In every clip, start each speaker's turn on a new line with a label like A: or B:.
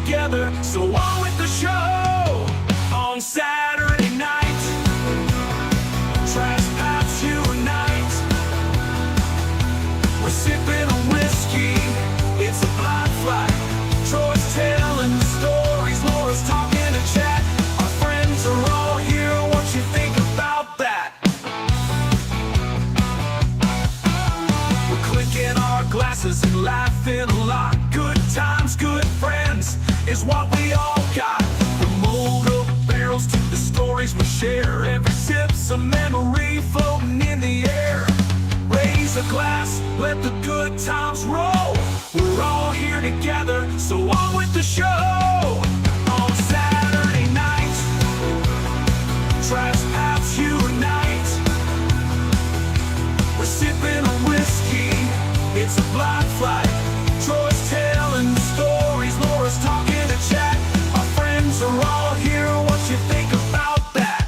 A: together. So on with the show on Saturday night. Trash Paps unite. We're sipping on whiskey, it's a blind flight. Troy's telling the stories, Laura's talking to chat. Our friends are all here, what you think about that? We're clinking our glasses and laughing a lot. Good times, good friends is what we all got. From old oak barrels to the stories we share. Every sip's a memory floating in the air. Raise a glass, let the good times roll. We're all here together, so on with the show on Saturday night. Trash Paps unite. We're sipping on whiskey, it's a blind flight. Troy's telling the stories, Laura's talking to chat. Our friends are all here, what you think about that?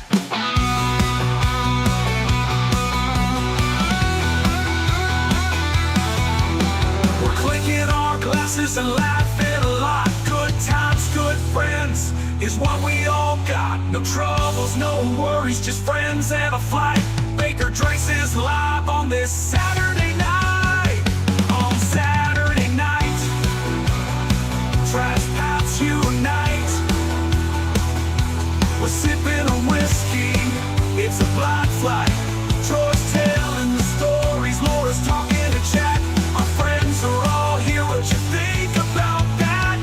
A: We're clinking our glasses and laughing a lot. Good times, good friends is what we all got. No troubles, no worries, just friends and a flight. Baker Drinks is live on this Saturday night. On Saturday night, Trash Paps unite. We're sipping on whiskey, it's a blind flight. Troy's telling the stories, Laura's talking to chat. Our friends are all here, what you think about that?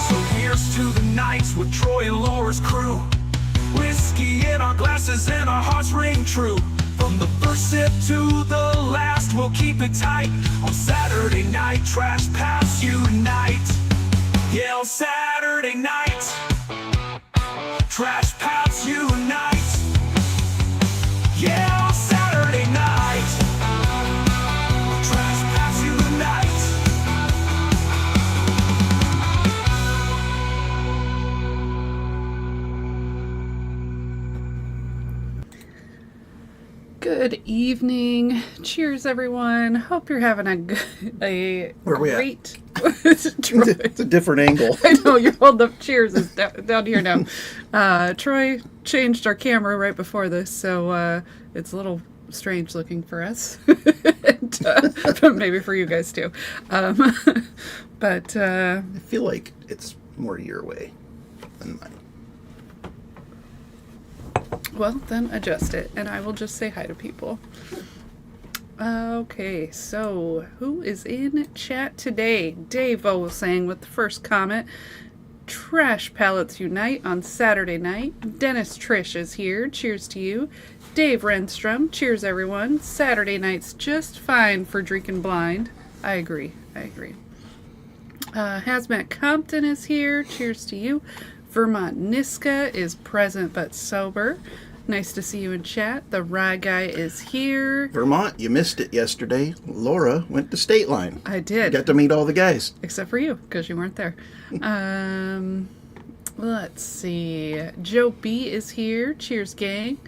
A: So here's to the nights with Troy and Laura's crew. Whiskey in our glasses and our hearts ring true. From the first sip to the last, we'll keep it tight. On Saturday night, Trash Paps unite. Yeah, on Saturday night, Trash Paps unite. Yeah, on Saturday night, Trash Paps unite.
B: Good evening. Cheers, everyone. Hope you're having
C: Where we
B: great.
C: It's a different angle.
B: I know you're holding up. Cheers is down here now. Troy changed our camera right before this, so it's a little strange looking for us, and, maybe for you guys too. But
C: I feel like it's more your way than mine.
B: well, then adjust it, and I will just say hi to people. Okay, so who is in chat today? Dave O was saying with the first comment, Trash Pallets Unite on Saturday night. Dennis Trish is here. Cheers to you. Dave Renstrom. Cheers, everyone. Saturday night's just fine for drinking blind. I agree. Hazmat Compton is here. Cheers to you. Vermont Niska is present but sober. Nice to see you in chat. The Rye Guy is here.
C: Vermont, you missed it yesterday. Laura went to State Line.
B: I did.
C: Got to meet all the guys.
B: Except for you, because you weren't there. Let's see. Joe B is here. Cheers, gang.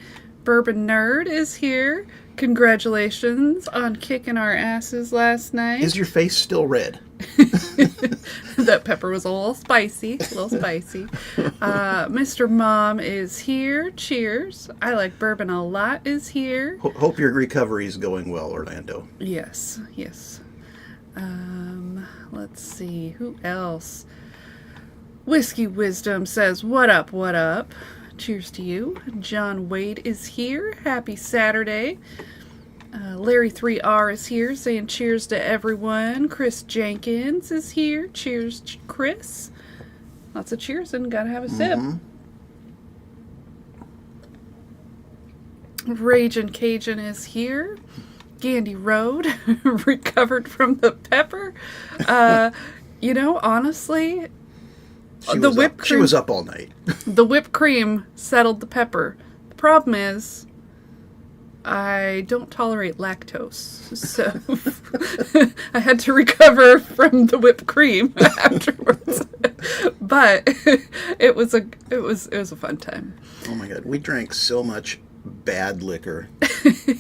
B: Bourbon Nerd is here. Congratulations on kicking our asses last night.
C: Is your face still red?
B: That pepper was a little spicy. Mr. Mom is here. Cheers. I like bourbon a lot is here.
C: Hope your recovery is going well, Orlando.
B: Yes. Let's see. Who else? Whiskey Wisdom says, what up? Cheers to you. John Wade is here. Happy Saturday. Larry 3R is here saying cheers to everyone. Chris Jenkins is here. Cheers, Chris. Lots of cheers and gotta have a sip. Ragin' Cajun is here. Gandy Road recovered from the pepper. Honestly,
C: She was up all night.
B: The whipped cream settled the pepper. The problem is I don't tolerate lactose, so I had to recover from the whipped cream afterwards. But it was a fun time.
C: Oh my God, we drank so much bad liquor.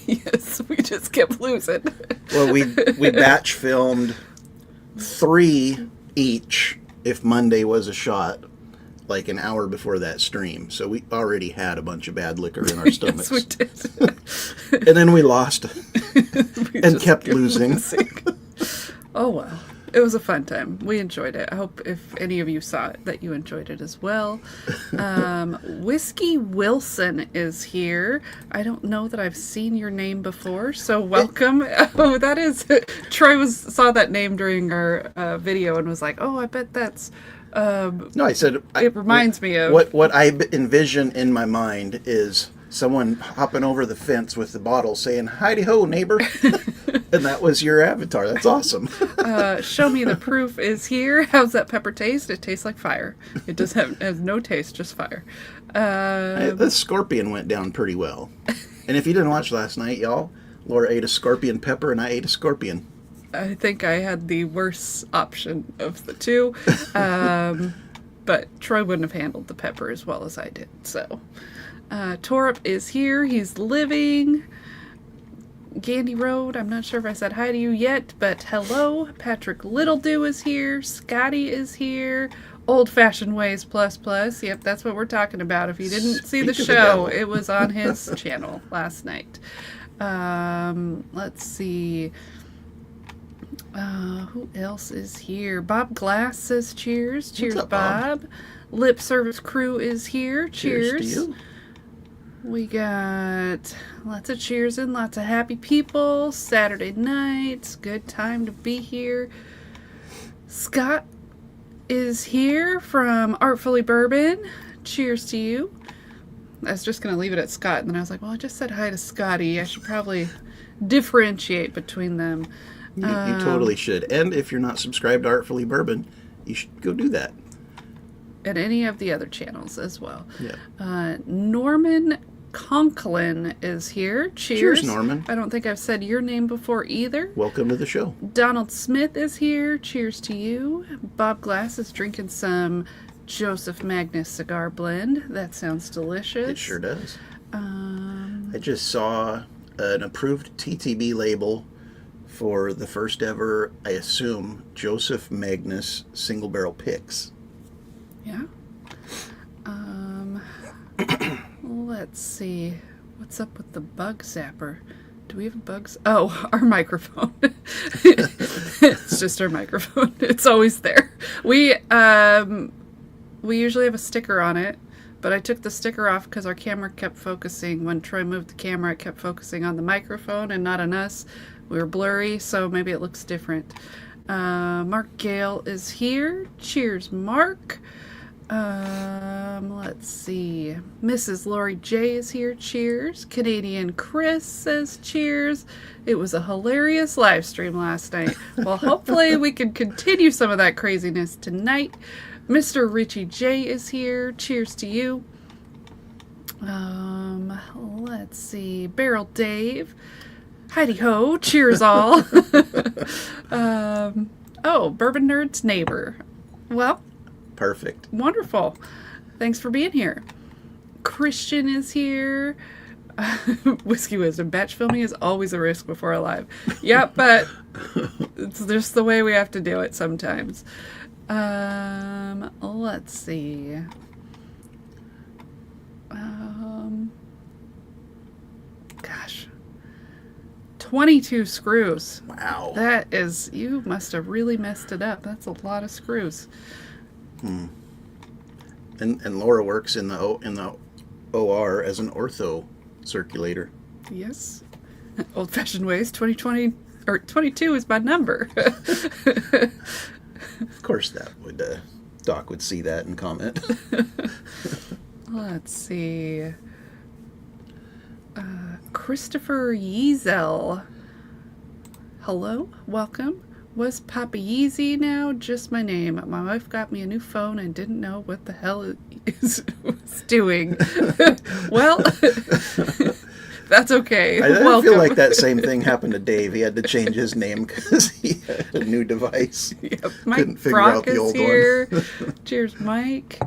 B: Yes, we just kept losing.
C: Well, we batch filmed 3 each if Monday was a shot, like an hour before that stream. So we already had a bunch of bad liquor in our stomachs.
B: Yes, we did.
C: And then we lost
B: We
C: and
B: just
C: kept losing.
B: Oh, well. It was a fun time. We enjoyed it. I hope if any of you saw it that you enjoyed it as well. Whiskey Wilson is here. I don't know that I've seen your name before, so welcome. Oh, that is... Troy saw that name during our video and was like, oh, I bet that's...
C: No, I said...
B: it reminds me of...
C: What I envision in my mind is someone hopping over the fence with the bottle saying, "Heidi ho, neighbor." And that was your avatar. That's awesome.
B: Show me the proof is here. How's that pepper taste? It tastes like fire. It does has no taste, just fire.
C: The scorpion went down pretty well. And if you didn't watch last night, y'all, Laura ate a scorpion pepper and I ate a scorpion.
B: I think I had the worst option of the two. But Troy wouldn't have handled the pepper as well as I did. So, Torup is here. He's living. Gandy Road, I'm not sure if I said hi to you yet, but hello. Patrick Littledew is here. Scotty is here. Old Fashioned Ways Plus Plus. Yep, that's what we're talking about. If you didn't see the
C: Speak of the
B: show,
C: devil.
B: it was on his channel last night. Let's see. Who else is here? Bob Glass says cheers. Cheers,
C: up, Bob?
B: Bob. Lip Service Crew is here. Cheers.
C: To you.
B: We got lots of cheers and lots of happy people. Saturday nights, good time to be here. Scott is here from Artfully Bourbon. Cheers to you. I was just going to leave it at Scott, and then I was like, well, I just said hi to Scotty. I should probably differentiate between them.
C: You totally should. And if you're not subscribed to Artfully Bourbon, you should go do that.
B: And any of the other channels as well.
C: Yeah.
B: Norman Conklin is here. Cheers.
C: Cheers, Norman.
B: I don't think I've said your name before either.
C: Welcome to the show.
B: Donald Smith is here. Cheers to you. Bob Glass is drinking some Joseph Magnus cigar blend. That sounds delicious.
C: It sure does. I just saw an approved TTB label for the first ever, I assume, Joseph Magnus single barrel picks.
B: Yeah. Let's see. What's up with the bug zapper? Do we have bugs? Oh, our microphone. It's just our microphone. It's always there. We usually have a sticker on it, but I took the sticker off because our camera kept focusing. When Troy moved the camera, it kept focusing on the microphone and not on us. We were blurry, so maybe it looks different. Mark Gale is here. Cheers, Mark. Let's see. Mrs. Lori J is here. Cheers. Canadian Chris says cheers. It was a hilarious live stream last night. Well, hopefully we can continue some of that craziness tonight. Mr. Richie J is here. Cheers to you. Let's see. Barrel Dave. Heidi ho. Cheers all. Oh, Bourbon Nerd's neighbor. Well,
C: Perfect.
B: wonderful. Thanks for being here. Christian is here. Whiskey Wisdom. Batch filming is always a risk before a live. Yeah, but it's just the way we have to do it sometimes. Let's see. Gosh. 22 screws.
C: Wow.
B: That is, you must have really messed it up. That's a lot of screws.
C: And Laura works in the OR as an ortho circulator.
B: Yes. Old Fashioned Ways 2020 or 22 is my number.
C: Of course, that would Doc would see that and comment.
B: Let's see. Christopher Yeezel. Hello, welcome. Was Papa Yeezy now just my name? My wife got me a new phone and didn't know what the hell it was doing. Well, that's okay.
C: I
B: Welcome.
C: feel like that same thing happened to Dave. He had to change his name because he had a new device.
B: Yep. Mike
C: Couldn't figure
B: Brock
C: out the
B: is
C: old
B: here.
C: one.
B: Cheers, Mike.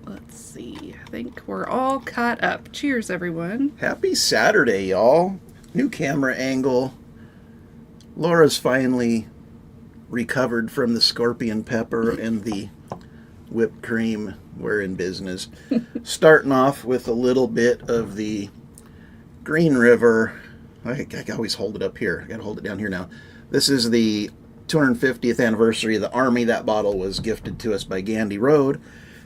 B: Let's see. I think we're all caught up. Cheers, everyone.
C: Happy Saturday, y'all. New camera angle. Laura's finally recovered from the scorpion pepper and the whipped cream. We're in business. Starting off with a little bit of the Green River. I always hold it up here. I gotta hold it down here now. This is the 250th anniversary of the Army. That bottle was gifted to us by Gandy Road,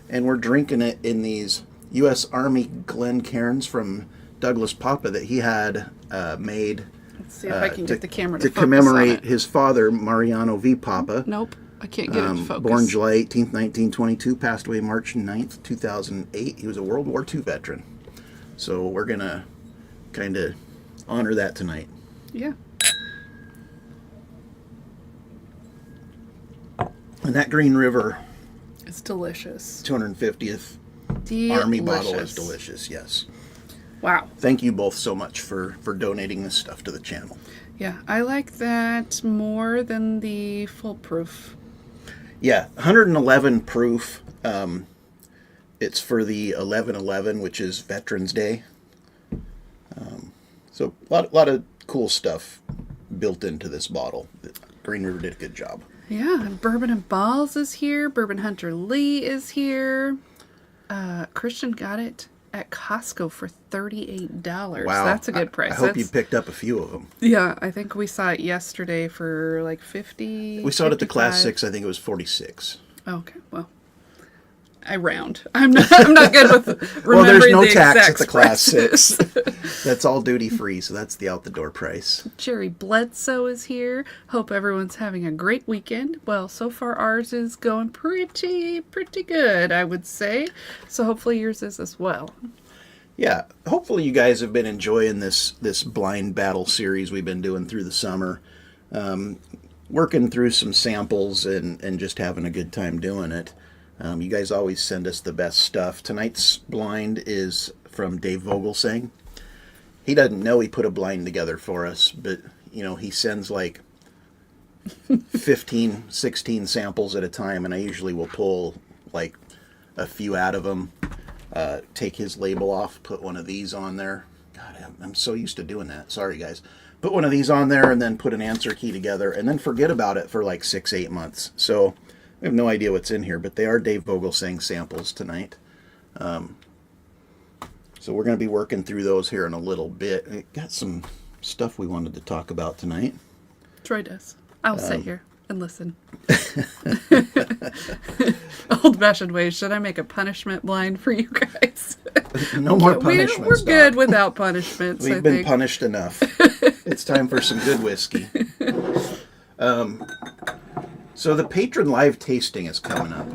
C: and we're drinking it in these U.S. Army Glencairns from Douglas Papa that he had made.
B: Let's see if I can get the camera to
C: to
B: focus
C: commemorate
B: on it.
C: his father, Mariano V. Papa.
B: Nope, I can't get it to focus.
C: Born July 18th, 1922, passed away March 9th, 2008. He was a World War II veteran. So we're going to kind of honor that tonight.
B: Yeah.
C: And that Green River
B: It's delicious.
C: 250th
B: Delicious.
C: Army bottle is delicious, yes.
B: Wow.
C: Thank you both so much for donating this stuff to the channel.
B: Yeah, I like that more than the full proof.
C: Yeah, 111 proof. It's for the 11/11, which is Veterans Day. So a lot of cool stuff built into this bottle. Green River did a good job.
B: Yeah, and Bourbon and Balls is here. Bourbon Hunter Lee is here. Christian got it at Costco for $38.
C: Wow,
B: That's a good price.
C: I hope you picked up a few of them.
B: Yeah, I think we saw it yesterday for like 50.
C: We saw it at the Class
B: 55.
C: 6. I think it was 46.
B: Okay, well, I round. I'm not good with remembering
C: Well, there's no
B: the
C: tax
B: exact
C: at the Class
B: prices.
C: 6. That's all duty free, so that's the out the door price.
B: Jerry Bledsoe is here. Hope everyone's having a great weekend. Well, so far ours is going pretty good, I would say. So hopefully yours is as well.
C: Yeah, hopefully you guys have been enjoying this blind battle series we've been doing through the summer. Working through some samples and just having a good time doing it. You guys always send us the best stuff. Tonight's blind is from Dave Vogelsang. He doesn't know he put a blind together for us, but he sends like 15, 16 samples at a time, and I usually will pull like a few out of them, take his label off, put one of these on there. God, I'm so used to doing that. Sorry, guys. Put one of these on there and then put an answer key together and then forget about it for like 6-8 months. So I have no idea what's in here, but they are Dave Vogelsang samples tonight. So we're going to be working through those here in a little bit. We got some stuff we wanted to talk about tonight.
B: Troy does. I'll sit here and listen. Old-fashioned ways. Should I make a punishment blind for you guys?
C: No more punishments.
B: We're good without punishments.
C: We've been punished enough. It's time for some good whiskey. So the Patron Live tasting is coming up.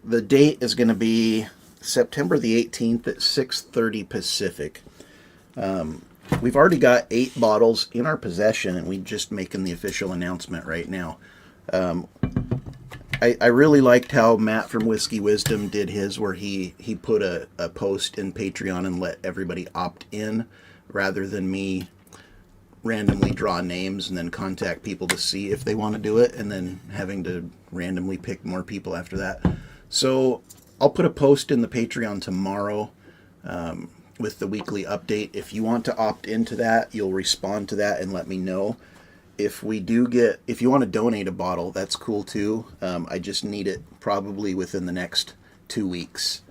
C: The date is going to be September the 18th at 6:30 Pacific. We've already got 8 bottles in our possession, and we're just making the official announcement right now. I really liked how Matt from Whiskey Wisdom did his, where he put a post in Patreon and let everybody opt in, rather than me randomly draw names and then contact people to see if they want to do it, and then having to randomly pick more people after that. So I'll put a post in the Patreon tomorrow with the weekly update. If you want to opt into that, you'll respond to that and let me know. If you want to donate a bottle, that's cool too. I just need it probably within the next 2 weeks,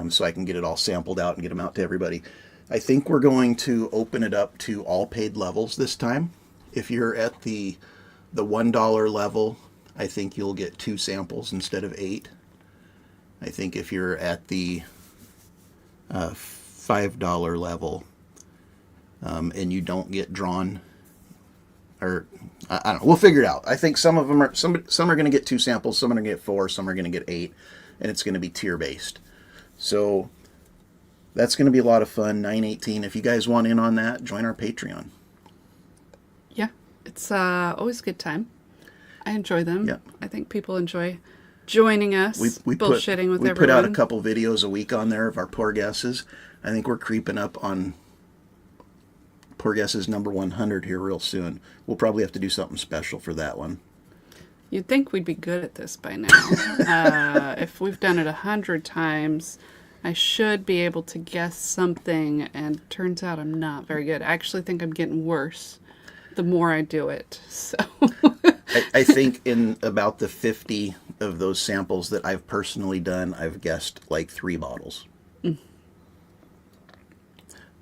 C: so I can get it all sampled out and get them out to everybody. I think we're going to open it up to all paid levels this time. If you're at the $1 level, I think you'll get 2 samples instead of 8. I think if you're at the $5 level and you don't get drawn, or I don't know, we'll figure it out. I think some are going to get 2 samples, some are going to get 4, some are going to get 8, and it's going to be tier based. So that's going to be a lot of fun. 9/18. If you guys want in on that, join our Patreon.
B: Yeah, it's always a good time. I enjoy them.
C: Yeah.
B: I think people enjoy joining us,
C: We
B: bullshitting with everyone.
C: We put out a couple videos a week on there of our Poor Guesses. I think we're creeping up on Poor Guesses number 100 here real soon. We'll probably have to do something special for that one.
B: You'd think we'd be good at this by now. If we've done it 100 times, I should be able to guess something, and turns out I'm not very good. I actually think I'm getting worse the more I do it. So
C: I think in about the 50 of those samples that I've personally done, I've guessed like 3 bottles.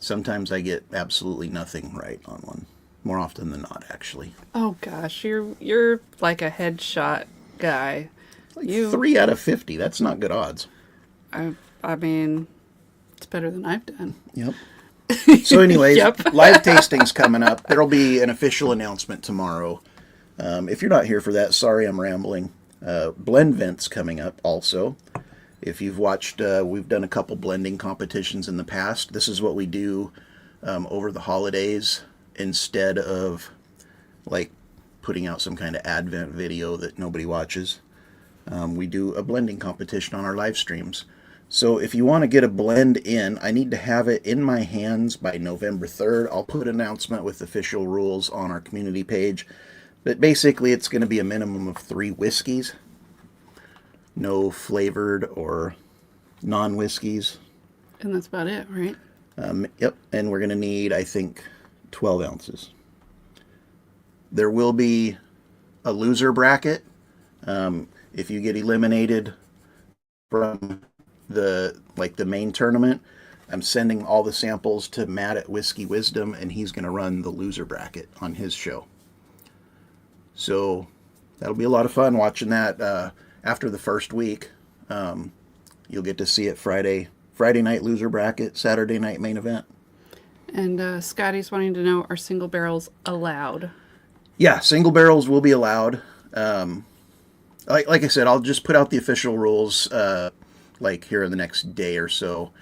C: Sometimes I get absolutely nothing right on one. More often than not, actually.
B: oh gosh, you're like a headshot guy.
C: Like
B: You
C: 3 out of 50. That's not good odds.
B: I mean, it's better than I've done.
C: Yep. So anyways,
B: Yep.
C: live tasting's coming up. There'll be an official announcement tomorrow. If you're not here for that, sorry I'm rambling. Blend Vent's coming up also. If you've watched, we've done a couple blending competitions in the past. This is what we do over the holidays instead of like putting out some kind of Advent video that nobody watches. We do a blending competition on our live streams. So if you want to get a blend in, I need to have it in my hands by November 3rd. I'll put an announcement with official rules on our community page. But basically it's going to be a minimum of 3 whiskeys. No flavored or non-whiskeys.
B: And that's about it, right?
C: Yep, and we're going to need, I think, 12 ounces. There will be a loser bracket. If you get eliminated from the main tournament, I'm sending all the samples to Matt at Whiskey Wisdom, and he's going to run the loser bracket on his show. So that'll be a lot of fun watching that. After the first week, you'll get to see it Friday night loser bracket, Saturday night main event.
B: And Scotty's wanting to know, are single barrels allowed?
C: Yeah, single barrels will be allowed. Like I said, I'll just put out the official rules like here in the next day or so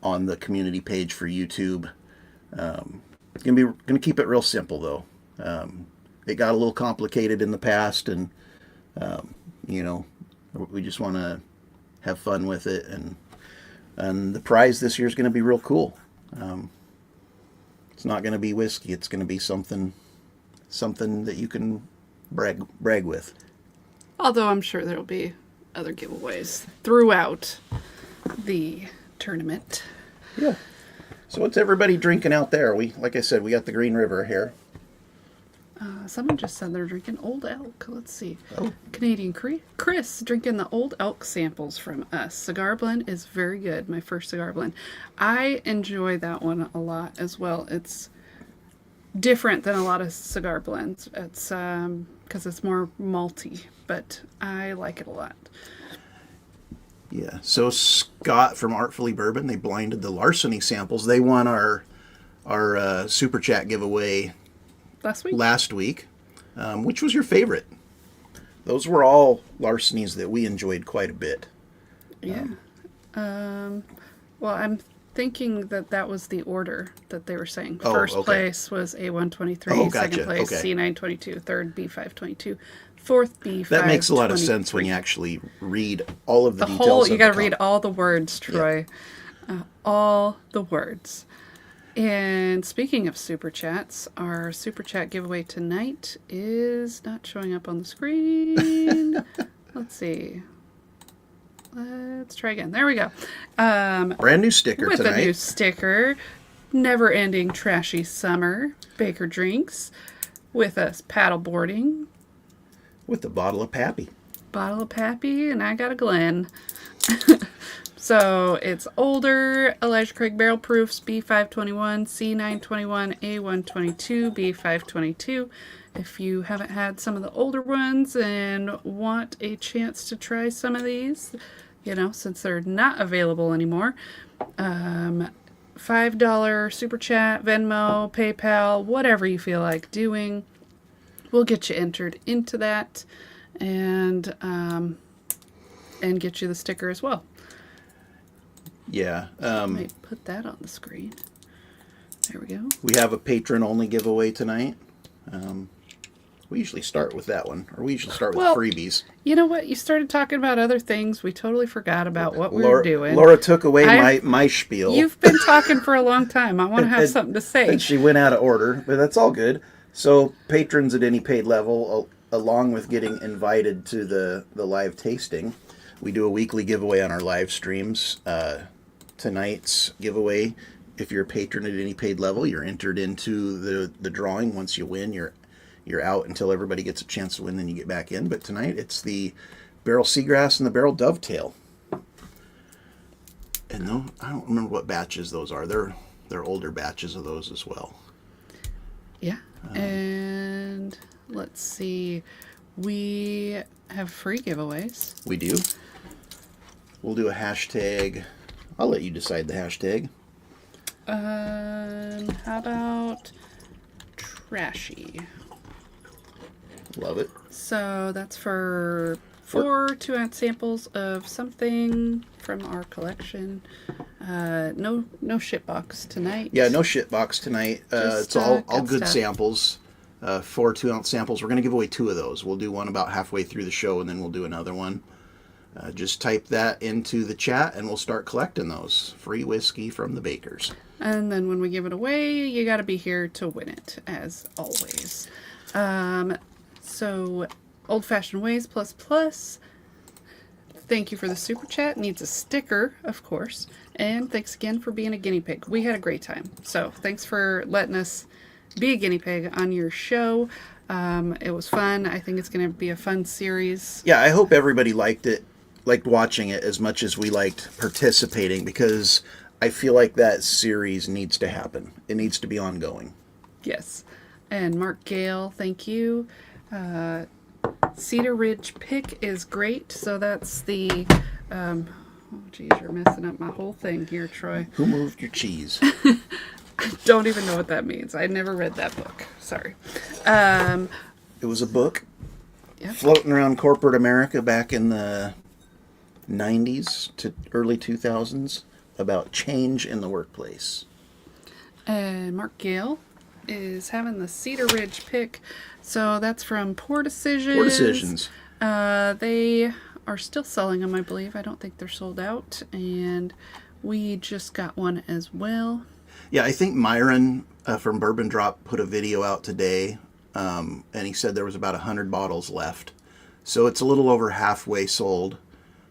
C: on the community page for YouTube. Gonna keep it real simple though. It got a little complicated in the past, and we just want to have fun with it, and the prize this year is going to be real cool. It's not going to be whiskey. It's going to be something that you can brag with.
B: Although I'm sure there'll be other giveaways throughout the tournament.
C: Yeah. So what's everybody drinking out there? Like I said, we got the Green River here.
B: Someone just said they're drinking Old Elk. Let's see.
C: Oh.
B: Canadian Chris drinking the Old Elk samples from us. Cigar blend is very good. My first cigar blend. I enjoy that one a lot as well. It's different than a lot of cigar blends. It's because it's more malty, but I like it a lot.
C: Yeah. So Scott from Artfully Bourbon, they blinded the larceny samples. They won our super chat giveaway last week. Which was your favorite? Those were all larcenies that we enjoyed quite a bit.
B: Yeah. Well, I'm thinking that was the order that they were saying. First place was A123, second place C922, third B522, fourth B522.
C: That makes a lot of sense when you actually read all of the details.
B: Whole, you got to read all the words, Troy. Yeah. All the words. And speaking of super chats, our super chat giveaway tonight is not showing up on the screen. Let's see. Let's try again. There we go.
C: Brand new sticker
B: with
C: tonight.
B: With a new sticker. Never ending trashy summer. Baker Drinks. With us paddleboarding.
C: With a bottle of Pappy.
B: Bottle of Pappy, and I got a Glen. So it's older Elijah Craig barrel proofs, B521, C921, A122, B522. If you haven't had some of the older ones and want a chance to try some of these, since they're not available anymore, $5 super chat, Venmo, PayPal, whatever you feel like doing, we'll get you entered into that and get you the sticker as well.
C: Yeah.
B: I might put that on the screen. There we go.
C: We have a patron-only giveaway tonight. We usually start with that one, or we usually start with freebies.
B: You know what? You started talking about other things. We totally forgot about what we were doing.
C: Laura took away my spiel.
B: You've been talking for a long time. I want to have something to say.
C: And she went out of order, but that's all good. So patrons at any paid level, along with getting invited to the live tasting, we do a weekly giveaway on our live streams. Tonight's giveaway if you're a patron at any paid level, you're entered into the drawing. Once you win, you're out until everybody gets a chance to win, then you get back in. But tonight it's the barrel seagrass and the barrel dovetail. And no, I don't remember what batches those are. They're older batches of those as well.
B: Yeah. And let's see. We have free giveaways.
C: We do. We'll do a hashtag. I'll let you decide the hashtag.
B: How about trashy?
C: Love it.
B: So that's for 4 2-ounce samples of something from our collection. No shitbox tonight.
C: Yeah, no shitbox tonight. It's all good
B: stuff.
C: samples. 4 2-ounce samples. We're going to give away 2 of those. We'll do one about halfway through the show, and then we'll do another one. Just type that into the chat, and we'll start collecting those. Free whiskey from the bakers.
B: And then when we give it away, you got to be here to win it, as always. So, Old Fashioned Ways ++. Thank you for the super chat. Needs a sticker, of course. And thanks again for being a guinea pig. We had a great time. So, thanks for letting us be a guinea pig on your show. It was fun. I think it's going to be a fun series.
C: Yeah, I hope everybody liked watching it as much as we liked participating, because I feel like that series needs to happen. It needs to be ongoing.
B: Yes. And Mark Gale, thank you. Cedar Ridge pick is great. So that's the... oh, geez, you're messing up my whole thing here, Troy.
C: Who moved your cheese?
B: I don't even know what that means. I never read that book. Sorry.
C: It was a book
B: Yeah.
C: floating around corporate America back in the 90s to early 2000s about change in the workplace.
B: And Mark Gale is having the Cedar Ridge pick. So that's from Poor Decisions.
C: Poor Decisions.
B: They are still selling them, I believe. I don't think they're sold out. And we just got one as well.
C: Yeah, I think Myron from Bourbon Drop put a video out today, and he said there was about 100 bottles left. So it's a little over halfway sold.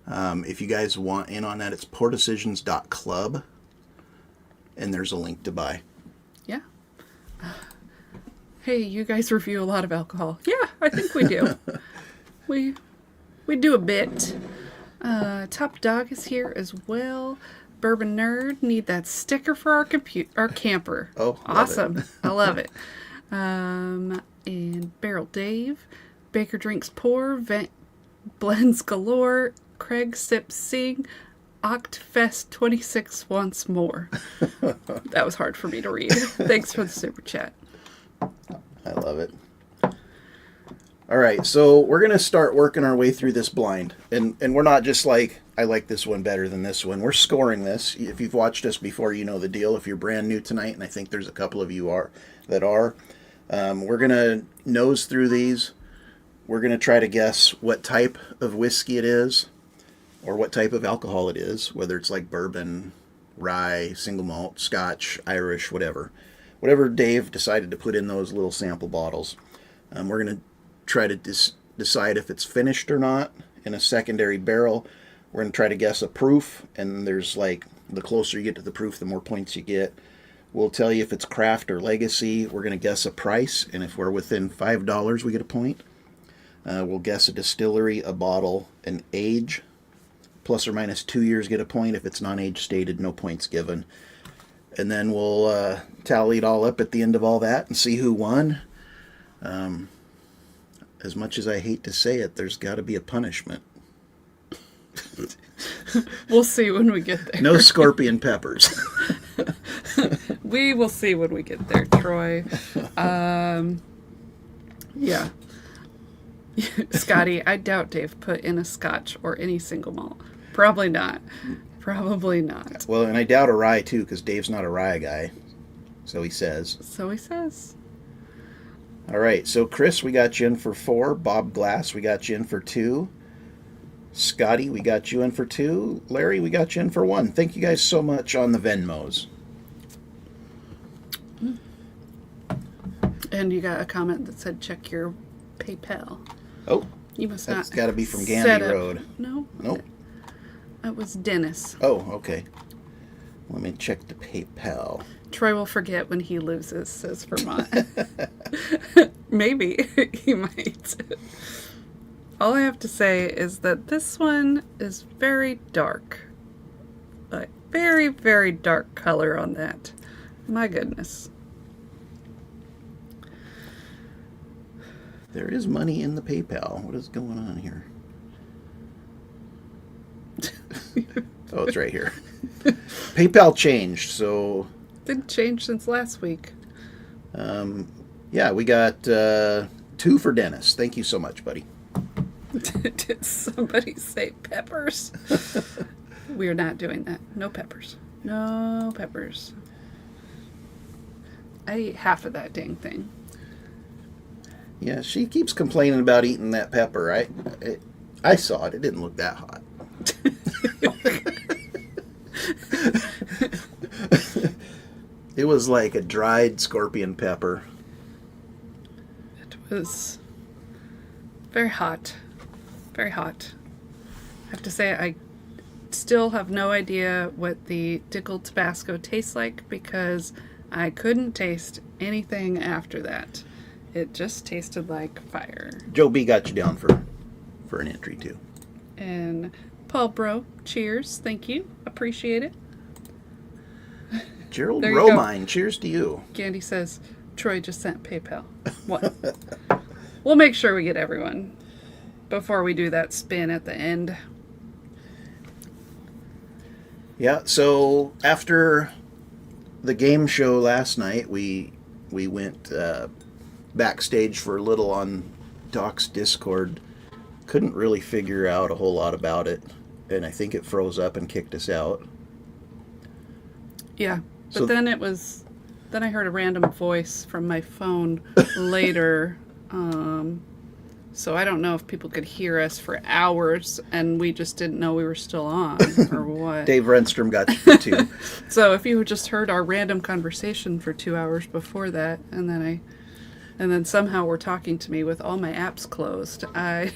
C: If you guys want in on that, it's poordecisions.club, and there's a link to buy.
B: Yeah. Hey, you guys review a lot of alcohol. Yeah, I think we do. we do a bit. Top Dog is here as well. Bourbon Nerd, need that sticker for our camper.
C: Oh,
B: awesome. I love it. And Barrel Dave, Baker Drinks Pour, Blends Galore, Craig Sips Sing, Octfest 26 once more. That was hard for me to read. Thanks for the super chat.
C: I love it. All right, so we're going to start working our way through this blind. And we're not just like, I like this one better than this one. We're scoring this. If you've watched us before, you know the deal. If you're brand new tonight, and I think there's a couple of you that are, we're going to nose through these. We're going to try to guess what type of whiskey it is, or what type of alcohol it is, whether it's like bourbon, rye, single malt, Scotch, Irish, whatever. Whatever Dave decided to put in those little sample bottles. We're going to try to decide if it's finished or not in a secondary barrel. We're going to try to guess a proof, and there's like, the closer you get to the proof, the more points you get. We'll tell you if it's craft or legacy. We're going to guess a price, and if we're within $5, we get a point. We'll guess a distillery, a bottle, an age. Plus or minus 2 years get a point. If it's non-age stated, no points given. And then we'll tally it all up at the end of all that and see who won. As much as I hate to say it, there's got to be a punishment.
B: We'll see when we get there.
C: No scorpion peppers.
B: We will see when we get there, Troy. Yeah. Scotty, I doubt Dave put in a Scotch or any single malt. Probably not. Probably not.
C: Well, and I doubt a rye, too, because Dave's not a rye guy. So he says.
B: So he says.
C: All right, so Chris, we got you in for 4. Bob Glass, we got you in for 2. Scotty, we got you in for 2. Larry, we got you in for 1. Thank you guys so much on the Venmos.
B: And you got a comment that said, check your PayPal.
C: Oh,
B: You must not.
C: that's got to be from
B: set
C: Gandy
B: up-
C: Road.
B: No.
C: Nope.
B: It was Dennis.
C: Oh, okay. Let me check the PayPal.
B: Troy will forget when he loses, says Vermont. Maybe he might. All I have to say is that this one is very dark. Like, very, very dark color on that. My goodness.
C: There is money in the PayPal. What is going on here? Oh, it's right here. PayPal changed, so...
B: Didn't change since last week.
C: Yeah, we got 2 for Dennis. Thank you so much, buddy.
B: Did somebody say peppers? We're not doing that. No peppers. No peppers. I ate half of that dang thing.
C: Yeah, she keeps complaining about eating that pepper. I saw it. It didn't look that hot. It was like a dried scorpion pepper.
B: It was very hot. Very hot. I have to say, I still have no idea what the pickled Tabasco tastes like because I couldn't taste anything after that. It just tasted like fire.
C: Joe B got you down for an entry, too.
B: And Paul Bro, cheers. Thank you. Appreciate it.
C: Gerald
B: There you go.
C: Romine, cheers to you.
B: Candy says, Troy just sent PayPal. What? We'll make sure we get everyone before we do that spin at the end.
C: Yeah, so after the game show last night, we went backstage for a little on Doc's Discord. Couldn't really figure out a whole lot about it, and I think it froze up and kicked us out.
B: Yeah, but
C: So-
B: then I heard a random voice from my phone later. So I don't know if people could hear us for hours and we just didn't know we were still on or what.
C: Dave Renstrom got you for 2.
B: So if you had just heard our random conversation for 2 hours before that, and then somehow were talking to me with all my apps closed, I'm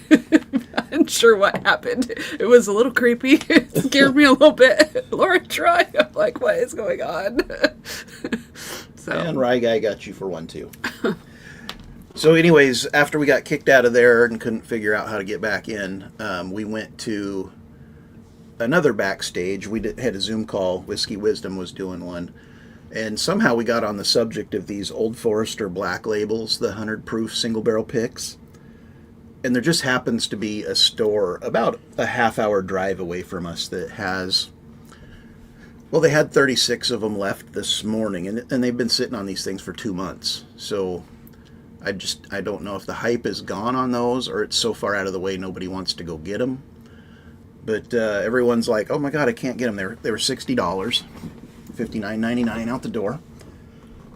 B: not sure what happened. It was a little creepy. It scared me a little bit. Laura, Troy, I'm like, what is going on? So
C: And Rye Guy got you for 1, too. So anyways, after we got kicked out of there and couldn't figure out how to get back in, we went to another backstage. We had a Zoom call. Whiskey Wisdom was doing one. And somehow we got on the subject of these Old Forester Black Labels, the 100 proof single barrel picks. And there just happens to be a store about a half-hour drive away from us that has... Well, they had 36 of them left this morning, and they've been sitting on these things for 2 months. So I don't know if the hype is gone on those or it's so far out of the way nobody wants to go get them. But everyone's like, oh my God, I can't get them. They were $60, $59.99 out the door.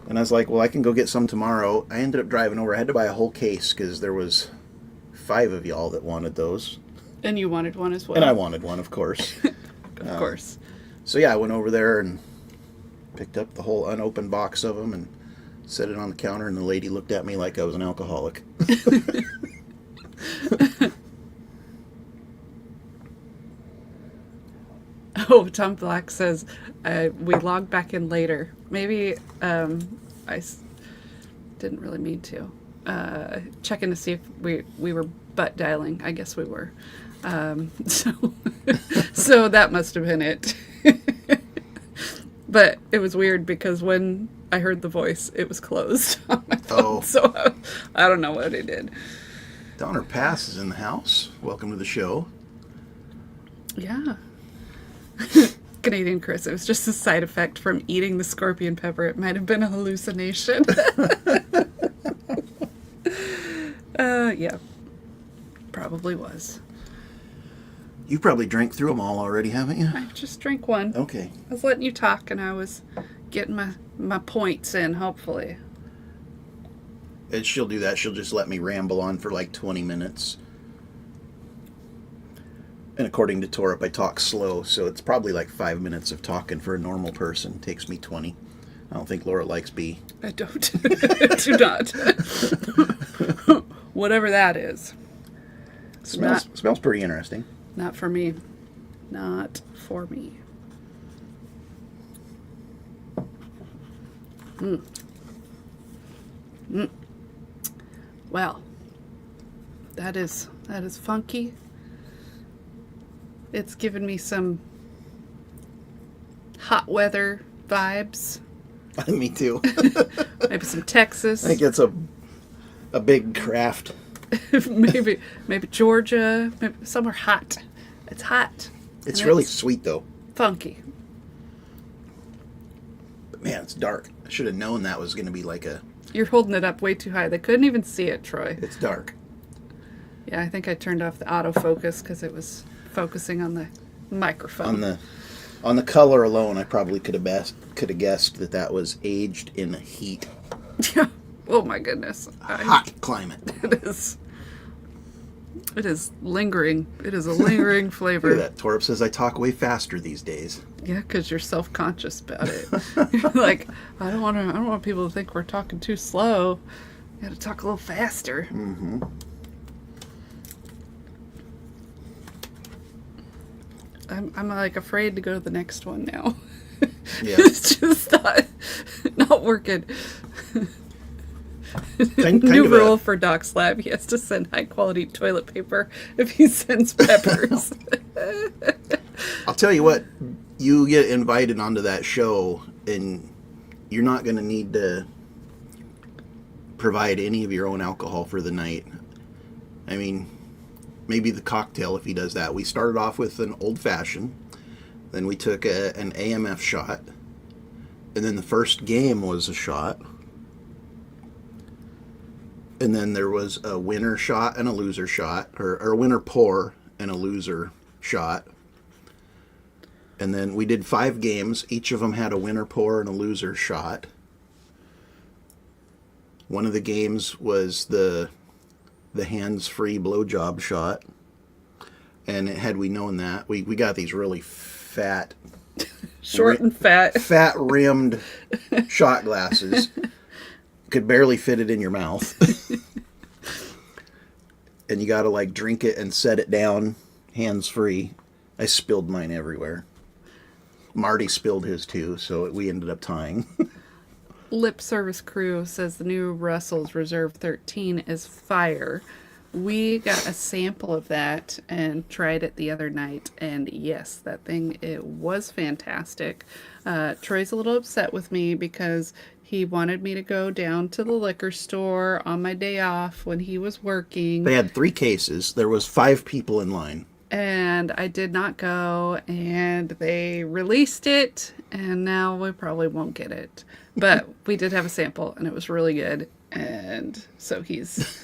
C: And I was like, well, I can go get some tomorrow. I ended up driving over. I had to buy a whole case because there was 5 of y'all that wanted those.
B: And you wanted one as well.
C: And I wanted one, of course.
B: Of course.
C: So yeah, I went over there and picked up the whole unopened box of them and set it on the counter, and the lady looked at me like I was an alcoholic.
B: Oh, Tom Black says, we logged back in later. Maybe didn't really mean to. Checking to see if we were butt dialing. I guess we were. So that must have been it. But it was weird because when I heard the voice, it was closed on my phone.
C: Oh.
B: So I don't know what it did.
C: Donner Pass is in the house. Welcome to the show.
B: Yeah. Canadian Chris, it was just a side effect from eating the scorpion pepper. It might have been a hallucination. Yeah. Probably was.
C: You probably drank through them all already, haven't you?
B: I just drank one.
C: Okay.
B: I was letting you talk and I was getting my points in, hopefully.
C: And she'll do that. She'll just let me ramble on for like 20 minutes. And according to Torup, I talk slow, so it's probably like 5 minutes of talking for a normal person. It takes me 20. I don't think Laura likes B.
B: I don't. Do not. Whatever that is.
C: Smells pretty interesting.
B: Not for me. Not for me. Well, that is funky. It's given me some hot weather vibes.
C: Me too.
B: Maybe some Texas.
C: I think it's a big craft.
B: maybe Georgia. Maybe somewhere hot. It's hot.
C: It's
B: And
C: really
B: it's
C: sweet though.
B: funky.
C: But man, it's dark. I should have known that was going to be like a.
B: You're holding it up way too high. They couldn't even see it, Troy.
C: It's dark.
B: Yeah, I think I turned off the autofocus because it was focusing on the microphone.
C: On the color alone, I probably could have guessed that was aged in heat.
B: Yeah. Oh my goodness.
C: Hot climate.
B: It is. It is lingering. It is a lingering flavor.
C: Look at that. Torp says I talk way faster these days.
B: Yeah, because you're self-conscious about it. You're like, I don't want people to think we're talking too slow. You got to talk a little faster.
C: Mm-hmm.
B: I'm like afraid to go to the next one now.
C: Yeah.
B: It's just not working.
C: Kind
B: New
C: of
B: rule for Doc's Lab: he has to send high-quality toilet paper if he sends peppers.
C: I'll tell you what, you get invited onto that show, and you're not going to need to provide any of your own alcohol for the night. I mean, maybe the cocktail if he does that. We started off with an old-fashioned, then we took an AMF shot, and then the first game was a shot. And then there was a winner shot and a loser shot, or a winner pour and a loser shot. And then we did 5 games. Each of them had a winner pour and a loser shot. One of the games was the hands-free blowjob shot. And had we known that, we got these really fat...
B: Short and fat.
C: Fat-rimmed shot glasses. Could barely fit it in your mouth. And you gotta like drink it and set it down hands free. I spilled mine everywhere. Marty spilled his too, so we ended up tying.
B: Lip Service Crew says the new Russell's Reserve 13 is fire. We got a sample of that and tried it the other night, and yes, that thing, it was fantastic. Troy's a little upset with me because he wanted me to go down to the liquor store on my day off when he was working.
C: They had 3 cases. There was 5 people in line.
B: And I did not go, and they released it, and now we probably won't get it. But we did have a sample, and it was really good. And so he's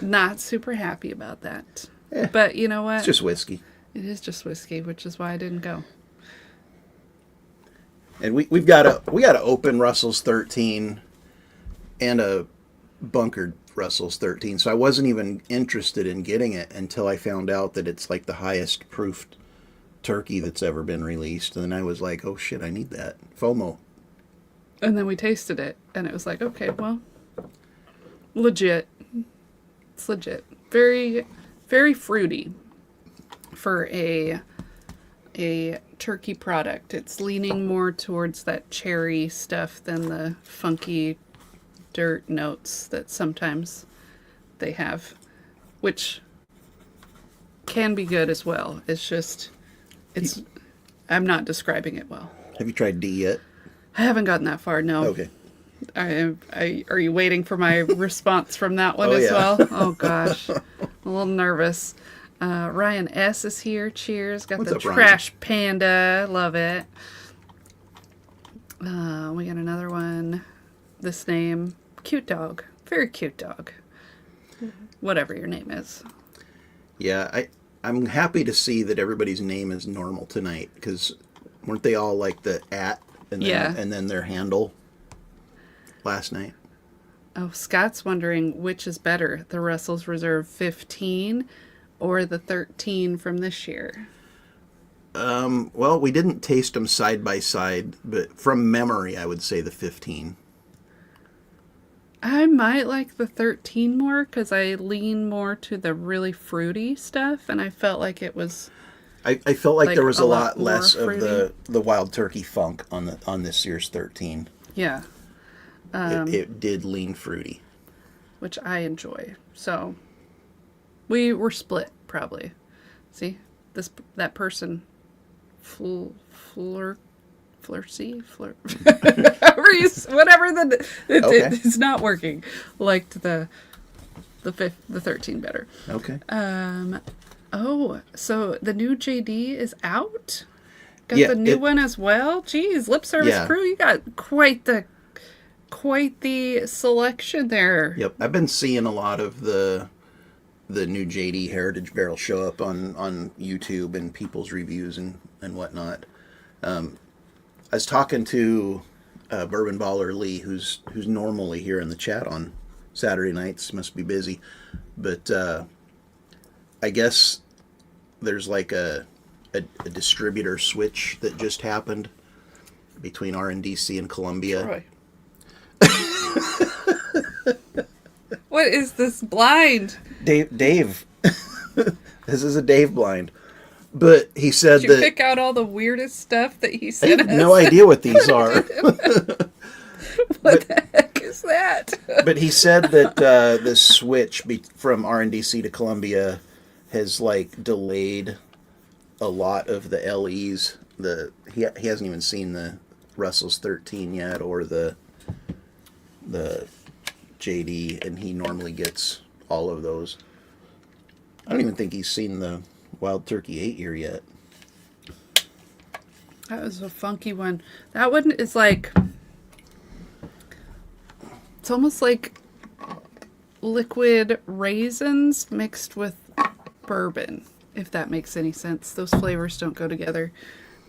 B: not super happy about that. But you know what?
C: It's just whiskey.
B: It is just whiskey, which is why I didn't go.
C: And we got a open Russell's 13 and a bunkered Russell's 13. So I wasn't even interested in getting it until I found out that it's like the highest proofed turkey that's ever been released. And then I was like, oh shit, I need that. FOMO.
B: And then we tasted it, and it was like, okay, well, legit. It's legit. Very, very fruity for a turkey product. It's leaning more towards that cherry stuff than the funky dirt notes that sometimes they have, which can be good as well. It's just, I'm not describing it well.
C: Have you tried D yet?
B: I haven't gotten that far, no.
C: Okay.
B: Are you waiting for my response from that one
C: Oh,
B: as
C: yeah.
B: well? Oh gosh, I'm a little nervous. Ryan S is here. Cheers. Got
C: What's
B: the
C: up, Ryan?
B: trash panda. Love it. We got another one. This name, cute dog. Very cute dog. Whatever your name is.
C: Yeah, I'm happy to see that everybody's name is normal tonight, because weren't they all like the @ and then,
B: Yeah.
C: and then their handle last night?
B: Oh, Scott's wondering which is better, the Russell's Reserve 15 or the 13 from this year.
C: Well, we didn't taste them side by side, but from memory, I would say the 15.
B: I might like the 13 more because I lean more to the really fruity stuff, and I felt like it was...
C: I felt like
B: Like,
C: there was
B: a
C: a
B: lot
C: lot less
B: more
C: of the wild turkey funk on this year's 13.
B: Yeah.
C: It did lean fruity.
B: Which I enjoy. So we were split probably. See, that person, flirty, whatever
C: Okay.
B: it's not working. Liked the 13 better.
C: Okay.
B: Oh, so the new JD is out. Got
C: Yeah,
B: the new one as well. Geez, lip service
C: Yeah.
B: crew, you got quite the selection there.
C: Yep. I've been seeing a lot of the new JD Heritage Barrel show up on YouTube and people's reviews and whatnot. I was talking to Bourbon Baller Lee, who's normally here in the chat on Saturday nights. Must be busy, but I guess there's like a distributor switch that just happened between RNDC and Columbia.
B: Troy. What is this blind?
C: Dave. This is a Dave blind. But he said
B: Did you
C: that
B: pick out all the weirdest stuff that he
C: I
B: said?
C: have no idea what these are.
B: What the heck is that?
C: But he said that the switch from RNDC to Columbia has like delayed a lot of the LEs. He hasn't even seen the Russell's 13 yet or the JD, and he normally gets all of those. I don't even think he's seen the Wild Turkey 8-year yet.
B: That was a funky one. That one is like, it's almost like liquid raisins mixed with bourbon, if that makes any sense. Those flavors don't go together.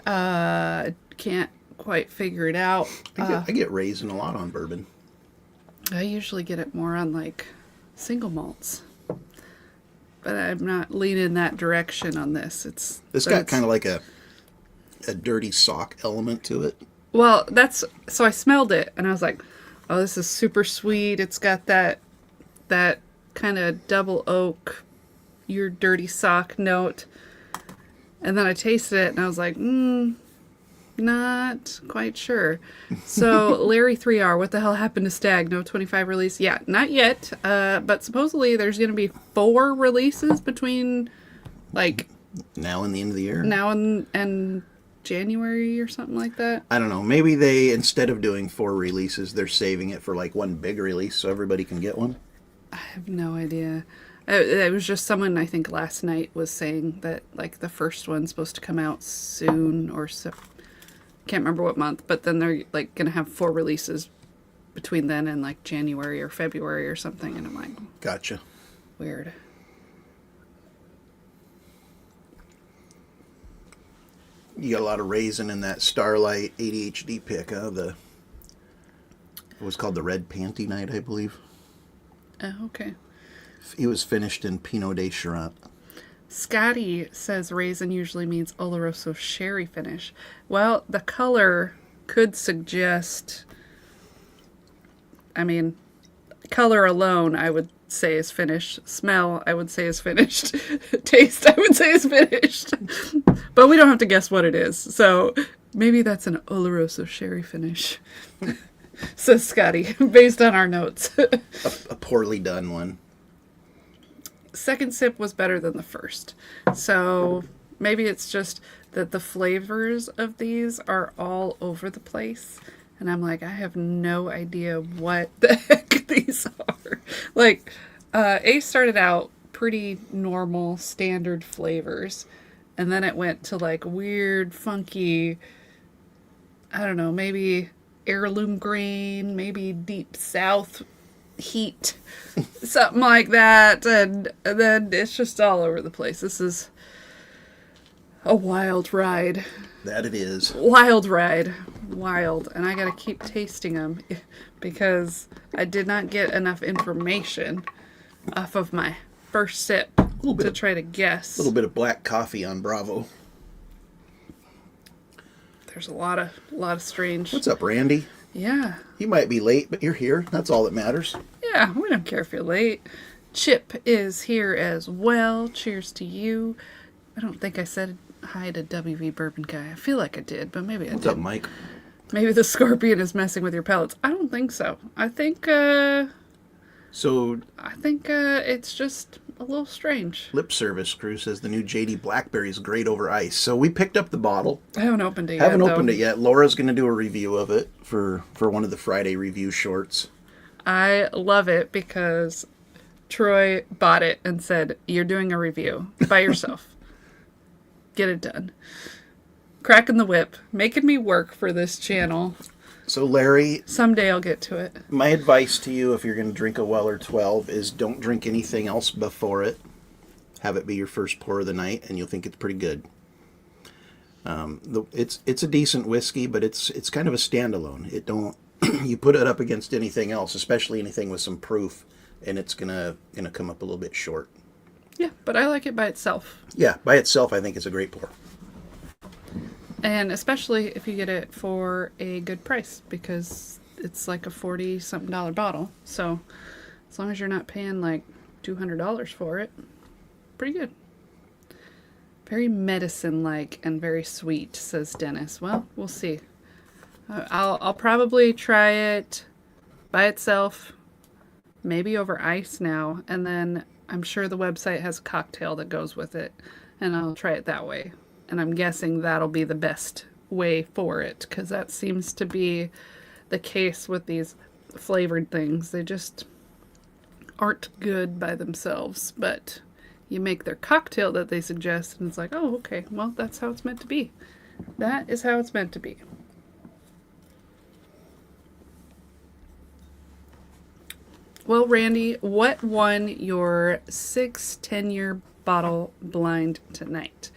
B: Can't quite figure it out.
C: I get raisin a lot on bourbon.
B: I usually get it more on like single malts, but I'm not leaning that direction on this.
C: This got kind of like a dirty sock element to it.
B: Well, so I smelled it and I was like, oh, this is super sweet. It's got that kind of double oak, your dirty sock note. And then I tasted it and I was like, not quite sure. So Larry 3R, what the hell happened to Stag? No 25 release? Yeah, not yet. But supposedly there's going to be 4 releases between like
C: Now and the end of the year?
B: now and January or something like that.
C: I don't know. Maybe they, instead of doing 4 releases, they're saving it for like one big release so everybody can get one.
B: I have no idea. It was just someone, I think, last night was saying that like the first one's supposed to come out soon or so. Can't remember what month, but then they're like gonna have 4 releases between then and like January or February or something, and I'm like,
C: Gotcha.
B: weird.
C: You got a lot of raisin in that Starlight ADHD pick, huh? It was called the Red Panty Night, I believe.
B: Oh, okay.
C: It was finished in Pinot de Charente.
B: Scotty says raisin usually means Oloroso sherry finish. Well, the color could suggest, I mean, color alone I would say is finished. Smell I would say is finished. Taste I would say is finished. But we don't have to guess what it is. So maybe that's an Oloroso sherry finish. Says Scotty, based on our notes.
C: A poorly done one.
B: Second sip was better than the first. So maybe it's just that the flavors of these are all over the place. And I'm like, I have no idea what the heck these are. Like, Ace started out pretty normal, standard flavors. And then it went to like weird, funky, I don't know, maybe heirloom grain, maybe deep south heat, something like that, and then it's just all over the place. This is a wild ride.
C: That it is.
B: Wild ride. Wild. And I gotta keep tasting them because I did not get enough information off of my first sip to try to guess.
C: A little bit of black coffee on Bravo.
B: There's a lot of strange.
C: What's up, Randy?
B: Yeah.
C: You might be late, but you're here. That's all that matters.
B: Yeah, we don't care if you're late. Chip is here as well. Cheers to you. I don't think I said hi to WV Bourbon Guy. I feel like I did, but maybe I
C: What's
B: didn't.
C: up, Mike?
B: Maybe the scorpion is messing with your pellets. I don't think so. I think
C: So,
B: it's just a little strange.
C: Lip Service Crew says the new JD Blackberry is great over ice. So we picked up the bottle.
B: I haven't opened it yet.
C: Haven't opened it yet. Laura's going to do a review of it for one of the Friday review shorts.
B: I love it because Troy bought it and said, "You're doing a review by yourself. Get it done." Cracking the whip, making me work for this channel.
C: So, Larry,
B: Someday I'll get to it.
C: my advice to you if you're going to drink a Weller 12 is don't drink anything else before it. Have it be your first pour of the night, and you'll think it's pretty good. It's a decent whiskey, but it's kind of a standalone. It don't you put it up against anything else, especially anything with some proof, and it's gonna come up a little bit short.
B: Yeah, but I like it by itself.
C: Yeah, by itself, I think it's a great pour.
B: And especially if you get it for a good price, because it's like a $40-something bottle. So as long as you're not paying like $200 for it, pretty good. Very medicine-like and very sweet, says Dennis. Well, we'll see. I'll probably try it by itself, maybe over ice now, and then I'm sure the website has a cocktail that goes with it, and I'll try it that way. And I'm guessing that'll be the best way for it, because that seems to be the case with these flavored things. They just aren't good by themselves, but you make their cocktail that they suggest, and it's like, oh, okay, well, that's how it's meant to be. That is how it's meant to be. Well, Randy, what won your 10-year bottle blind tonight?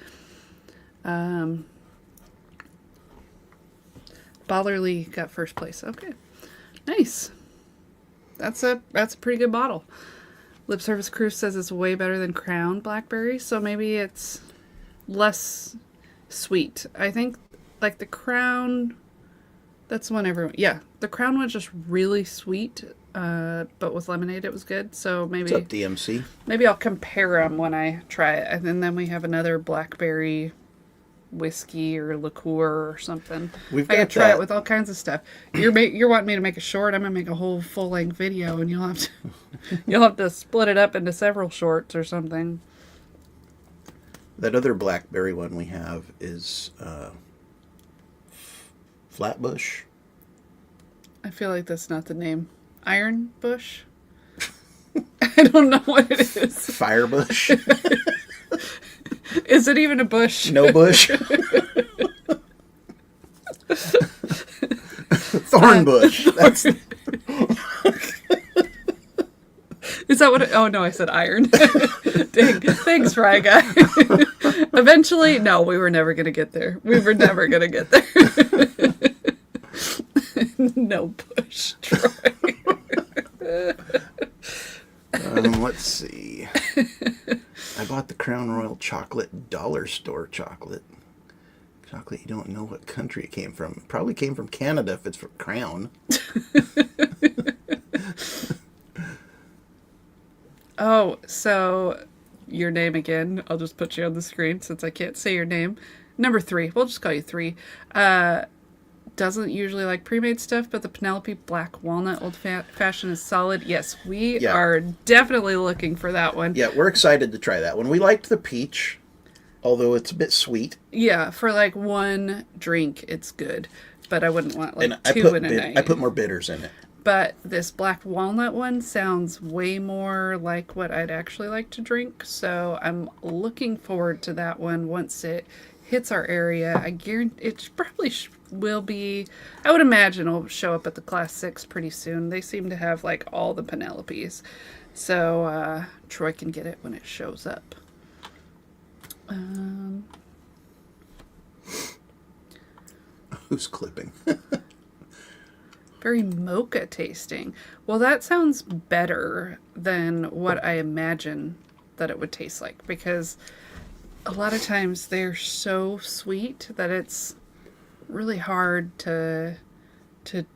B: Ballerly got first place. Okay, nice. That's a pretty good bottle. Lip Service Crew says it's way better than Crown Blackberry, so maybe it's less sweet. I think like the Crown, that's the one everyone. Yeah, the Crown was just really sweet, but with lemonade it was good. So maybe
C: What's up, DMC?
B: Maybe I'll compare them when I try it, and then we have another blackberry whiskey or liqueur or something.
C: We've
B: I
C: got
B: can try
C: that.
B: it with all kinds of stuff. You're wanting me to make a short. I'm gonna make a whole full-length video, and you'll have to split it up into several shorts or something.
C: That other blackberry one we have is Flatbush.
B: I feel like that's not the name. Iron Bush. I don't know what it is.
C: Firebush.
B: Is it even a bush?
C: No bush. Thornbush. That's
B: Is that what oh no, I said iron. Dang. Thanks, Fry Guy. Eventually, no, we were never going to get there. We were never going to get there. No bush, Troy.
C: Let's see. I bought the Crown Royal chocolate dollar store chocolate. Chocolate you don't know what country it came from. It probably came from Canada if it's from Crown.
B: Oh, so your name again. I'll just put you on the screen since I can't say your name. Number 3. We'll just call you 3. Doesn't usually like pre-made stuff, but the Penelope Black Walnut Old Fashioned is solid. Yes, we are definitely looking for that one.
C: Yeah, we're excited to try that one. We liked the peach, although it's a bit sweet.
B: Yeah, for like one drink, it's good. But I wouldn't want like
C: And
B: two in a night.
C: I put more bitters in it.
B: But this Black Walnut one sounds way more like what I'd actually like to drink. So I'm looking forward to that one once it hits our area. I guarantee it probably will be, I would imagine it'll show up at the Class 6 pretty soon. They seem to have like all the Penelopes. So Troy can get it when it shows up.
C: Who's clipping?
B: Very mocha tasting. Well, that sounds better than what I imagine that it would taste like, because a lot of times they're so sweet that it's really hard to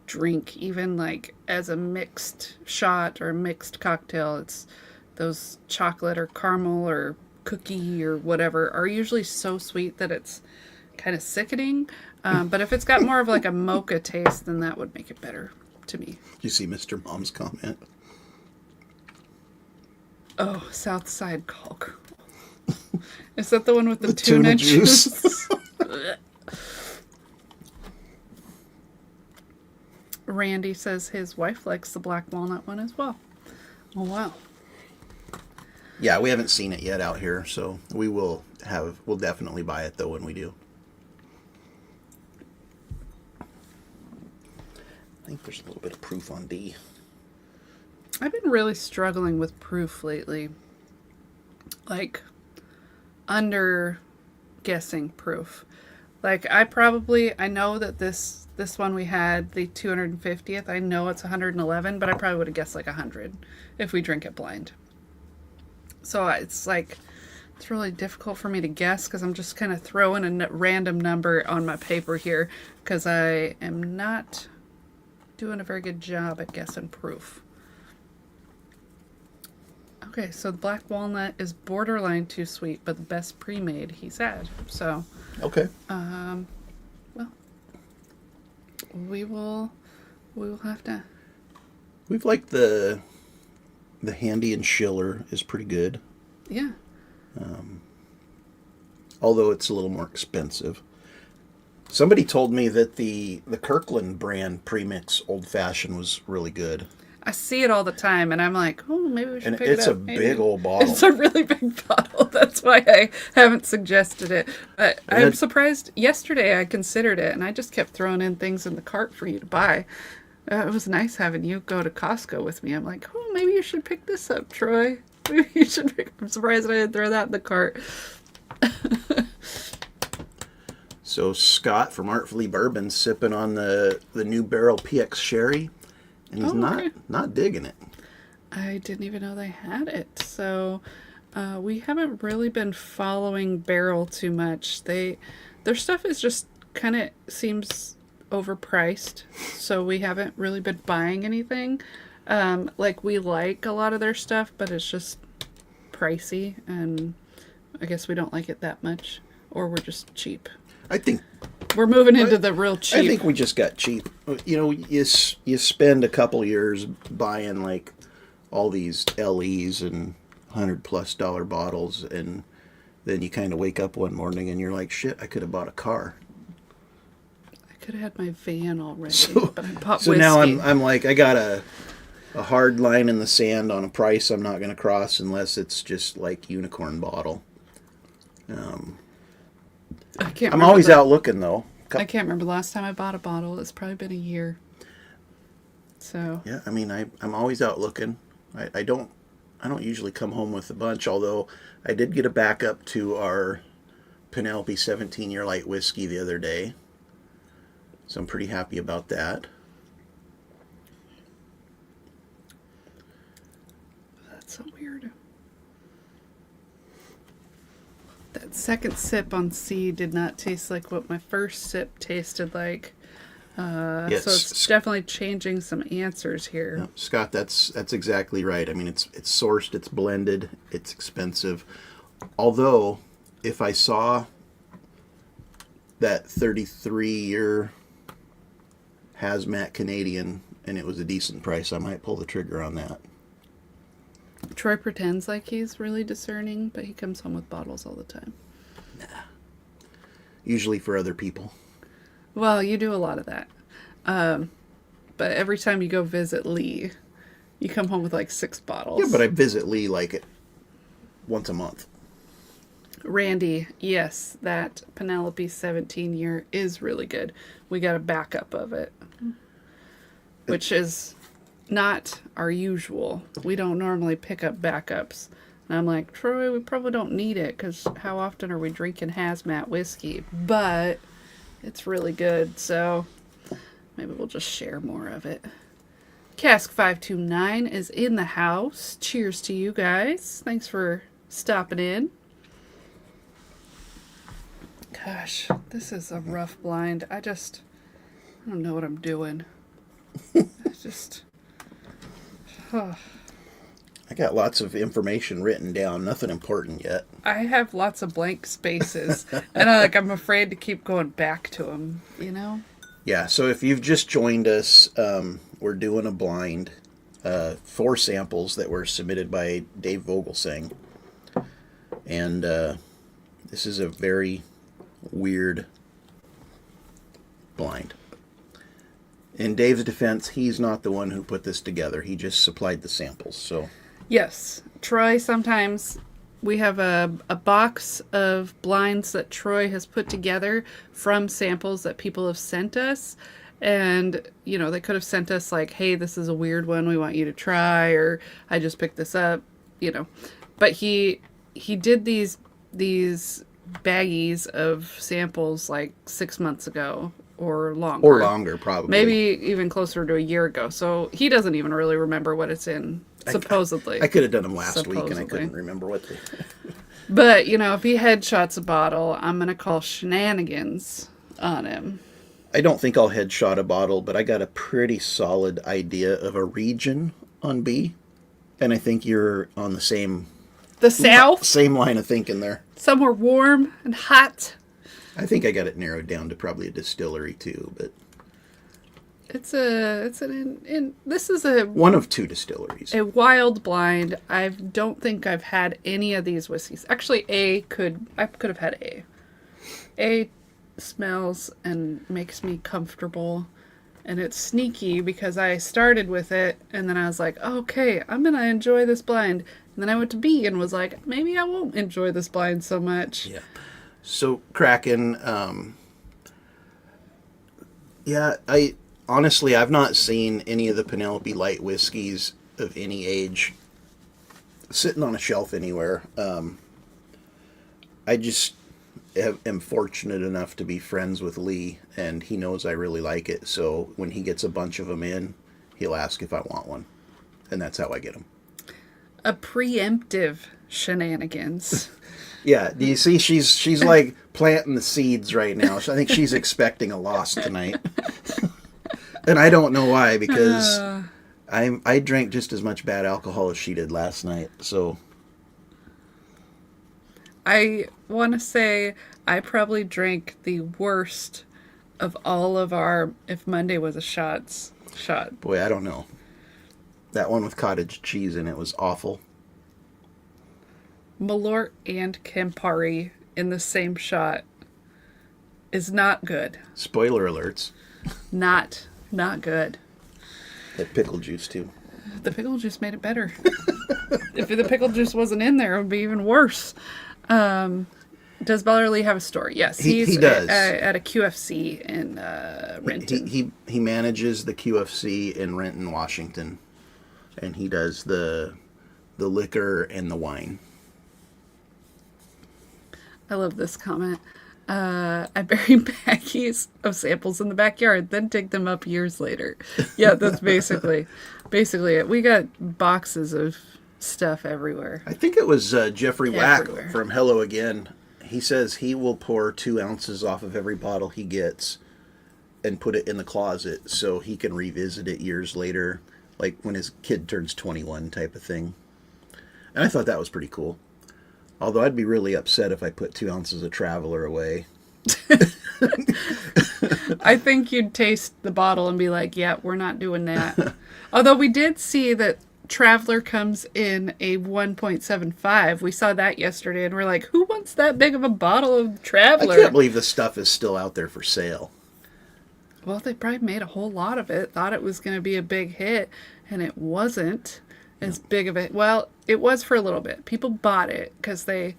B: drink, even like as a mixed shot or a mixed cocktail. It's those chocolate or caramel or cookie or whatever are usually so sweet that it's kind of sickening. But if it's got more of like a mocha taste, then that would make it better to me.
C: You see Mr. Mom's comment?
B: Oh, Southside Call Girl. Is that the one with the,
C: tuna juice?
B: Randy says his wife likes the black walnut one as well. Oh, wow.
C: Yeah, we haven't seen it yet out here, so we'll definitely buy it though when we do. I think there's a little bit of proof on D.
B: I've been really struggling with proof lately. Like, under guessing proof. Like, I know that this one we had, the 250th, I know it's 111, but I probably would have guessed like 100 if we drink it blind. So it's like, it's really difficult for me to guess because I'm just kind of throwing a random number on my paper here because I am not doing a very good job at guessing proof. Okay, so the black walnut is borderline too sweet, but the best pre-made he's had. So,
C: okay.
B: Well, we will have to.
C: We've liked the Handy and Schiller is pretty good.
B: Yeah.
C: Although it's a little more expensive. Somebody told me that the Kirkland brand premix old fashioned was really good.
B: I see it all the time, and I'm like, oh, maybe we should
C: And
B: pick it up.
C: it's a big old bottle.
B: It's a really big bottle. That's why I haven't suggested it. But I'm surprised. Yesterday I considered it, and I just kept throwing in things in the cart for you to buy. It was nice having you go to Costco with me. I'm like, oh, maybe you should pick this up, Troy. Maybe you should pick. I'm surprised I didn't throw that in the cart.
C: So Scott from Artfully Bourbon sipping on the new barrel PX Sherry, and he's not digging it.
B: I didn't even know they had it. So we haven't really been following Barrel too much. Their stuff is just kind of seems overpriced, so we haven't really been buying anything. Like, we like a lot of their stuff, but it's just pricey, and I guess we don't like it that much, or we're just cheap.
C: I think
B: we're moving into the real cheap.
C: I think we just got cheap. You know, you spend a couple years buying like all these LEs and $100+ bottles, and then you kind of wake up one morning and you're like, shit, I could have bought a car.
B: I could have had my van already, but I bought
C: so
B: whiskey.
C: Now I'm like, I got a hard line in the sand on a price I'm not going to cross unless it's just like unicorn bottle. I'm always out looking though.
B: I can't remember the last time I bought a bottle. It's probably been a year. So
C: yeah, I mean, I'm always out looking. I don't usually come home with a bunch, although I did get a backup to our Penelope 17-year light whiskey the other day. So I'm pretty happy about that.
B: That's so weird. That second sip on C did not taste like what my first sip tasted like.
C: Yes.
B: So it's definitely changing some answers here.
C: Yeah, Scott, that's exactly right. I mean, it's sourced, it's blended, it's expensive. Although, if I saw that 33-year hazmat Canadian and it was a decent price, I might pull the trigger on that.
B: Troy pretends like he's really discerning, but he comes home with bottles all the time.
C: Nah. Usually for other people.
B: Well, you do a lot of that. But every time you go visit Lee, you come home with like 6 bottles.
C: Yeah, but I visit Lee like once a month.
B: Randy, yes, that Penelope 17-year is really good. We got a backup of it, which is not our usual. We don't normally pick up backups. And I'm like, Troy, we probably don't need it because how often are we drinking hazmat whiskey? But it's really good, so maybe we'll just share more of it. Cask 529 is in the house. Cheers to you guys. Thanks for stopping in. Gosh, this is a rough blind. I don't know what I'm doing. I
C: I got lots of information written down. Nothing important yet.
B: I have lots of blank spaces, and I'm afraid to keep going back to them, you know?
C: Yeah, so if you've just joined us, we're doing a blind. 4 samples that were submitted by Dave Vogelsang. And this is a very weird blind. In Dave's defense, he's not the one who put this together. He just supplied the samples. So
B: Yes. Troy, sometimes we have a box of blinds that Troy has put together from samples that people have sent us. And, you know, they could have sent us like, hey, this is a weird one we want you to try, or I just picked this up, you know. But he did these baggies of samples like 6 months ago or longer.
C: or longer, probably.
B: Maybe even closer to a year ago. So he doesn't even really remember what it's in, supposedly.
C: I could have done them last week, and I
B: Supposedly.
C: couldn't remember what they...
B: But, you know, if he headshots a bottle, I'm going to call shenanigans on him.
C: I don't think I'll headshot a bottle, but I got a pretty solid idea of a region on B. And I think you're on the same
B: South?
C: line of thinking there.
B: Somewhere warm and hot.
C: I think I got it narrowed down to probably a distillery too, but
B: This is a
C: one of 2 distilleries.
B: wild blind. I don't think I've had any of these whiskeys. Actually, I could have had A. A smells and makes me comfortable, and it's sneaky because I started with it and then I was like, okay, I'm gonna enjoy this blind, and then I went to B and was like, maybe I won't enjoy this blind so much.
C: Yeah. So Kraken, I honestly, I've not seen any of the Penelope Light whiskeys of any age sitting on a shelf anywhere. I just am fortunate enough to be friends with Lee, and he knows I really like it. So when he gets a bunch of them in, he'll ask if I want one, and that's how I get them.
B: A preemptive shenanigans.
C: Yeah, do you see? She's like planting the seeds right now. I think she's expecting a loss tonight, and I don't know why, because I drank just as much bad alcohol as she did last night. So
B: I want to say I probably drank the worst of all of our If Monday Was a shot.
C: boy, I don't know. That one with cottage cheese in it was awful.
B: Malort and Campari in the same shot is not good.
C: Spoiler alerts.
B: Not good.
C: That pickle juice too.
B: The pickle juice made it better. If the pickle juice wasn't in there, it would be even worse. Does Bellerly have a store? Yes,
C: He does.
B: At a QFC in Renton.
C: He manages the QFC in Renton, Washington, and he does the liquor and the wine.
B: I love this comment. I bury baggies of samples in the backyard, then dig them up years later. Yeah, that's basically it. We got boxes of stuff everywhere.
C: I think it was Jeffrey Wack
B: Everywhere.
C: from Hello Again. He says he will pour 2 ounces off of every bottle he gets and put it in the closet so he can revisit it years later, like when his kid turns 21 type of thing. And I thought that was pretty cool. Although I'd be really upset if I put 2 ounces of Traveler away.
B: I think you'd taste the bottle and be like, yeah, we're not doing that. Although we did see that Traveler comes in a 1.75. We saw that yesterday and we're like, who wants that big of a bottle of Traveler?
C: I can't believe this stuff is still out there for sale.
B: Well, they probably made a whole lot of it, thought it was going to be a big hit, and it wasn't as big of it. Well, it was for a little bit. People bought it because they,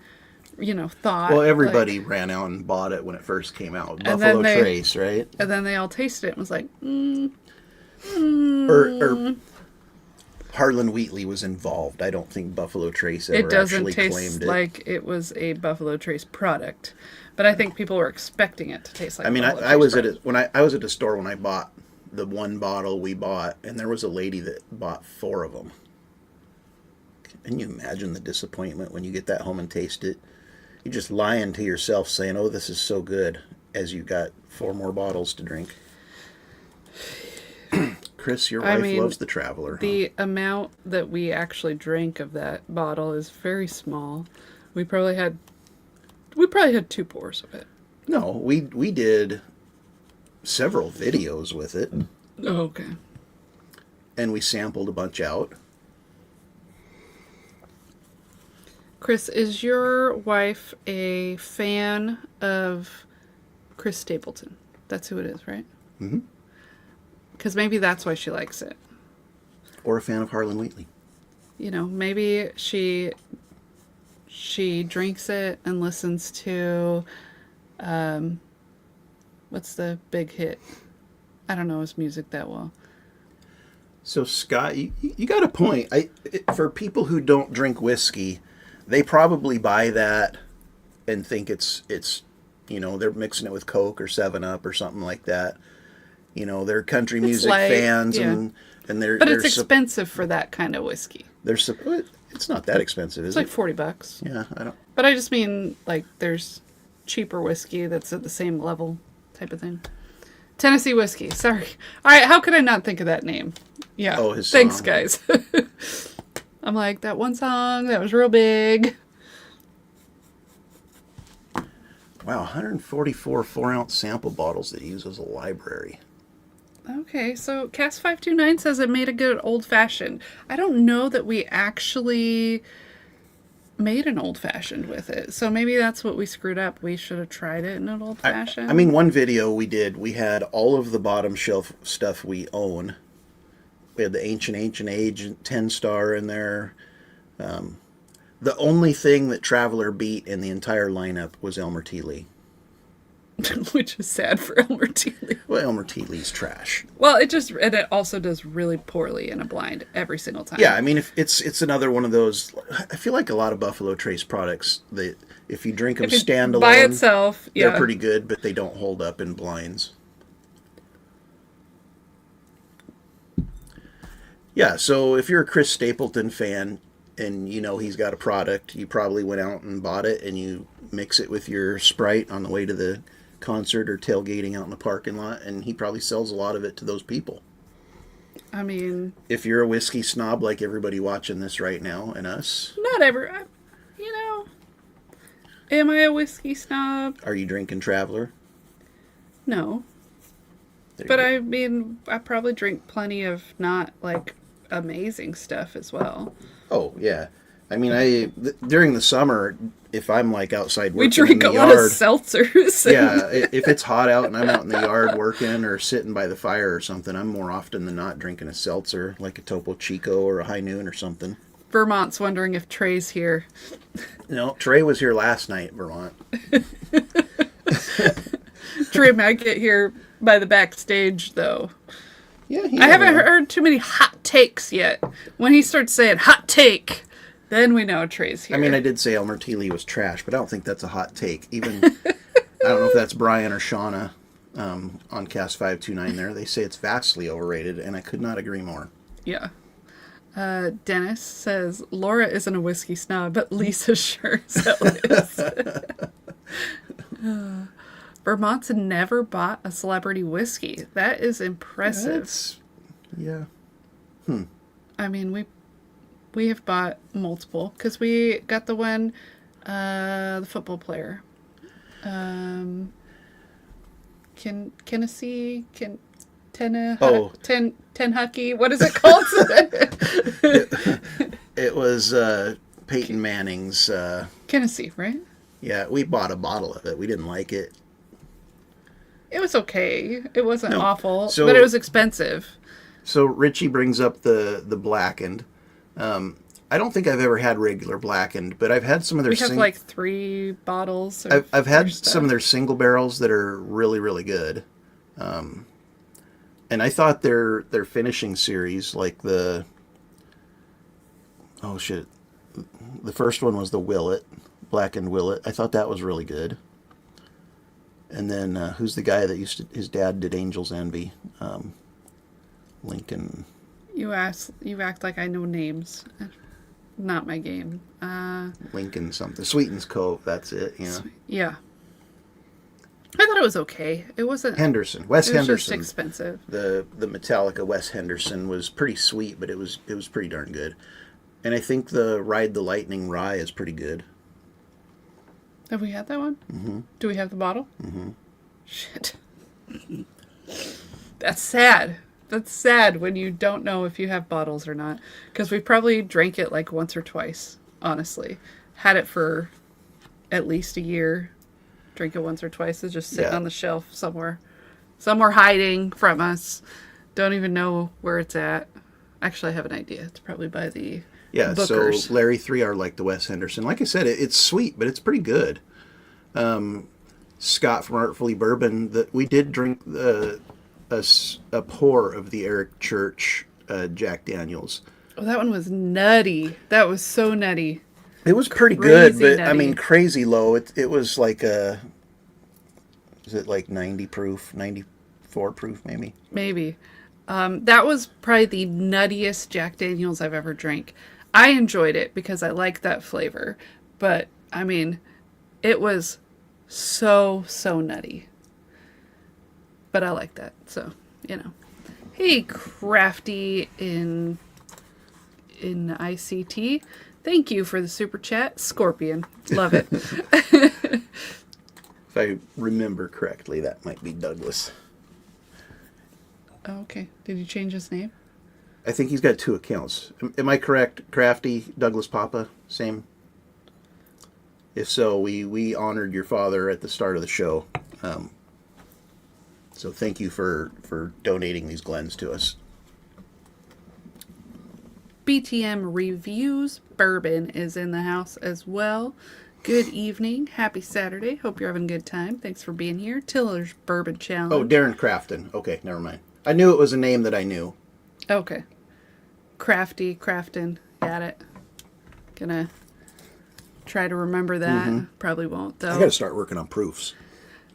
B: thought.
C: Well, everybody ran out and bought it when it first came out.
B: And
C: Buffalo
B: then
C: Trace, right?
B: And then they all tasted it and was like,
C: Or Harlan Wheatley was involved. I don't think Buffalo Trace ever
B: it doesn't
C: actually
B: taste
C: claimed it.
B: like it was a Buffalo Trace product. But I think people were expecting it to taste like.
C: I mean,
B: Buffalo
C: I
B: Trace
C: was
B: product.
C: I was at a store when I bought the one bottle we bought, and there was a lady that bought 4 of them. Can you imagine the disappointment when you get that home and taste it? You're just lying to yourself saying, oh, this is so good, as you got 4 more bottles to drink. Chris, your
B: I
C: wife
B: mean,
C: loves the Traveler.
B: The amount that we actually drank of that bottle is very small. We probably had 2 pours of it.
C: No, we did several videos with it,
B: Oh, okay.
C: and we sampled a bunch out.
B: Chris, is your wife a fan of Chris Stapleton? That's who it is, right?
C: Mm-hmm.
B: Because maybe that's why she likes it.
C: Or a fan of Harlan Wheatley.
B: You know, maybe she drinks it and listens to, what's the big hit? I don't know his music that well.
C: So Scott, you got a point. For people who don't drink whiskey, they probably buy that and think it's they're mixing it with Coke or 7-Up or something like that. They're country music fans,
B: yeah.
C: and they're.
B: But it's expensive for that kind of whiskey.
C: It's not that expensive, is it?
B: It's like $40.
C: Yeah, I don't.
B: But I just mean like there's cheaper whiskey that's at the same level type of thing. Tennessee whiskey. Sorry. All right. How could I not think of that name? Yeah.
C: Oh, his
B: Thanks,
C: song.
B: guys. I'm like, that one song that was real big.
C: Wow, 144 4-ounce sample bottles that use as a library.
B: Okay, so Cast 529 says it made a good old fashioned. I don't know that we actually made an old fashioned with it. So maybe that's what we screwed up. We should have tried it in an old fashioned.
C: I mean, one video we did, we had all of the bottom shelf stuff we own. We had the Ancient Age 10-star in there. The only thing that Traveler beat in the entire lineup was Elmer T. Lee.
B: Which is sad for Elmer T. Lee.
C: Well, Elmer T. Lee's trash.
B: Well, it also does really poorly in a blind every single time.
C: Yeah, I mean, if it's another one of those. I feel like a lot of Buffalo Trace products, that if you drink them standalone
B: by itself, yeah,
C: they're pretty good, but they don't hold up in blinds. Yeah, so if you're a Chris Stapleton fan and he's got a product, you probably went out and bought it and you mix it with your Sprite on the way to the concert or tailgating out in the parking lot, and he probably sells a lot of it to those people.
B: I mean,
C: if you're a whiskey snob like everybody watching this right now and us,
B: not ever, am I a whiskey snob?
C: Are you drinking Traveler?
B: No.
C: There
B: But
C: you go.
B: I mean, I probably drink plenty of not like amazing stuff as well.
C: Oh yeah, I mean, during the summer, if I'm like outside working
B: We drink
C: in
B: a
C: the
B: lot
C: yard,
B: of seltzers.
C: yeah, if it's hot out and I'm out in the yard working or sitting by the fire or something, I'm more often than not drinking a seltzer, like a Topo Chico or a High Noon or something.
B: Vermont's wondering if Trey's here.
C: No, Trey was here last night, Vermont.
B: Trey might get here by the backstage, though.
C: Yeah,
B: I haven't heard too many hot takes yet. When he starts saying hot take, then we know Trey's here.
C: I mean, I did say Elmer T. Lee was trash, but I don't think that's a hot take. Even I don't know if that's Brian or Shauna on Cast 529 there. They say it's vastly overrated, and I could not agree more.
B: Yeah. Dennis says, Laura isn't a whiskey snob, but Lisa sure as hell is. Vermont's never bought a celebrity whiskey. That is impressive.
C: Yeah.
B: I mean, we have bought multiple because we got the one, the football player, Kentucky, Kentucky. What is it called?
C: It was Peyton Manning's.
B: Tennessee, right?
C: Yeah, we bought a bottle of it. We didn't like it.
B: It was okay. It wasn't
C: No.
B: awful,
C: So-
B: but it was expensive.
C: So Richie brings up the blackened. I don't think I've ever had regular blackened, but I've had some of their.
B: We have like 3 bottles. Of
C: I've had
B: their
C: some of their single barrels that are really, really good. And I thought their finishing series, like the first one was the Willet, blackened Willet. I thought that was really good. And then who's the guy that his dad did Angel's Envy? Lincoln.
B: You act like I know names. Not my game.
C: Lincoln something. Sweetens Cove, that's it,
B: Yeah. I thought it was okay. It wasn't.
C: Henderson, Wes
B: It was just
C: Henderson.
B: expensive.
C: The Metallica Wes Henderson was pretty sweet, but it was pretty darn good. And I think the Ride the Lightning Rye is pretty good.
B: Have we had that one? Mm-hmm. Do we have the bottle? Mm-hmm. Shit. That's sad. That's sad when you don't know if you have bottles or not. Because we probably drank it like once or twice, honestly. Had it for at least a year. Drink it once or twice. It's just sitting on the shelf somewhere. Somewhere hiding from us. Don't even know where it's at. Actually, I have an idea. It's probably by the Bookers.
C: So Larry 3R like the Wes Henderson. Like I said, it's sweet, but it's pretty good. Scott from Artfully Bourbon, we did drink a pour of the Eric Church Jack Daniels.
B: Oh, that one was nutty. That was so nutty.
C: It was pretty good, but
B: nutty.
C: I mean, crazy low. It was like is it like 90 proof, 94 proof maybe?
B: Maybe. That was probably the nuttiest Jack Daniels I've ever drank. I enjoyed it because I like that flavor. But, I mean, it was so nutty. But I like that, so, you know. Hey, Crafty in ICT. Thank you for the super chat. Scorpion. Love it.
C: If I remember correctly, that might be Douglas.
B: Oh, okay. Did you change his name?
C: I think he's got 2 accounts. Am I correct? Crafty, Douglas Papa, same? If so, we honored your father at the start of the show. So thank you for donating these Glens to us.
B: BTM Reviews Bourbon is in the house as well. Good evening. Happy Saturday. Hope you're having a good time. Thanks for being here. Tiller's Bourbon Challenge.
C: Oh, Darren Crafton. Okay, never mind. I knew it was a name that I knew.
B: Okay. Crafton. Got it. Gonna try to remember that.
C: Mm-hmm.
B: Probably won't, though.
C: I gotta start working on proofs.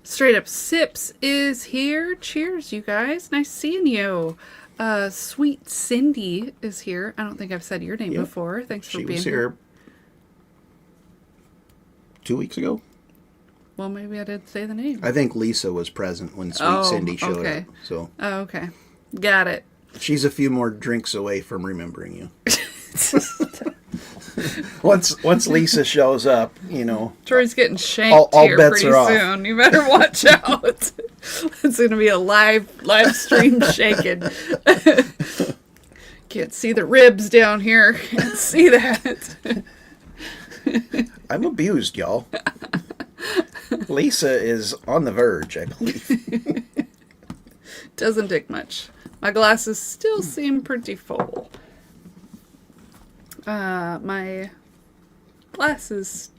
B: Straight Up Sips is here. Cheers, you guys. Nice seeing you. Sweet Cindy is here. I don't think I've said your name before. Thanks for being here.
C: She was here 2 weeks ago.
B: Well, maybe I did say the name.
C: I think Lisa was present when Sweet Cindy showed up. So.
B: Oh, okay. Got it.
C: She's a few more drinks away from remembering you. Once Lisa shows up, you know.
B: Troy's getting shanked
C: all
B: here
C: bets
B: pretty
C: are off.
B: soon. You better watch out. It's going to be a live stream shaking. Can't see the ribs down here. Can't see that.
C: I'm abused, y'all. Lisa is on the verge, I believe.
B: Doesn't take much. My glasses still seem pretty full. My boxes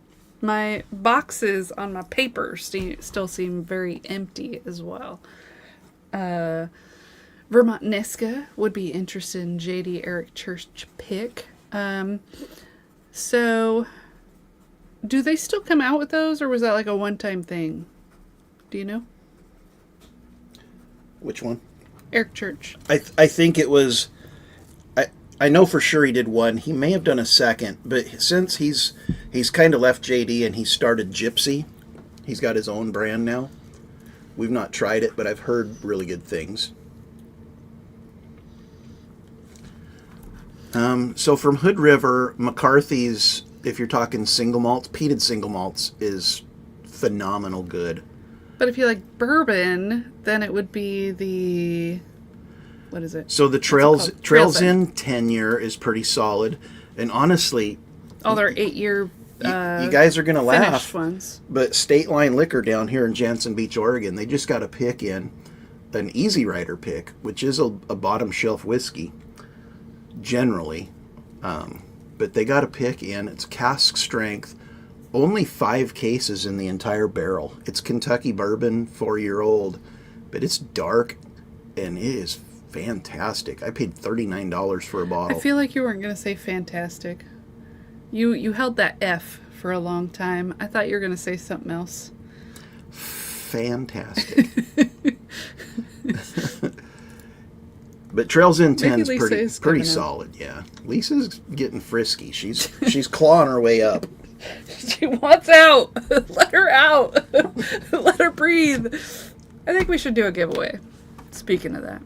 B: on my paper still seem very empty as well. Vermont Niska would be interested in JD Eric Church pick. So, do they still come out with those, or was that like a one-time thing? Do you know?
C: Which one?
B: Eric Church.
C: I think it was. I know for sure he did one. He may have done a second, but since he's kind of left JD and he started Gypsy, he's got his own brand now. We've not tried it, but I've heard really good things. So from Hood River, McCarthy's, if you're talking single malts, peated single malts is phenomenal good.
B: But if you like bourbon, then it would be the... What is it?
C: So the Trails Inn 10-year is pretty solid. And honestly...
B: All their 8-year
C: you guys are going to laugh.
B: Ones.
C: But State Line Liquor down here in Jansen Beach, Oregon, they just got a pick in, an Easy Rider pick, which is a bottom shelf whiskey, generally. But they got a pick in. It's cask strength. Only 5 cases in the entire barrel. It's Kentucky bourbon, 4-year-old. But it's dark, and it is fantastic. I paid $39 for a bottle.
B: I feel like you weren't going to say fantastic. You held that F for a long time. I thought you were going to say something else.
C: Fantastic. But Trails Inn 10 is pretty solid, yeah. Lisa's getting frisky. She's clawing her way up.
B: She wants out. Let her out. Let her breathe. I think we should do a giveaway. Speaking of that.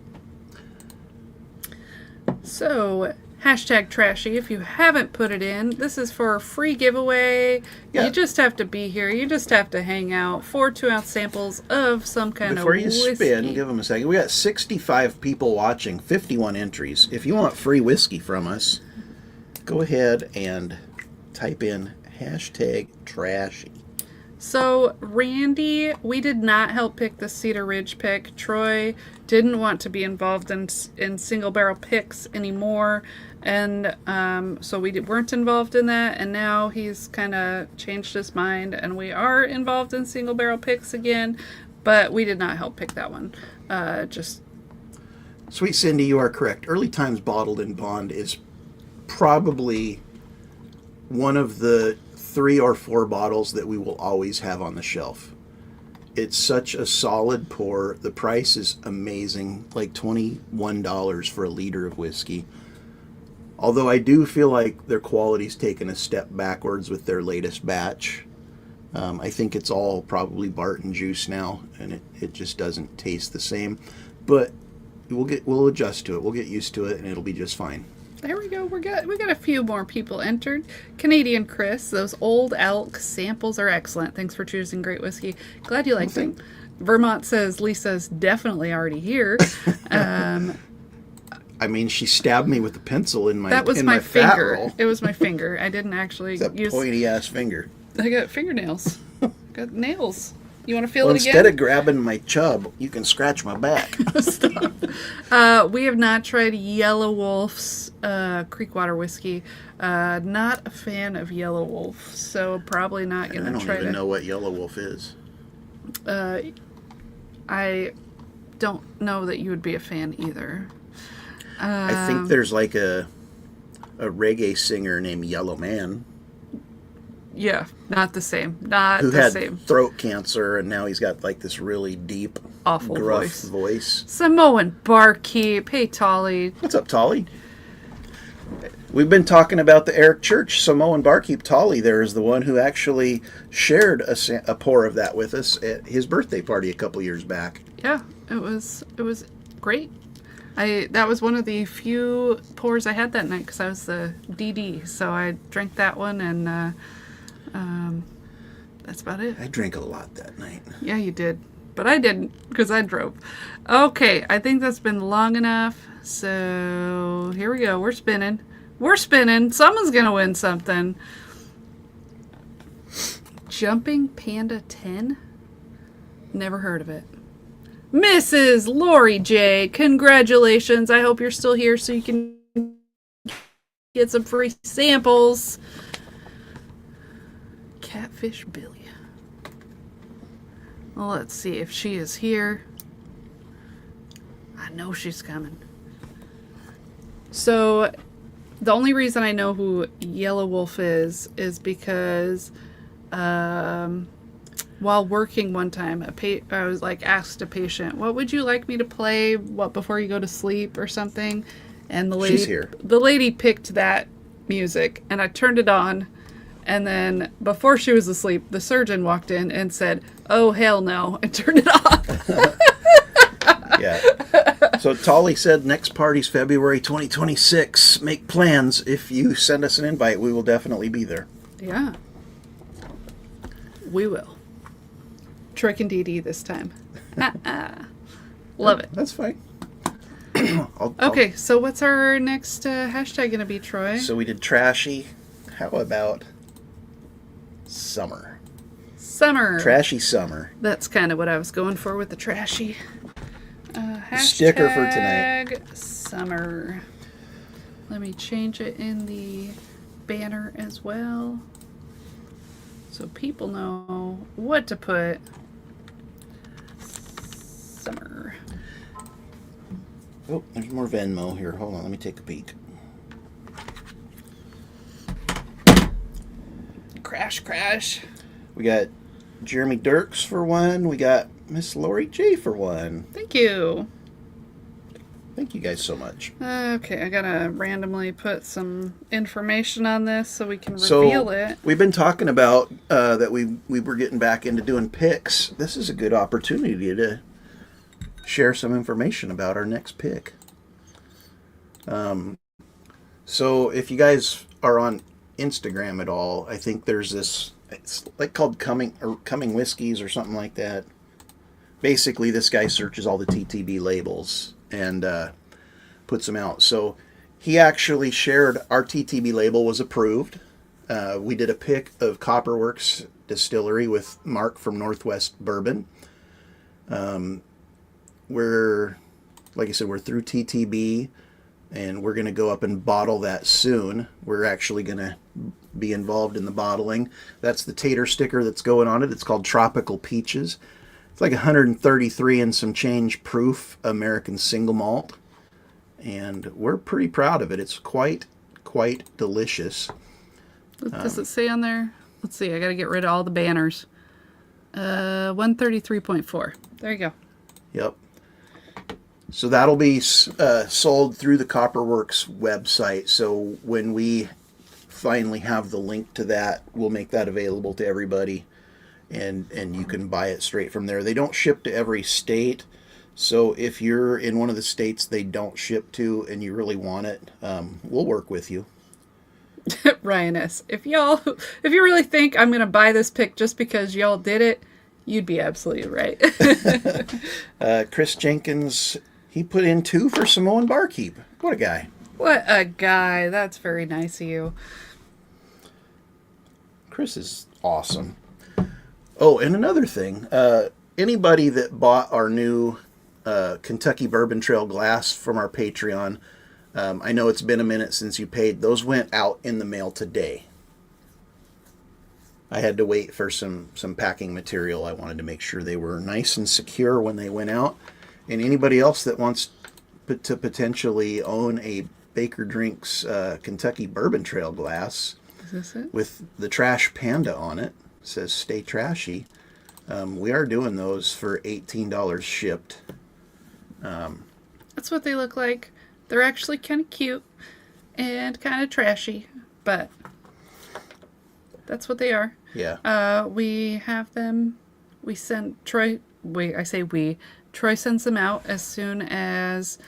B: So, hashtag trashy. If you haven't put it in, this is for a free giveaway.
C: Yeah.
B: You just have to be here. You just have to hang out. 4 2-ounce samples of some kind
C: Before
B: of
C: you
B: whiskey.
C: spin, give them a second. We got 65 people watching, 51 entries. If you want free whiskey from us, go ahead and type in hashtag trashy.
B: So, Randy, we did not help pick the Cedar Ridge pick. Troy didn't want to be involved in single barrel picks anymore. And so we weren't involved in that. And now he's kind of changed his mind. And we are involved in single barrel picks again. But we did not help pick that one.
C: Sweet Cindy, you are correct. Early Times Bottled in Bond is probably one of the 3 or 4 bottles that we will always have on the shelf. It's such a solid pour. The price is amazing, like $21 for a liter of whiskey. Although I do feel like their quality's taken a step backwards with their latest batch. I think it's all probably Barton juice now, and it just doesn't taste the same. But we'll adjust to it. We'll get used to it, and it'll be just fine.
B: There we go. We got a few more people entered. Canadian Chris, those Old Elk samples are excellent. Thanks for choosing great whiskey. Glad you liked them. Vermont says Lisa's definitely already here.
C: I mean, she stabbed me with a pencil in my
B: That was
C: in
B: my
C: fat
B: finger.
C: roll.
B: It was my finger. I didn't actually
C: That
B: use.
C: pointy ass finger.
B: I got fingernails. Got nails. You want to feel
C: Well,
B: it again?
C: instead of grabbing my chub, you can scratch my back.
B: Stop. We have not tried Yellow Wolf's Creekwater whiskey. Not a fan of Yellow Wolf, so probably not
C: I
B: going to
C: don't
B: try
C: even
B: to.
C: know what Yellow Wolf is.
B: I don't know that you would be a fan either.
C: I think there's like a reggae singer named Yellow Man
B: Yeah, not the same. Not
C: who
B: the
C: had
B: same.
C: throat cancer, and now he's got like this really deep,
B: Awful
C: gruff
B: voice.
C: voice.
B: Samoan Barkeep. Hey, Tolly.
C: What's up, Tolly? We've been talking about the Eric Church Samoan barkeep. Tolly there is the one who actually shared a pour of that with us at his birthday party a couple years back.
B: Yeah, it was great. That was one of the few pours I had that night because I was the DD, so I drank that one, and that's about it.
C: I drank a lot that night.
B: Yeah, you did, but I didn't because I drove. Okay, I think that's been long enough. So here we go. We're spinning. Someone's gonna win something. Jumping Panda 10? Never heard of it. Mrs. Lori J, congratulations. I hope you're still here so you can get some free samples. Catfish Billy. Well, let's see if she is here. I know she's coming. So, the only reason I know who Yellow Wolf is because while working one time, I was like asked a patient, "What would you like me to play? Before you go to sleep or something?" And the lady,
C: She's here.
B: The lady picked that music, and I turned it on. And then before she was asleep, the surgeon walked in and said, "Oh hell no," and turned it off.
C: Yeah. So Tolly said next party's February 2026. Make plans. If you send us an invite, we will definitely be there.
B: Yeah. We will. Trick and DD this time. Love it.
C: That's fine.
B: Okay, so what's our next hashtag going to be, Troy?
C: So we did trashy. How about summer?
B: Summer.
C: Trashy summer.
B: That's kind of what I was going for with the trashy.
C: Sticker for tonight.
B: Hashtag summer. Let me change it in the banner as well, so people know what to put. Summer.
C: Oh, there's more Venmo here. Hold on, let me take a peek.
B: Crash.
C: We got Jeremy Dirks for one. We got Miss Lori J for one.
B: Thank you.
C: Thank you guys so much.
B: Okay, I gotta randomly put some information on this so we can reveal it.
C: We've been talking about that we were getting back into doing picks. This is a good opportunity to share some information about our next pick. So if you guys are on Instagram at all, I think there's this, it's like called Coming Whiskeys or something like that. Basically, this guy searches all the TTB labels and puts them out. So he actually shared our TTB label was approved. We did a pick of Copperworks Distillery with Mark from Northwest Bourbon. We're, like I said, we're through TTB, and we're going to go up and bottle that soon. We're actually going to be involved in the bottling. That's the tater sticker that's going on it. It's called Tropical Peaches. It's like 133 and some change proof American single malt, and we're pretty proud of it. It's quite delicious.
B: What does it say on there? Let's see. I got to get rid of all the banners. 133.4. There you go.
C: Yep. So that'll be sold through the Copperworks website. So when we finally have the link to that, we'll make that available to everybody, and you can buy it straight from there. They don't ship to every state. So if you're in one of the states they don't ship to and you really want it, we'll work with you.
B: Ryan S. If you really think I'm going to buy this pick just because y'all did it, you'd be absolutely right.
C: Chris Jenkins, he put in 2 for Samoan Barkeep. What a guy.
B: What a guy. That's very nice of you.
C: Chris is awesome. Oh, and another thing, anybody that bought our new Kentucky Bourbon Trail glass from our Patreon, I know it's been a minute since you paid. Those went out in the mail today. I had to wait for some packing material. I wanted to make sure they were nice and secure when they went out. And anybody else that wants to potentially own a Baker Drinks Kentucky Bourbon Trail glass
B: Is this it?
C: with the Trash Panda on it, says stay trashy. We are doing those for $18 shipped.
B: That's what they look like. They're actually kind of cute and kind of trashy, but that's what they are.
C: Yeah.
B: We have them. We send Troy. I say we. Troy sends them out as soon as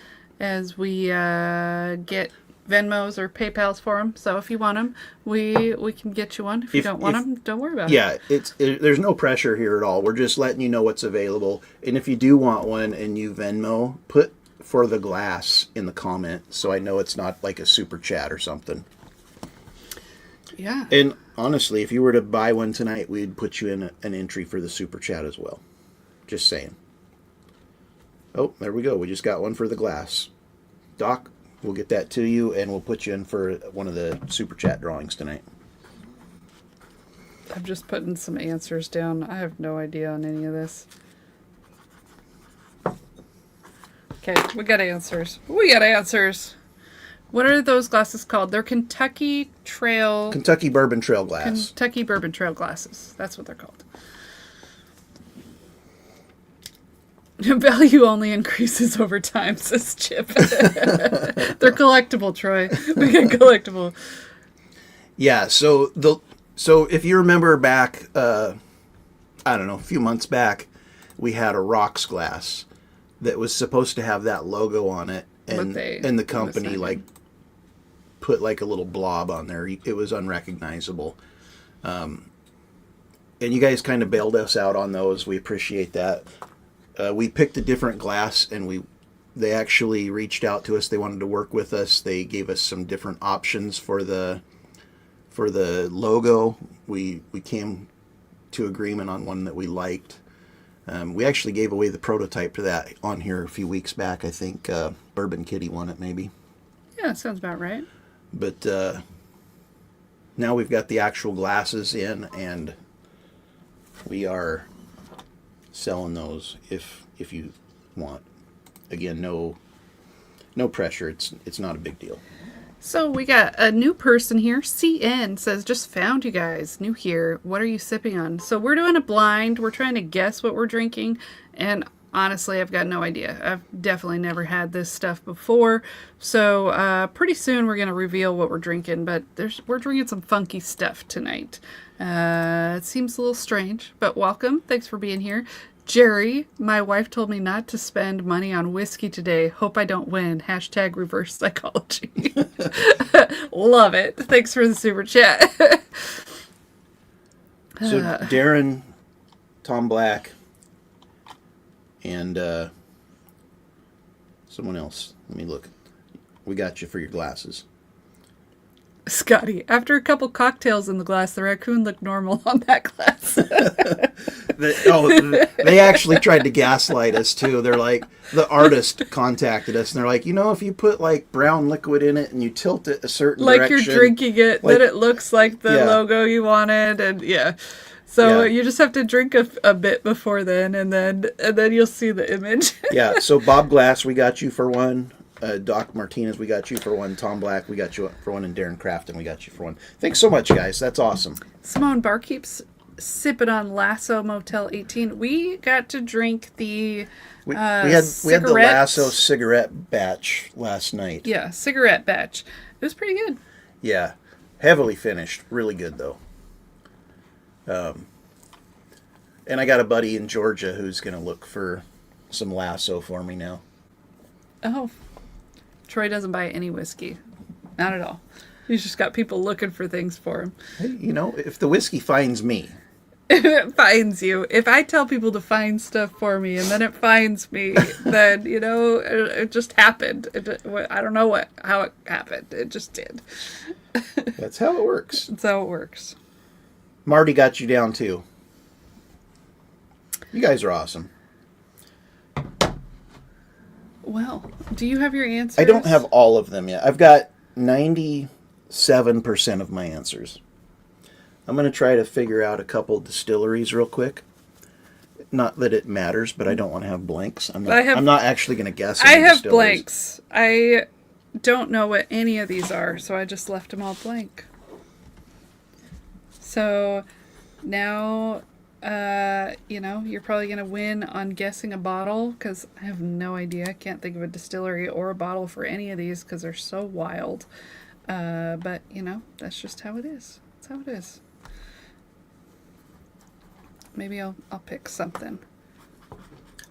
B: we get Venmos or PayPals for them. So if you want them, we can get you one. If you don't want them, don't worry about it.
C: Yeah, there's no pressure here at all. We're just letting you know what's available. And if you do want one and you Venmo, put for the glass in the comment so I know it's not like a super chat or something.
B: Yeah.
C: And honestly, if you were to buy one tonight, we'd put you in an entry for the super chat as well. Just saying. Oh, there we go. We just got one for the glass. Doc, we'll get that to you, and we'll put you in for one of the super chat drawings tonight.
B: I'm just putting some answers down. I have no idea on any of this. Okay, we got answers. What are those glasses called? They're Kentucky
C: Bourbon Trail glass.
B: Kentucky Bourbon Trail glasses. That's what they're called. Value only increases over time, says Chip. They're collectible, Troy. We get collectible.
C: Yeah, so if you remember back, I don't know, a few months back, we had a rocks glass that was supposed to have that logo on it, and the company like put like a little blob on there. It was unrecognizable. And you guys kind of bailed us out on those. We appreciate that. We picked a different glass, and they actually reached out to us. They wanted to work with us. They gave us some different options for the logo. We came to agreement on one that we liked. We actually gave away the prototype to that on here a few weeks back. I think Bourbon Kitty won it, maybe.
B: Yeah, that sounds about right.
C: But now we've got the actual glasses in, and we are selling those if you want. Again, no pressure. It's not a big deal.
B: So we got a new person here. CN says, just found you guys. New here. What are you sipping on? So we're doing a blind. We're trying to guess what we're drinking. And honestly, I've got no idea. I've definitely never had this stuff before. So pretty soon we're going to reveal what we're drinking, but we're drinking some funky stuff tonight. It seems a little strange, but welcome. Thanks for being here. Jerry, my wife told me not to spend money on whiskey today. Hope I don't win. # reverse psychology. Love it. Thanks for the super chat.
C: So Darren, Tom Black, and someone else. Let me look. We got you for your glasses.
B: Scotty, after a couple cocktails in the glass, the raccoon looked normal on that glass.
C: They actually tried to gaslight us too. They're like, the artist contacted us and they're like, if you put like brown liquid in it and you tilt it a certain direction,
B: you're drinking it, then it looks like the logo you wanted, and So you just have to drink a bit before then, and then you'll see the image.
C: Yeah. So Bob Glass, we got you for one. Doc Martinez, we got you for one. Tom Black, we got you for one. And Darren Crafton, we got you for one. Thanks so much, guys. That's awesome.
B: Simone Barkeep's sipping on Lasso Motel 18. We got to drink the
C: we had the Lasso cigarette batch last night.
B: Yeah, cigarette batch. It was pretty good.
C: Yeah, heavily finished. Really good though. And I got a buddy in Georgia who's going to look for some Lasso for me now. Oh.
B: Troy doesn't buy any whiskey. Not at all. He's just got people looking for things for him.
C: Hey, if the whiskey finds me.
B: If it finds you. If I tell people to find stuff for me and then it finds me, then, it just happened. I don't know how it happened. It just did.
C: That's how it works.
B: That's how it works.
C: Marty got you down too. You guys are awesome.
B: Well, do you have your answers?
C: I don't have all of them yet. I've got 97% of my answers. I'm going to try to figure out a couple distilleries real quick. Not that it matters, but I don't want to have blanks. I'm not actually going to guess.
B: I have blanks. I don't know what any of these are, so I just left them all blank. So now, you're probably going to win on guessing a bottle, because I have no idea. I can't think of a distillery or a bottle for any of these because they're so wild. But, that's just how it is. That's how it is. Maybe I'll pick something.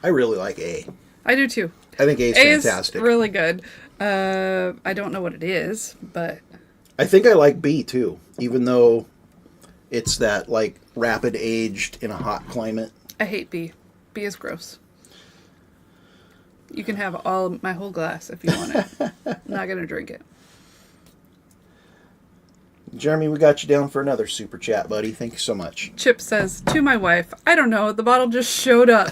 C: I really like A.
B: I do too.
C: I think A is fantastic.
B: Is really good. I don't know what it is, but
C: I think I like B too, even though it's that like rapid aged in a hot climate.
B: I hate B. B is gross. You can have my whole glass if you want it. I'm not gonna drink it.
C: Jeremy, we got you down for another super chat, buddy. Thank you so much.
B: Chip says, to my wife, I don't know, the bottle just showed up.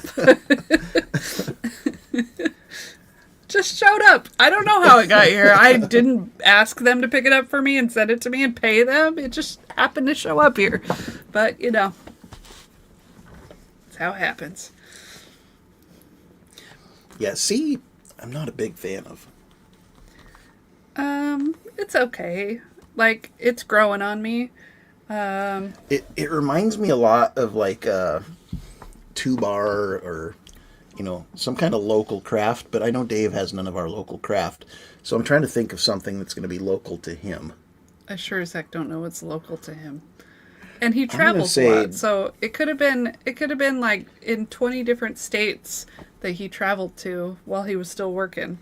B: Just showed up. I don't know how it got here. I didn't ask them to pick it up for me and send it to me and pay them. It just happened to show up here. But, that's how it happens.
C: Yeah, C, I'm not a big fan of.
B: It's okay. Like, it's growing on me.
C: It reminds me a lot of like Two Bar or some kind of local craft, but I know Dave has none of our local craft, so I'm trying to think of something that's going to be local to him.
B: I sure as heck don't know what's local to him. And he travels a lot, so it could have been like in 20 different states that he traveled to while he was still working.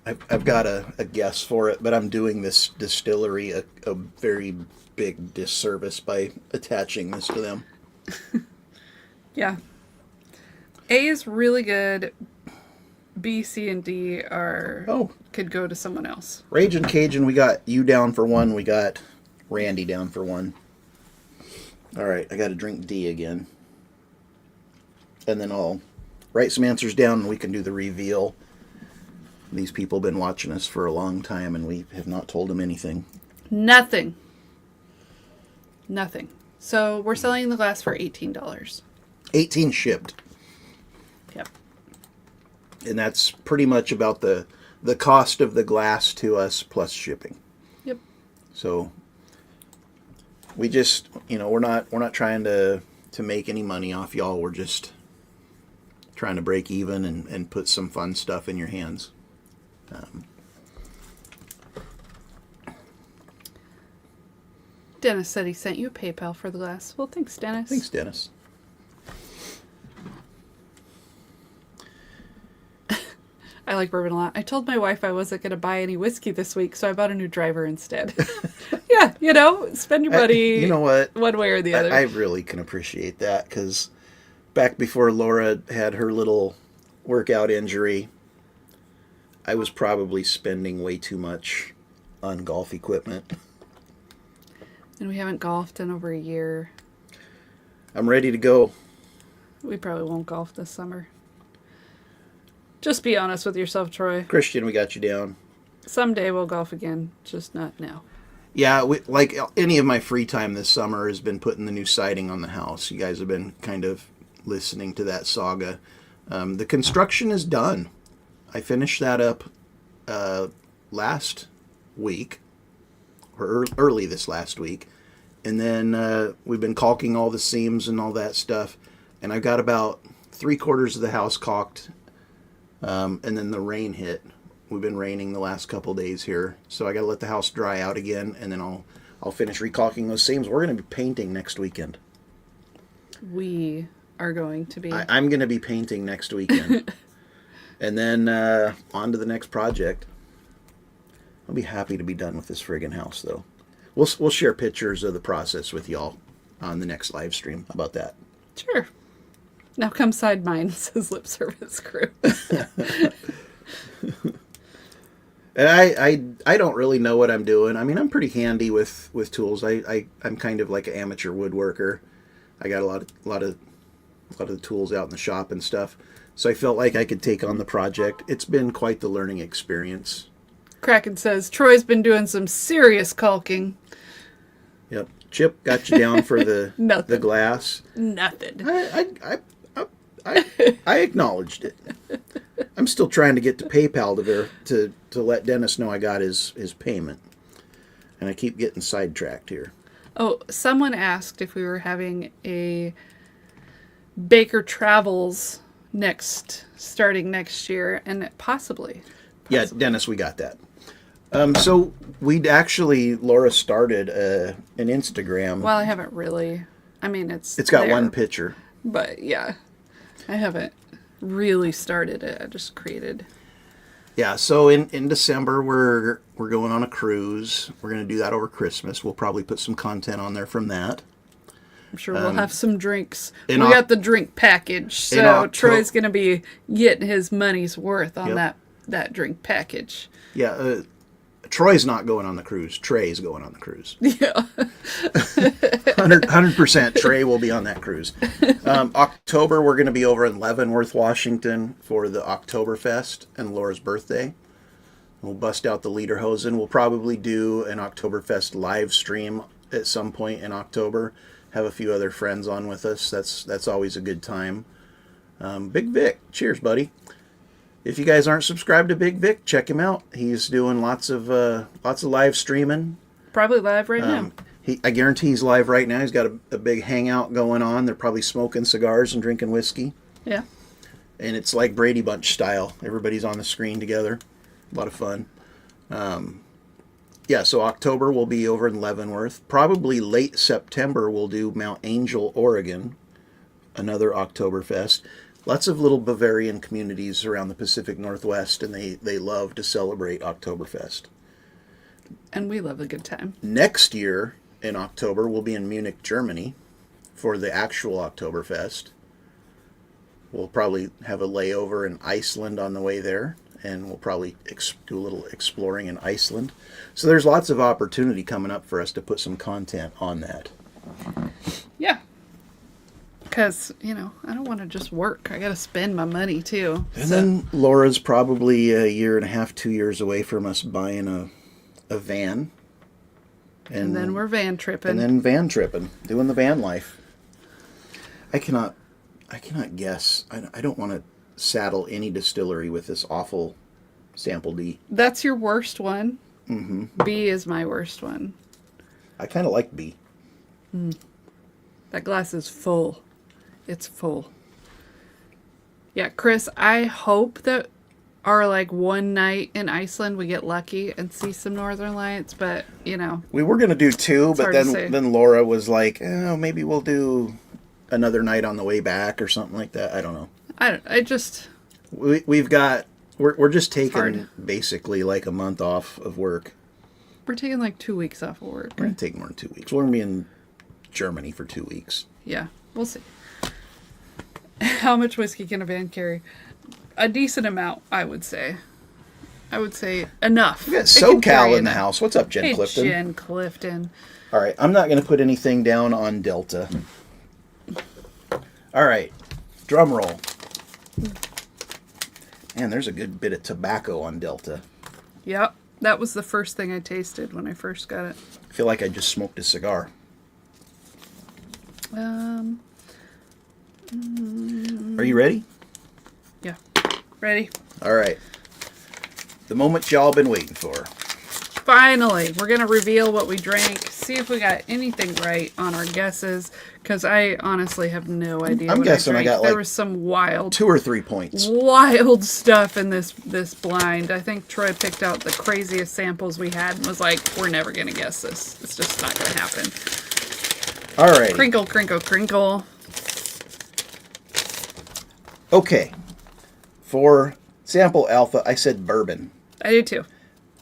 C: I've got a guess for it, but I'm doing this distillery a very big disservice by attaching this to them.
B: Yeah. A is really good. B, C, and D could go to someone else.
C: Ragin' Cajun, we got you down for one. We got Randy down for one. All right, I got to drink D again. And then I'll write some answers down and we can do the reveal. These people have been watching us for a long time and we have not told them anything.
B: Nothing. So we're selling the glass for $18.
C: 18 shipped.
B: Yep.
C: And that's pretty much about the cost of the glass to us plus shipping.
B: Yep.
C: So we just, we're not trying to to make any money off y'all. We're just trying to break even and put some fun stuff in your hands.
B: Dennis said he sent you a PayPal for the glass. Well, thanks, Dennis.
C: Thanks, Dennis.
B: I like bourbon a lot. I told my wife I wasn't going to buy any whiskey this week, so I bought a new driver instead. Yeah, spend your money.
C: You know what?
B: One way or the other.
C: I really can appreciate that, because back before Laura had her little workout injury, I was probably spending way too much on golf equipment.
B: And we haven't golfed in over a year.
C: I'm ready to go.
B: We probably won't golf this summer. Just be honest with yourself, Troy.
C: Christian, we got you down.
B: Someday we'll golf again, just not now.
C: Yeah, like any of my free time this summer has been putting the new siding on the house. You guys have been kind of listening to that saga. The construction is done. I finished that up last week, or early this last week. And then we've been caulking all the seams and all that stuff. And I've got about 3/4 of the house caulked. And then the rain hit. We've been raining the last couple days here, so I got to let the house dry out again, and then I'll finish recaulking those seams. We're going to be painting next weekend.
B: We are going to be.
C: I'm going to be painting next weekend, and then on to the next project. I'll be happy to be done with this friggin' house, though. We'll share pictures of the process with y'all on the next live stream. How about that?
B: Sure. Now come side mine, says Lip Service Crew.
C: And I don't really know what I'm doing. I mean, I'm pretty handy with tools. I'm kind of like an amateur woodworker. I got a lot of the tools out in the shop and stuff. So I felt like I could take on the project. It's been quite the learning experience.
B: Kraken says Troy's been doing some serious caulking.
C: Yep. Chip got you down for the
B: Nothing.
C: the glass.
B: Nothing.
C: I acknowledged it. I'm still trying to get to PayPal to let Dennis know I got his payment. And I keep getting sidetracked here.
B: Oh, someone asked if we were having a Baker Travels starting next year, and possibly.
C: Yeah, Dennis, we got that. So Laura started an Instagram.
B: Well, I haven't really. I mean, it's
C: got
B: there,
C: one picture.
B: But yeah, I haven't really started it. I just created.
C: Yeah, so in December we're going on a cruise. We're going to do that over Christmas. We'll probably put some content on there from that.
B: I'm sure we'll have some drinks. We
C: in
B: got the drink package, so
C: Octo-
B: Troy's going to be getting his money's worth on
C: Yep.
B: that drink package.
C: Yeah, Troy's not going on the cruise. Trey's going on the cruise.
B: Yeah.
C: 100% Trey will be on that cruise. October, we're going to be over in Leavenworth, Washington for the Oktoberfest and Laura's birthday. We'll bust out the Lederhosen. We'll probably do an Oktoberfest live stream at some point in October. Have a few other friends on with us. That's always a good time. Big Vic, cheers, buddy. If you guys aren't subscribed to Big Vic, check him out. He's doing lots of live streaming.
B: Probably live right now.
C: I guarantee he's live right now. He's got a big hangout going on. They're probably smoking cigars and drinking whiskey.
B: Yeah.
C: And it's like Brady Bunch style. Everybody's on the screen together. A lot of fun. Yeah, so October we'll be over in Leavenworth. Probably late September we'll do Mount Angel, Oregon. Another Oktoberfest. Lots of little Bavarian communities around the Pacific Northwest, and they love to celebrate Oktoberfest.
B: And we love a good time.
C: Next year, in October, we'll be in Munich, Germany for the actual Oktoberfest. We'll probably have a layover in Iceland on the way there, and we'll probably do a little exploring in Iceland. So there's lots of opportunity coming up for us to put some content on that.
B: Yeah. Because, I don't want to just work. I got to spend my money, too.
C: And then Laura's probably a year and a half, 2 years away from us buying a van.
B: And then we're van tripping.
C: And then van tripping, doing the van life. I cannot guess. I don't want to saddle any distillery with this awful Sample D.
B: That's your worst one.
C: Mm-hmm.
B: B is my worst one.
C: I kind of like B.
B: That glass is full. It's full. Yeah, Chris, I hope that our like one night in Iceland we get lucky and see some Northern Lights, but you know.
C: We were gonna do 2, but
B: hard to say.
C: then Laura was like, oh, maybe we'll do another night on the way back or something like that. I don't know. We're just taking
B: hard.
C: basically like a month off of work.
B: We're taking like 2 weeks off of work.
C: We're gonna take more than 2 weeks. We're gonna be in Germany for 2 weeks.
B: Yeah, we'll see. How much whiskey can a van carry? A decent amount, I would say. I would say enough.
C: We got
B: It can carry
C: SoCal in the
B: enough.
C: house. What's up, Jen
B: Hey,
C: Clifton?
B: Jen Clifton.
C: All right, I'm not going to put anything down on Delta. All right, drum roll. Man, there's a good bit of tobacco on Delta.
B: Yep, that was the first thing I tasted when I first got it.
C: I feel like I just smoked a cigar. Are you ready?
B: Yeah. Ready?
C: All right. The moment y'all been waiting for.
B: Finally, we're going to reveal what we drank, see if we got anything right on our guesses, because I honestly have no idea
C: I'm
B: what
C: guessing
B: I
C: I
B: drank.
C: got
B: There
C: like
B: was some wild
C: 2 or 3 points.
B: wild stuff in this blind. I think Troy picked out the craziest samples we had and was like, we're never going to guess this. It's just not going to happen.
C: All right.
B: Crinkle, crinkle, crinkle.
C: Okay. For sample alpha, I said bourbon.
B: I did too.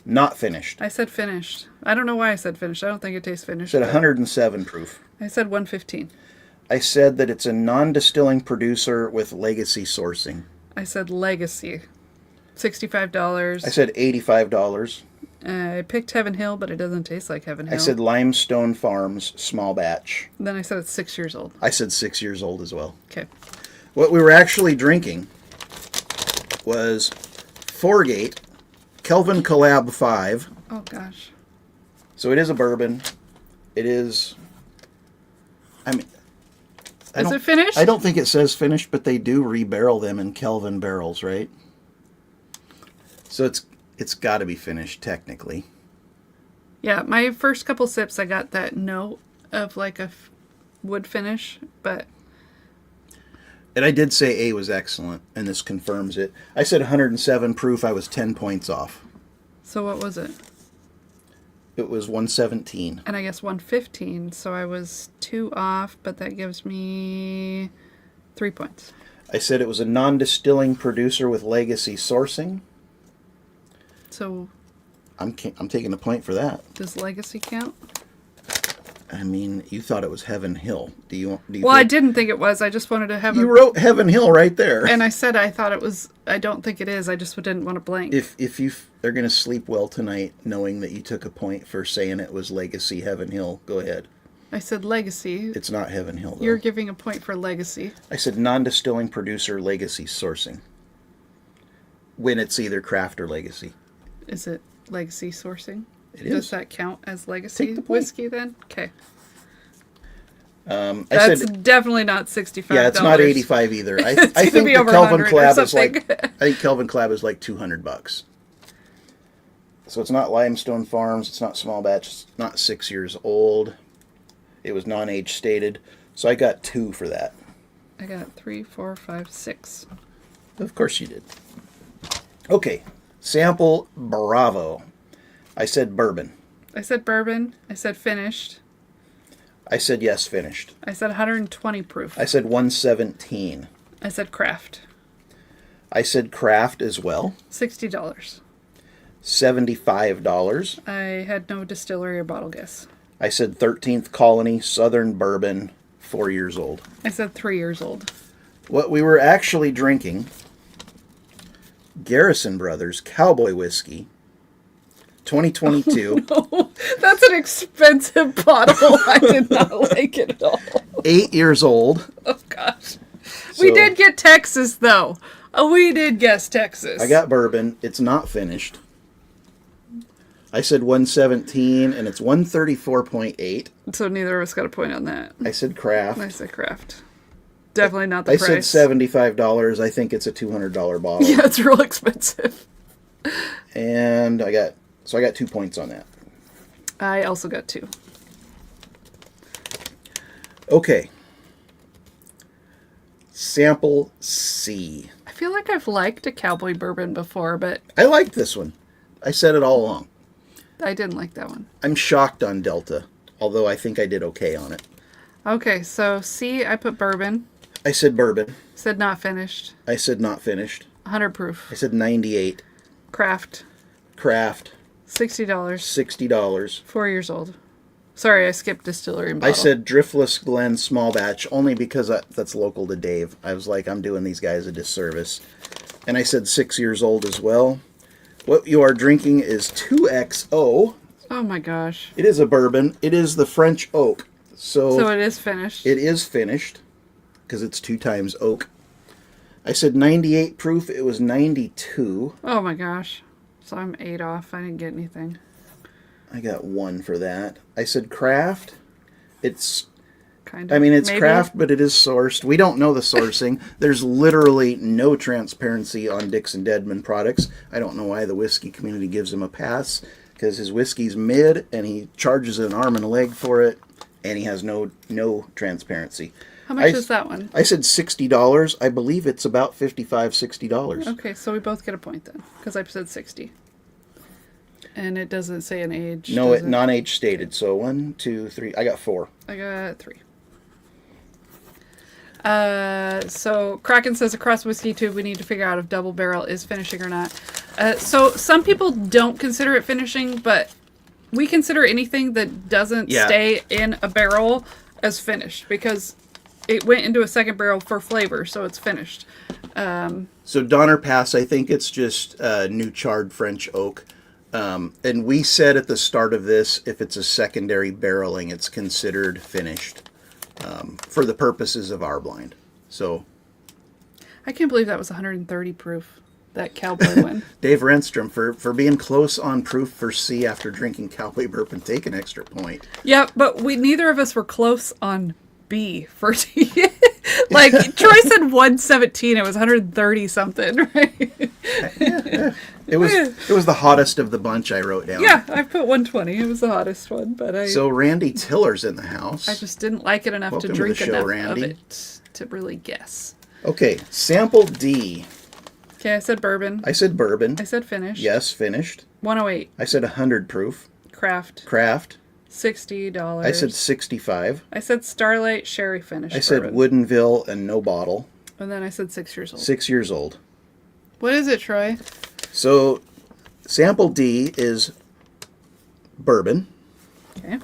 C: Not finished.
B: I said finished. I don't know why I said finished. I don't think it tastes finished.
C: I said
B: but
C: 107 proof.
B: I said 115.
C: I said that it's a non-distilling producer with legacy sourcing.
B: I said legacy. $65.
C: I said $85.
B: I picked Heaven Hill, but it doesn't taste like Heaven Hill.
C: I said Limestone Farms small batch.
B: Then I said it's 6 years old.
C: I said 6 years old as well.
B: Okay.
C: What we were actually drinking was Foregate Kelvin Collab 5.
B: Oh, gosh.
C: So it is a bourbon. It is... I mean...
B: Is it finished?
C: I don't think it says finished, but they do rebarrel them in Kelvin barrels, right? So it's got to be finished, technically.
B: Yeah, my first couple sips, I got that note of like a wood finish, but...
C: And I did say A was excellent, and this confirms it. I said 107 proof. I was 10 points off.
B: So what was it?
C: It was 117.
B: And I guess 115, so I was 2 off, but that gives me 3 points.
C: I said it was a non-distilling producer with legacy sourcing.
B: So
C: I'm taking a point for that.
B: does legacy count?
C: I mean, you thought it was Heaven Hill. Do you?
B: Well, I didn't think it was. I just wanted to have
C: You wrote Heaven Hill right there.
B: And I said I thought it was. I don't think it is. I just didn't want to blank.
C: If you are going to sleep well tonight, knowing that you took a point for saying it was Legacy Heaven Hill, go ahead.
B: I said legacy.
C: It's not Heaven Hill, though.
B: You're giving a point for legacy.
C: I said non-distilling producer legacy sourcing. When it's either craft or legacy.
B: Is it legacy sourcing?
C: It
B: Does
C: is.
B: that count as legacy
C: Take the point.
B: whiskey then? Okay.
C: I
B: That's
C: said,
B: definitely not $65.
C: yeah, it's not 85 either. I think
B: gonna
C: the
B: be over
C: Kelvin
B: 100 or
C: Collab is
B: something.
C: like I think Kelvin Collab is like $200. So it's not Limestone Farms, it's not small batch, it's not 6 years old. It was non-age stated. So I got 2 for that.
B: I got 3, 4, 5, 6.
C: Of course you did. Okay, sample Bravo. I said bourbon.
B: I said bourbon. I said finished.
C: I said yes, finished.
B: I said 120 proof.
C: I said 117.
B: I said craft.
C: I said craft as well.
B: $60.
C: $75.
B: I had no distillery or bottle guess.
C: I said 13th Colony Southern Bourbon, 4 years old.
B: I said 3 years old.
C: What we were actually drinking, Garrison Brothers Cowboy Whiskey, 2022.
B: Oh, that's an expensive bottle. I did not like it at all.
C: 8 years old.
B: Oh, gosh. We
C: So-
B: did get Texas, though. Oh, we did guess Texas.
C: I got bourbon. It's not finished. I said 117, and it's 134.8.
B: So neither of us got a point on that.
C: I said craft.
B: I said craft. Definitely not the
C: I
B: price.
C: said $75. I think it's a $200 bottle.
B: Yeah, it's real expensive.
C: And I got 2 points on that.
B: I also got 2.
C: Okay. Sample C.
B: I feel like I've liked a cowboy bourbon before, but
C: I liked this one. I said it all along.
B: I didn't like that one.
C: I'm shocked on Delta, although I think I did okay on it.
B: Okay, so C, I put bourbon.
C: I said bourbon.
B: Said not finished.
C: I said not finished.
B: 100 proof.
C: I said 98.
B: Craft.
C: Craft.
B: $60.
C: $60.
B: 4 years old. Sorry, I skipped distillery and bottle.
C: I said Driftless Glen small batch only because that's local to Dave. I was like, I'm doing these guys a disservice. And I said 6 years old as well. What you are drinking is 2XO.
B: Oh my gosh.
C: It is a bourbon. It is the French oak. So
B: it is finished.
C: It is finished because it's 2 times oak. I said 98 proof. It was 92.
B: Oh my gosh. So I'm 8 off. I didn't get anything.
C: I got 1 for that. I said craft. It's
B: Kind of.
C: I mean, it's
B: maybe.
C: craft, but it is sourced. We don't know the sourcing. There's literally no transparency on Dixon Deadman products. I don't know why the whiskey community gives him a pass, because his whiskey's mid, and he charges an arm and a leg for it, and he has no transparency.
B: How much is that one?
C: I said $60. I believe it's about $55, $60.
B: Okay, so we both get a point then, because I said 60. And it doesn't say an age.
C: No,
B: does it?
C: non-age stated. So 1, 2, 3. I got 4.
B: I got 3. So Kraken says across whiskey tube we need to figure out if double barrel is finishing or not. So some people don't consider it finishing, but we consider anything that doesn't stay in a barrel as finished because it went into a second barrel for flavor, so it's finished.
C: So Donner Pass, I think it's just new charred French oak. And we said at the start of this, if it's a secondary barreling, it's considered finished for the purposes of our blind. So
B: I can't believe that was 130 proof, that cowboy one.
C: Dave Renstrom, for being close on proof for C after drinking cowboy bourbon, take an extra point.
B: Yeah, but neither of us were close on B for T. Like Troy said 117, it was 130 something, right?
C: It was the hottest of the bunch I wrote down.
B: Yeah, I put 120. It was the hottest one, but
C: So Randy Tiller's in the house.
B: I just didn't like it enough
C: Welcome
B: to
C: to the
B: drink
C: show,
B: enough
C: Randy.
B: of it to really guess.
C: Okay, sample D.
B: Okay, I said bourbon.
C: I said bourbon.
B: I said finished.
C: Yes, finished.
B: 108.
C: I said 100 proof.
B: Craft.
C: Craft.
B: $60.
C: I said 65.
B: I said Starlight Sherry finish.
C: I said
B: bourbon.
C: Woodinville and no bottle.
B: And then I said 6 years old.
C: 6 years old.
B: What is it, Troy?
C: So sample D is bourbon,
B: Okay.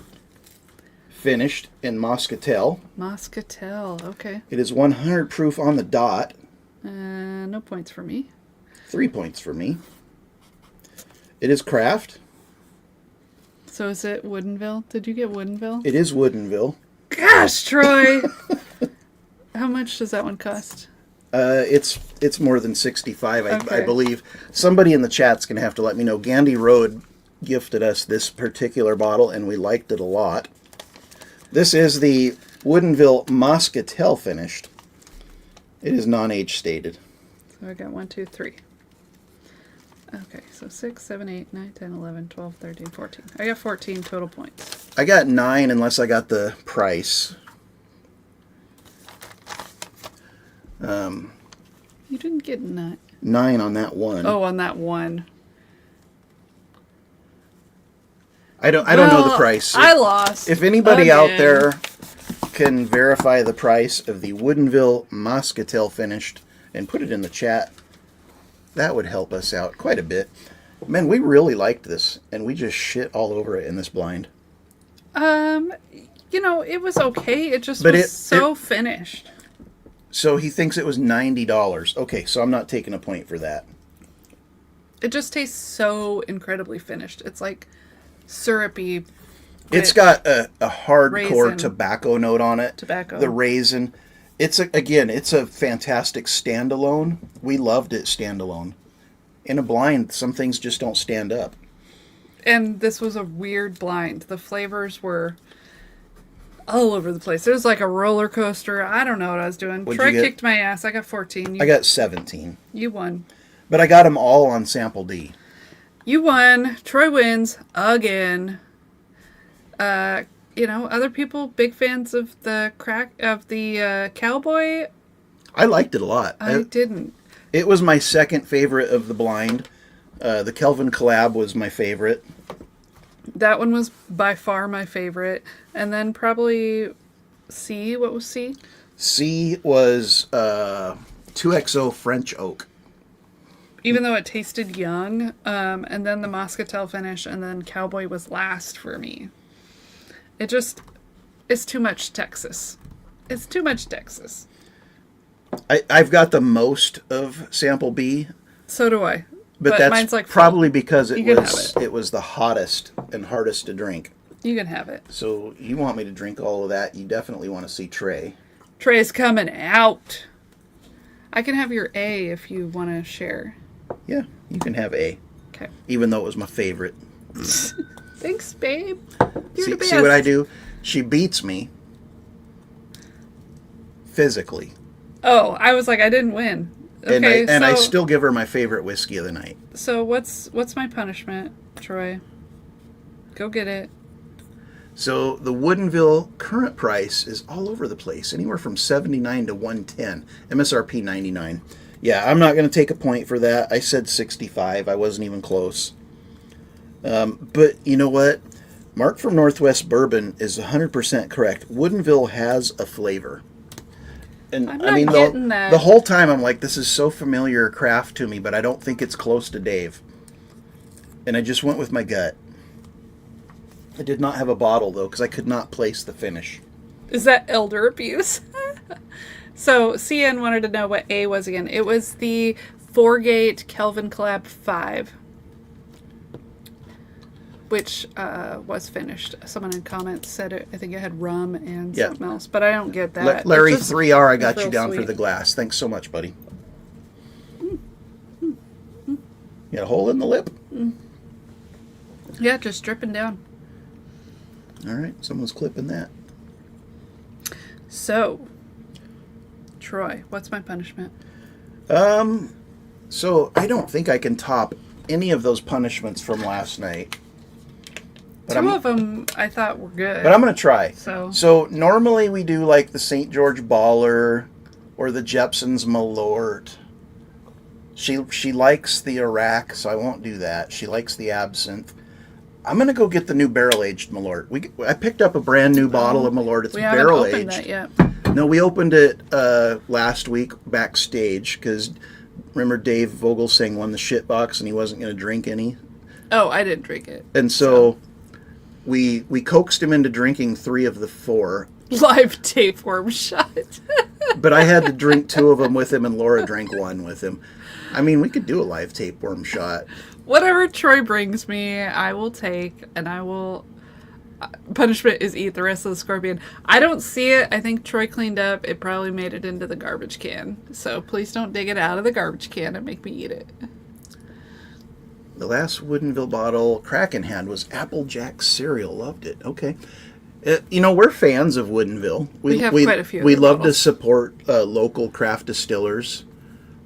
C: finished in Moscatel.
B: Moscatel. Okay.
C: It is 100 proof on the dot.
B: No points for me.
C: 3 points for me. It is craft.
B: So is it Woodinville? Did you get Woodinville?
C: It is Woodinville.
B: Gosh, Troy! How much does that one cost?
C: It's more than 65,
B: Okay.
C: I believe. Somebody in the chat's going to have to let me know. Gandhi Road gifted us this particular bottle, and we liked it a lot. This is the Woodinville Moscatel finished. It is non-age stated.
B: So I got 1, 2, 3. Okay, so 6, 7, 8, 9, 10, 11, 12, 13, 14. I got 14 total points.
C: I got 9 unless I got the price.
B: You didn't get 9.
C: 9 on that one.
B: Oh, on that one.
C: I don't know the price.
B: I lost.
C: If anybody out
B: again.
C: there can verify the price of the Woodinville Moscatel finished and put it in the chat, that would help us out quite a bit. Man, we really liked this, and we just shit all over it in this blind.
B: It was okay. It just
C: But
B: was so finished.
C: So he thinks it was $90. Okay, so I'm not taking a point for that.
B: It just tastes so incredibly finished. It's like syrupy.
C: It's got a hardcore
B: Raisin.
C: tobacco note on it.
B: Tobacco.
C: The raisin. It's a fantastic standalone. We loved it standalone. In a blind, some things just don't stand up.
B: And this was a weird blind. The flavors were all over the place. It was like a roller coaster. I don't know what I was doing.
C: What'd
B: Troy
C: you get?
B: kicked my ass. I got 14.
C: I got 17.
B: You won.
C: But I got them all on sample D.
B: You won. Troy wins again. Other people big fans of the cowboy.
C: I liked it a lot.
B: I didn't.
C: It was my second favorite of the blind. The Kelvin collab was my favorite.
B: That one was by far my favorite. And then probably C. What was C?
C: C was 2XO French Oak.
B: Even though it tasted young. And then the Moscatel finish, and then Cowboy was last for me. It just, it's too much Texas. It's too much Texas.
C: I've got the most of Sample B.
B: So do I.
C: But that's
B: mine's like
C: probably because
B: it
C: was the hottest and hardest to drink.
B: You can have it.
C: So you want me to drink all of that? You definitely want to see Trey.
B: Trey's coming out. I can have your A if you want to share.
C: Yeah, you can have A.
B: Okay.
C: Even though it was my favorite.
B: Thanks, babe. You're the best.
C: See what I do? She beats me physically.
B: Oh, I was like, I didn't win. Okay,
C: and I still give her my favorite whiskey of the night.
B: So what's my punishment, Troy? Go get it.
C: So the Woodinville current price is all over the place, anywhere from $79 to $110. MSRP $99. Yeah, I'm not going to take a point for that. I said $65. I wasn't even close. But you know what? Mark from Northwest Bourbon is 100% correct. Woodinville has a flavor. And
B: I'm not getting that.
C: The whole time I'm like, this is so familiar craft to me, but I don't think it's close to Dave. And I just went with my gut. I did not have a bottle, though, because I could not place the finish.
B: Is that elder abuse? So, CN wanted to know what A was again. It was the Foregate Kelvin Collab 5, which was finished. Someone in comments said it. I think it had rum and something else, but I don't get that.
C: Larry 3R, I got you down
B: sweet.
C: for the glass. Thanks so much, buddy. You got a hole in the lip?
B: Yeah, just dripping down.
C: All right, someone's clipping that.
B: So, Troy, what's my punishment?
C: So I don't think I can top any of those punishments from last night. But
B: Two of them I thought were good.
C: But I'm going to try.
B: So
C: normally we do like the St. George Baller or the Jepson's Malort. She likes the Iraq, so I won't do that. She likes the Absinthe. I'm going to go get the new barrel-aged Malort. I picked up a brand new bottle of Malort. It's barrel-aged.
B: We haven't opened that yet.
C: No, we opened it last week backstage because remember Dave Vogelsang won the shit box and he wasn't going to drink any.
B: Oh, I didn't drink it.
C: And so we coaxed him into drinking 3 of the 4.
B: Live tapeworm shot.
C: But I had to drink 2 of them with him and Laura drank 1 with him. I mean, we could do a live tapeworm shot.
B: Whatever Troy brings me, I will take, and I will... punishment is eat the rest of the scorpion. I don't see it. I think Troy cleaned up. It probably made it into the garbage can. So please don't dig it out of the garbage can and make me eat it.
C: The last Woodinville bottle Kraken had was Applejack cereal. Loved it. Okay. We're fans of Woodinville.
B: We have quite a few.
C: We love to support local craft distillers.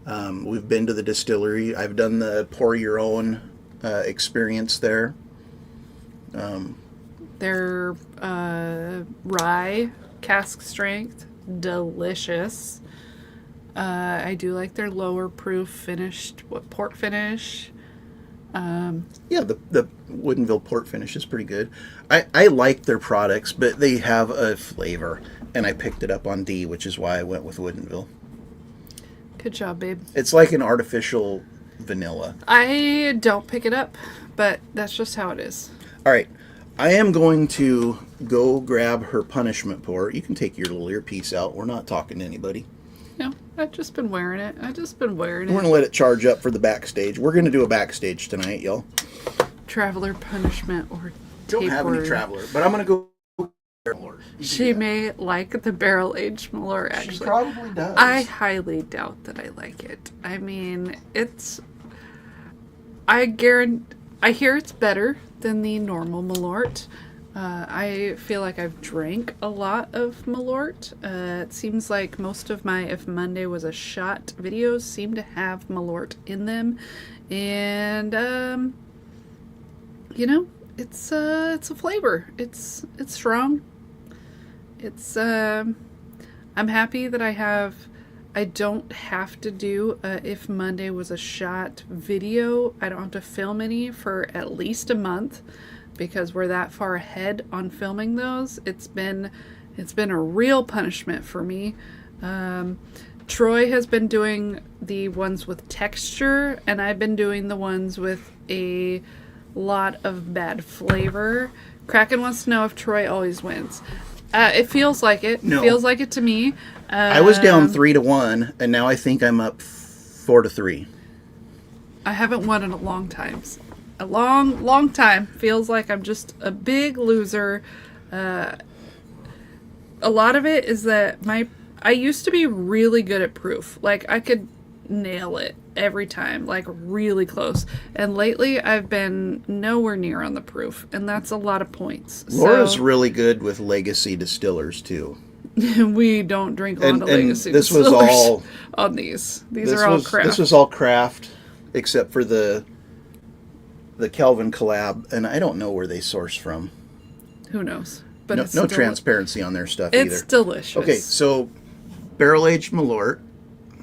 C: We've been to the distillery. I've done the pour your own experience there.
B: Their rye cask strength, delicious. I do like their lower proof finished port finish.
C: Yeah, the Woodinville port finish is pretty good. I like their products, but they have a flavor, and I picked it up on D, which is why I went with Woodinville.
B: Good job, babe.
C: It's like an artificial vanilla.
B: I don't pick it up, but that's just how it is.
C: All right. I am going to go grab her punishment pour. You can take your little earpiece out. We're not talking to anybody.
B: No, I've just been wearing it.
C: We're going to let it charge up for the backstage. We're going to do a backstage tonight, y'all.
B: Traveler punishment or
C: Don't have any traveler, but I'm going to go.
B: She may like the barrel-aged Malort, actually.
C: She probably does.
B: I highly doubt that I like it. I mean, I hear it's better than the normal Malort. I feel like I've drank a lot of Malort. It seems like most of my If Monday Was a Shot videos seem to have Malort in them. And, it's a flavor. It's strong. I'm happy that I have I don't have to do if Monday was a shot video. I don't have to film any for at least a month because we're that far ahead on filming those. It's been a real punishment for me. Troy has been doing the ones with texture, and I've been doing the ones with a lot of bad flavor. Kraken wants to know if Troy always wins. It feels like it.
C: No.
B: Feels like it to me.
C: I was down 3-1, and now I think I'm up 4-3.
B: I haven't won in a long time. A long time. Feels like I'm just a big loser. A lot of it is that I used to be really good at proof. Like, I could nail it every time, like really close. And lately, I've been nowhere near on the proof, and that's a lot of points.
C: Laura's really good with legacy distillers, too.
B: We don't drink a lot of legacy
C: this was
B: distillers
C: all
B: on these. These are all craft.
C: This was all craft, except for the Kelvin collab, and I don't know where they source from.
B: Who knows? But
C: No,
B: it's
C: no
B: still,
C: transparency on their stuff either.
B: It's delicious.
C: Okay, so barrel-aged Malort.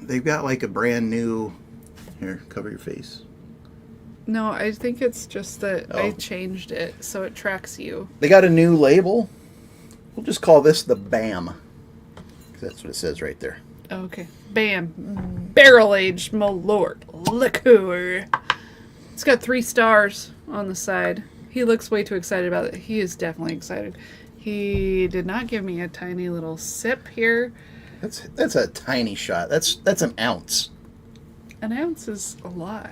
C: They've got like a brand new... Here, cover your face.
B: No, I think it's just that I
C: Oh.
B: changed it so it tracks you.
C: They got a new label. We'll just call this the BAM. 'Cause that's what it says right there.
B: Okay. Bam. Barrel-aged Malort liqueur. It's got 3 stars on the side. He looks way too excited about it. He is definitely excited. He did not give me a tiny little sip here.
C: That's a tiny shot. That's an ounce.
B: An ounce is a lot.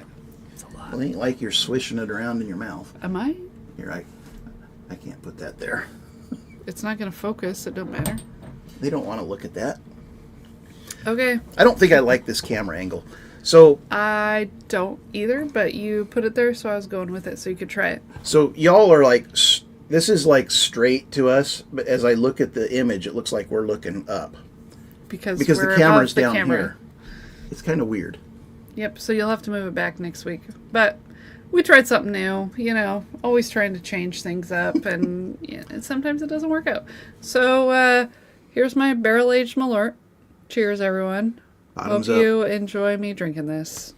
B: It's a lot.
C: It ain't like you're swishing it around in your mouth.
B: Am I?
C: You're right. I can't put that there.
B: It's not going to focus. It don't matter.
C: They don't want to look at that.
B: Okay.
C: I don't think I like this camera angle. So
B: I don't either, but you put it there, so I was going with it so you could try it.
C: So y'all are like, this is like straight to us, but as I look at the image, it looks like we're looking up.
B: Because
C: the
B: we're
C: camera's
B: above the
C: down
B: camera.
C: here. It's kind of weird.
B: Yep, so you'll have to move it back next week. But we tried something new, always trying to change things up, and sometimes it doesn't work out. So here's my barrel-aged Malort. Cheers, everyone.
C: Bottoms
B: Hope
C: up.
B: you enjoy me drinking this.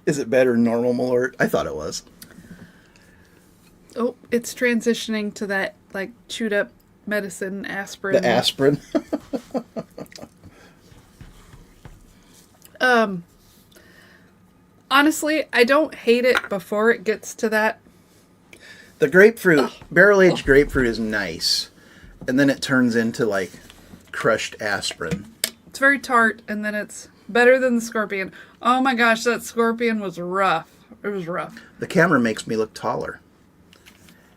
C: Is it better than normal Malort? I thought it was.
B: Oh, it's transitioning to that, like, chewed up medicine, aspirin.
C: The aspirin.
B: Honestly, I don't hate it before it gets to that.
C: The grapefruit, barrel-aged grapefruit is nice. And then it turns into like crushed aspirin.
B: It's very tart, and then it's better than the scorpion. Oh my gosh, that scorpion was rough. It was rough.
C: The camera makes me look taller.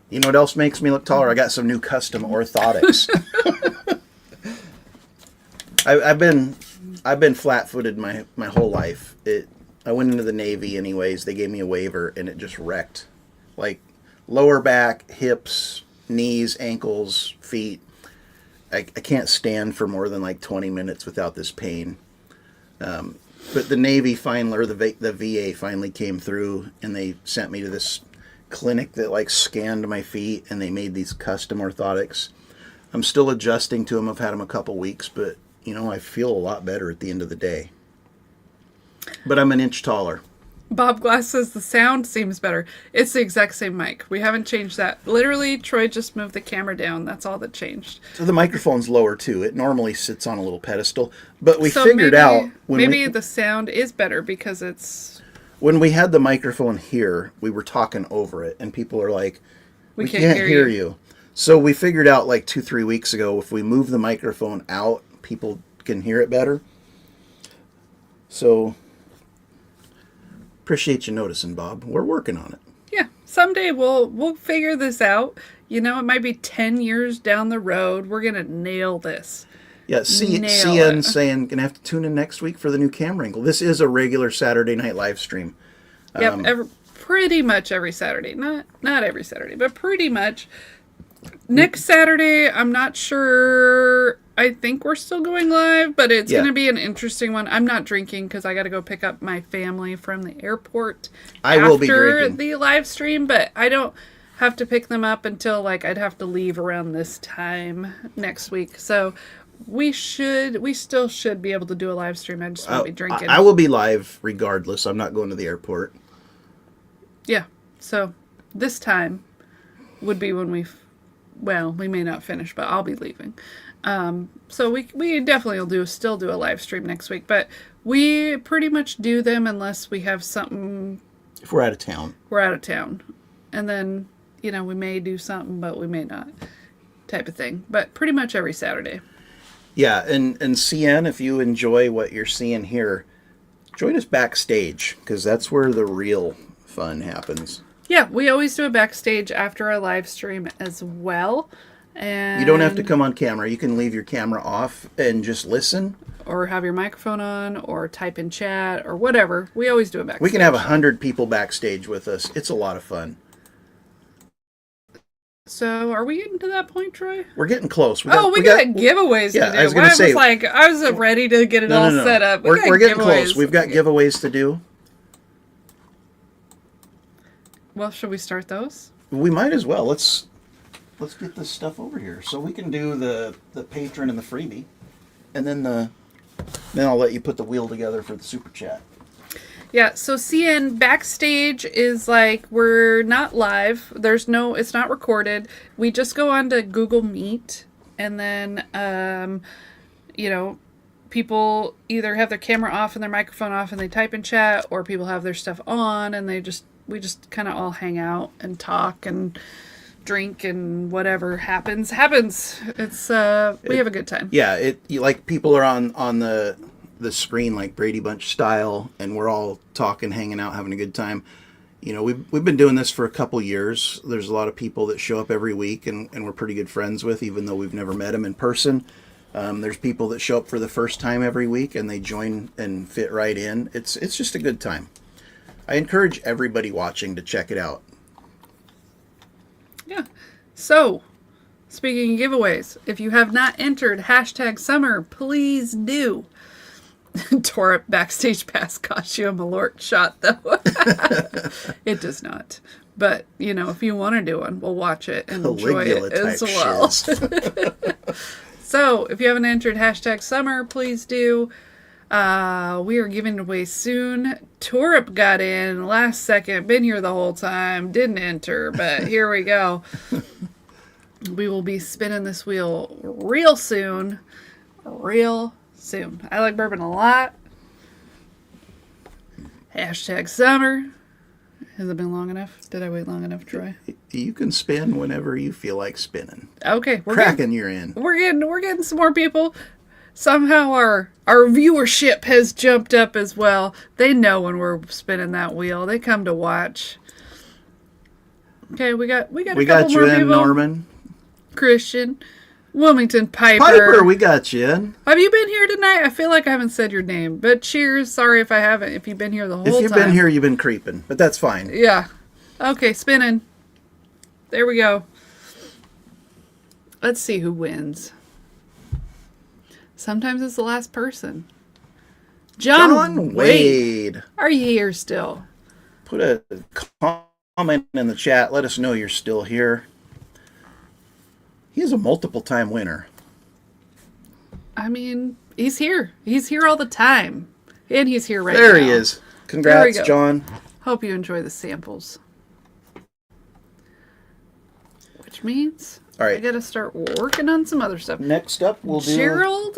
C: You know what else makes me look taller? I got some new custom orthotics. I've been flat-footed my whole life. I went into the Navy anyways. They gave me a waiver, and it just wrecked. Like lower back, hips, knees, ankles, feet. I can't stand for more than like 20 minutes without this pain. But the Navy finally, or the VA finally came through, and they sent me to this clinic that like scanned my feet, and they made these custom orthotics. I'm still adjusting to them. I've had them a couple weeks, but I feel a lot better at the end of the day. But I'm an inch taller.
B: Bob Glass says the sound seems better. It's the exact same mic. We haven't changed that. Literally, Troy just moved the camera down. That's all that changed.
C: So the microphone's lower too. It normally sits on a little pedestal, but we
B: So
C: figured out
B: maybe the sound is better because it's...
C: When we had the microphone here, we were talking over it, and people are like, we can't hear you. So we figured out like 2-3 weeks ago, if we move the microphone out, people can hear it better. So, appreciate you noticing, Bob. We're working on it.
B: Yeah, someday we'll figure this out. It might be 10 years down the road. We're going to nail this.
C: Yeah, CN saying, gonna have to tune in next week for the new camera angle. This is a regular Saturday night live stream.
B: Yep, pretty much every Saturday. Not every Saturday, but pretty much. Next Saturday, I'm not sure. I think we're still going live, but it's
C: Yeah.
B: going to be an interesting one. I'm not drinking because I got to go pick up my family from the airport
C: I will be
B: after
C: drinking.
B: the live stream, but I don't have to pick them up until like I'd have to leave around this time next week. So we still should be able to do a live stream. I just won't be drinking.
C: I will be live regardless. I'm not going to the airport.
B: Yeah. So this time would be when we may not finish, but I'll be leaving. So we definitely will still do a live stream next week, but we pretty much do them unless we have something.
C: If we're out of town.
B: We're out of town. And then, we may do something, but we may not, type of thing. But pretty much every Saturday.
C: Yeah, and CN, if you enjoy what you're seeing here, join us backstage, because that's where the real fun happens.
B: Yeah, we always do a backstage after our live stream as well. And
C: You don't have to come on camera. You can leave your camera off and just listen.
B: or have your microphone on, or type in chat, or whatever. We always do a backstage.
C: We can have 100 people backstage with us. It's a lot of fun.
B: So, are we getting to that point, Troy?
C: We're getting close.
B: We got giveaways
C: yeah,
B: to do.
C: I was gonna say-
B: I was ready to get it all set up.
C: We're getting
B: giveaways.
C: close. We've got giveaways to do.
B: Well, should we start those?
C: We might as well. Let's get this stuff over here so we can do the patron and the freebie, and then I'll let you put the wheel together for the super chat.
B: Yeah, so CN Backstage is like, we're not live. It's not recorded. We just go on to Google Meet, and then, people either have their camera off and their microphone off and they type in chat, or people have their stuff on and we just kind of all hang out and talk and drink, and whatever happens. It's, we have a good time.
C: Yeah, like people are on the screen like Brady Bunch style, and we're all talking, hanging out, having a good time. We've been doing this for a couple years. There's a lot of people that show up every week, and we're pretty good friends with, even though we've never met them in person. There's people that show up for the first time every week, and they join and fit right in. It's just a good time. I encourage everybody watching to check it out.
B: Yeah. So, speaking of giveaways, if you have not entered #summer, please do. Tore up backstage pass cost you a Malort shot, though. It does not. But, if you want to do one, we'll watch it and enjoy it as well. So, if you haven't entered #summer, please do. We are giving away soon. Torup got in last second, been here the whole time, didn't enter, but here we go. We will be spinning this wheel real soon. I like bourbon a lot. #summer. Has it been long enough? Did I wait long enough, Troy?
C: You can spin whenever you feel like spinning.
B: Okay,
C: You're in.
B: We're getting some more people. Somehow our viewership has jumped up as well. They know when we're spinning that wheel. They come to watch. Okay, we got a couple
C: you
B: more
C: in,
B: people.
C: Norman.
B: Christian, Wilmington Piper.
C: Piper, we got you in.
B: Have you been here tonight? I feel like I haven't said your name, but cheers. Sorry if I haven't. If you've been here the whole time.
C: If you've been here, you've been creeping, but that's fine.
B: Yeah. Okay, spinning. There we go. Let's see who wins. Sometimes it's the last person. John Wade. Are you here still?
C: Put a comment in the chat. Let us know you're still here. He is a multiple-time winner.
B: I mean, he's here. He's here all the time. And he's here right now.
C: There he is. Congrats, John.
B: Hope you enjoy the samples. Which means
C: all right,
B: I gotta start working on some other stuff.
C: Next up, we'll do
B: Gerald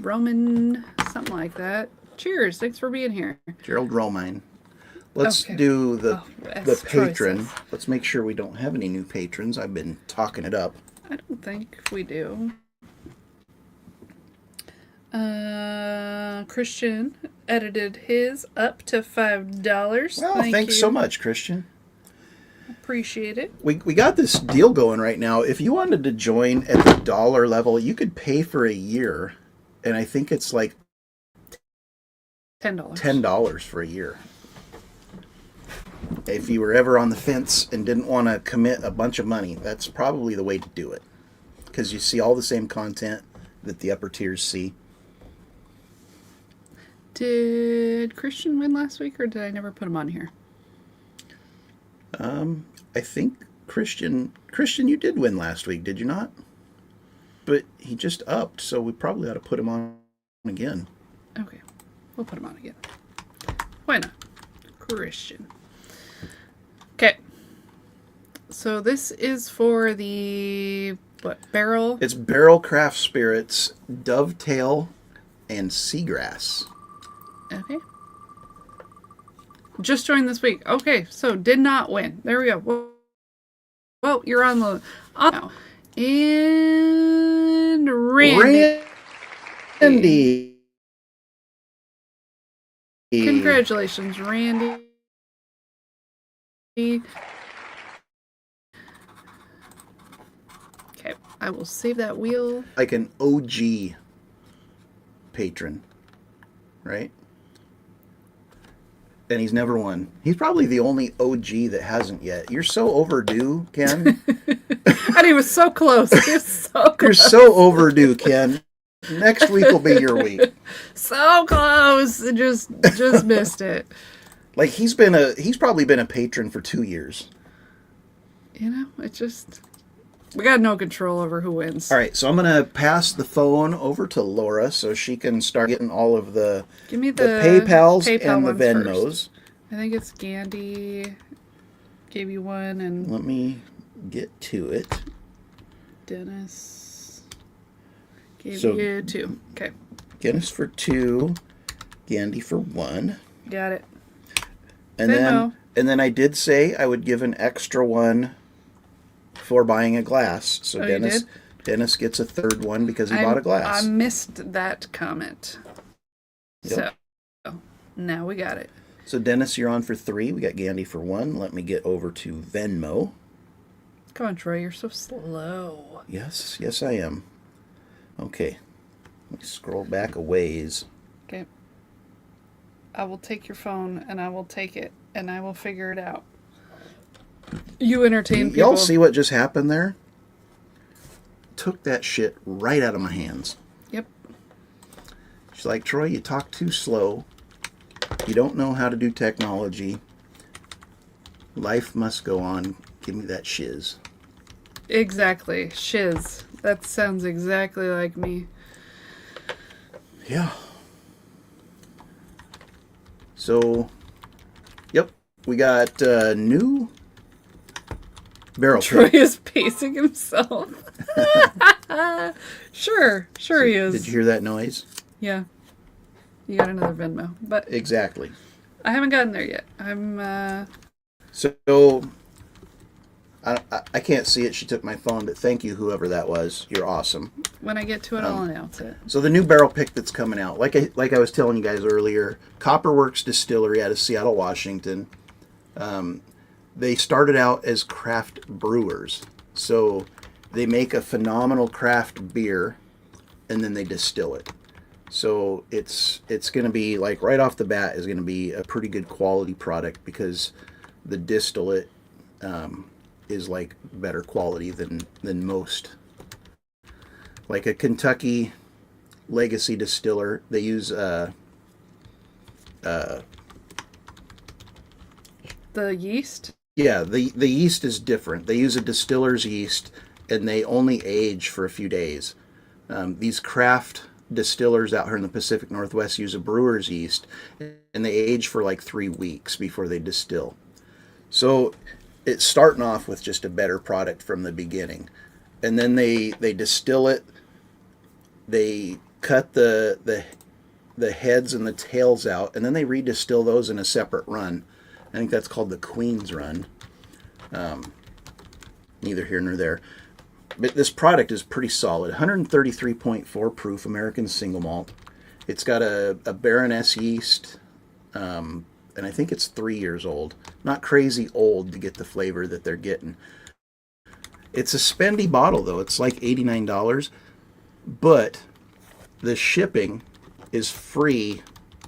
B: Roman, something like that. Cheers. Thanks for being here.
C: Gerald Romine. Let's do the patron. Let's make sure we don't have any new patrons. I've been talking it up.
B: I don't think we do. Christian edited his up to $5.
C: Well, thanks so much, Christian.
B: Appreciate it.
C: We got this deal going right now. If you wanted to join at the dollar level, you could pay for a year, and I think it's like $10 for a year. If you were ever on the fence and didn't want to commit a bunch of money, that's probably the way to do it. because you see all the same content that the upper tiers see.
B: Did Christian win last week, or did I never put him on here?
C: I think Christian, you did win last week, did you not? But he just upped, so we probably ought to put him on again.
B: Okay, we'll put him on again. Why not? Christian. Okay. So this is for the, what, barrel?
C: It's Barrel Craft Spirits, Dovetail, and Seagrass.
B: Okay. Just joined this week. Okay, so did not win. There we go. Well, you're on the... now. And Randy. Congratulations, Randy. Okay, I will save that wheel.
C: Like an OG patron, right? And he's never won. He's probably the only OG that hasn't yet. You're so overdue, Ken.
B: And he was so close. He was so close.
C: You're so overdue, Ken. Next week will be your week.
B: So close. Just missed it.
C: Like he's probably been a patron for 2 years.
B: You know, it just, we got no control over who wins.
C: All right, so I'm gonna pass the phone over to Laura so she can start getting all of the
B: Give me
C: the PayPals
B: PayPal
C: and the
B: ones
C: Venmos.
B: first. I think it's Gandhi gave you one, and
C: Let me get to it.
B: Dennis gave
C: So-
B: you 2. Okay,
C: Guinness for 2, Gandhi for 1.
B: got it.
C: And
B: Venmo.
C: then I did say I would give an extra one for buying a glass. So
B: Oh, you did?
C: Dennis gets a third one because he bought a glass.
B: I missed that comment.
C: Yep.
B: So now we got it.
C: So Dennis, you're on for 3. We got Gandhi for 1. Let me get over to Venmo.
B: Come on, Troy, you're so slow.
C: Yes, I am. Okay. Let me scroll back a ways.
B: Okay. I will take your phone, and I will take it, and I will figure it out. You entertain people.
C: Y'all see what just happened there? Took that shit right out of my hands.
B: Yep.
C: She's like, Troy, you talk too slow. You don't know how to do technology. Life must go on. Give me that shiz.
B: Exactly. Shiz. That sounds exactly like me.
C: Yeah. So, yep, we got new barrel
B: Troy
C: pick.
B: is pacing himself. Sure he is.
C: Did you hear that noise?
B: Yeah. You got another Venmo. But
C: Exactly.
B: I haven't gotten there yet. I'm,
C: So, I can't see it. She took my phone, but thank you, whoever that was. You're awesome.
B: when I get to it, I'll announce it.
C: So the new barrel pick that's coming out, like I was telling you guys earlier, Copperworks Distillery out of Seattle, Washington. They started out as craft brewers, so they make a phenomenal craft beer, and then they distill it. So it's going to be, like, right off the bat is going to be a pretty good quality product because the distillate is like better quality than most. Like a Kentucky Legacy distiller, they use
B: The yeast?
C: yeah, the yeast is different. They use a distiller's yeast, and they only age for a few days. These craft distillers out here in the Pacific Northwest use a brewer's yeast, and they age for like 3 weeks before they distill. So it's starting off with just a better product from the beginning, and then they distill it. They cut the heads and the tails out, and then they redistill those in a separate run. I think that's called the Queen's Run. Neither here nor there. But this product is pretty solid. 133.4 proof American single malt. It's got a Baroness yeast, and I think it's 3 years old. Not crazy old to get the flavor that they're getting. It's a spendy bottle, though. It's like $89. But the shipping is free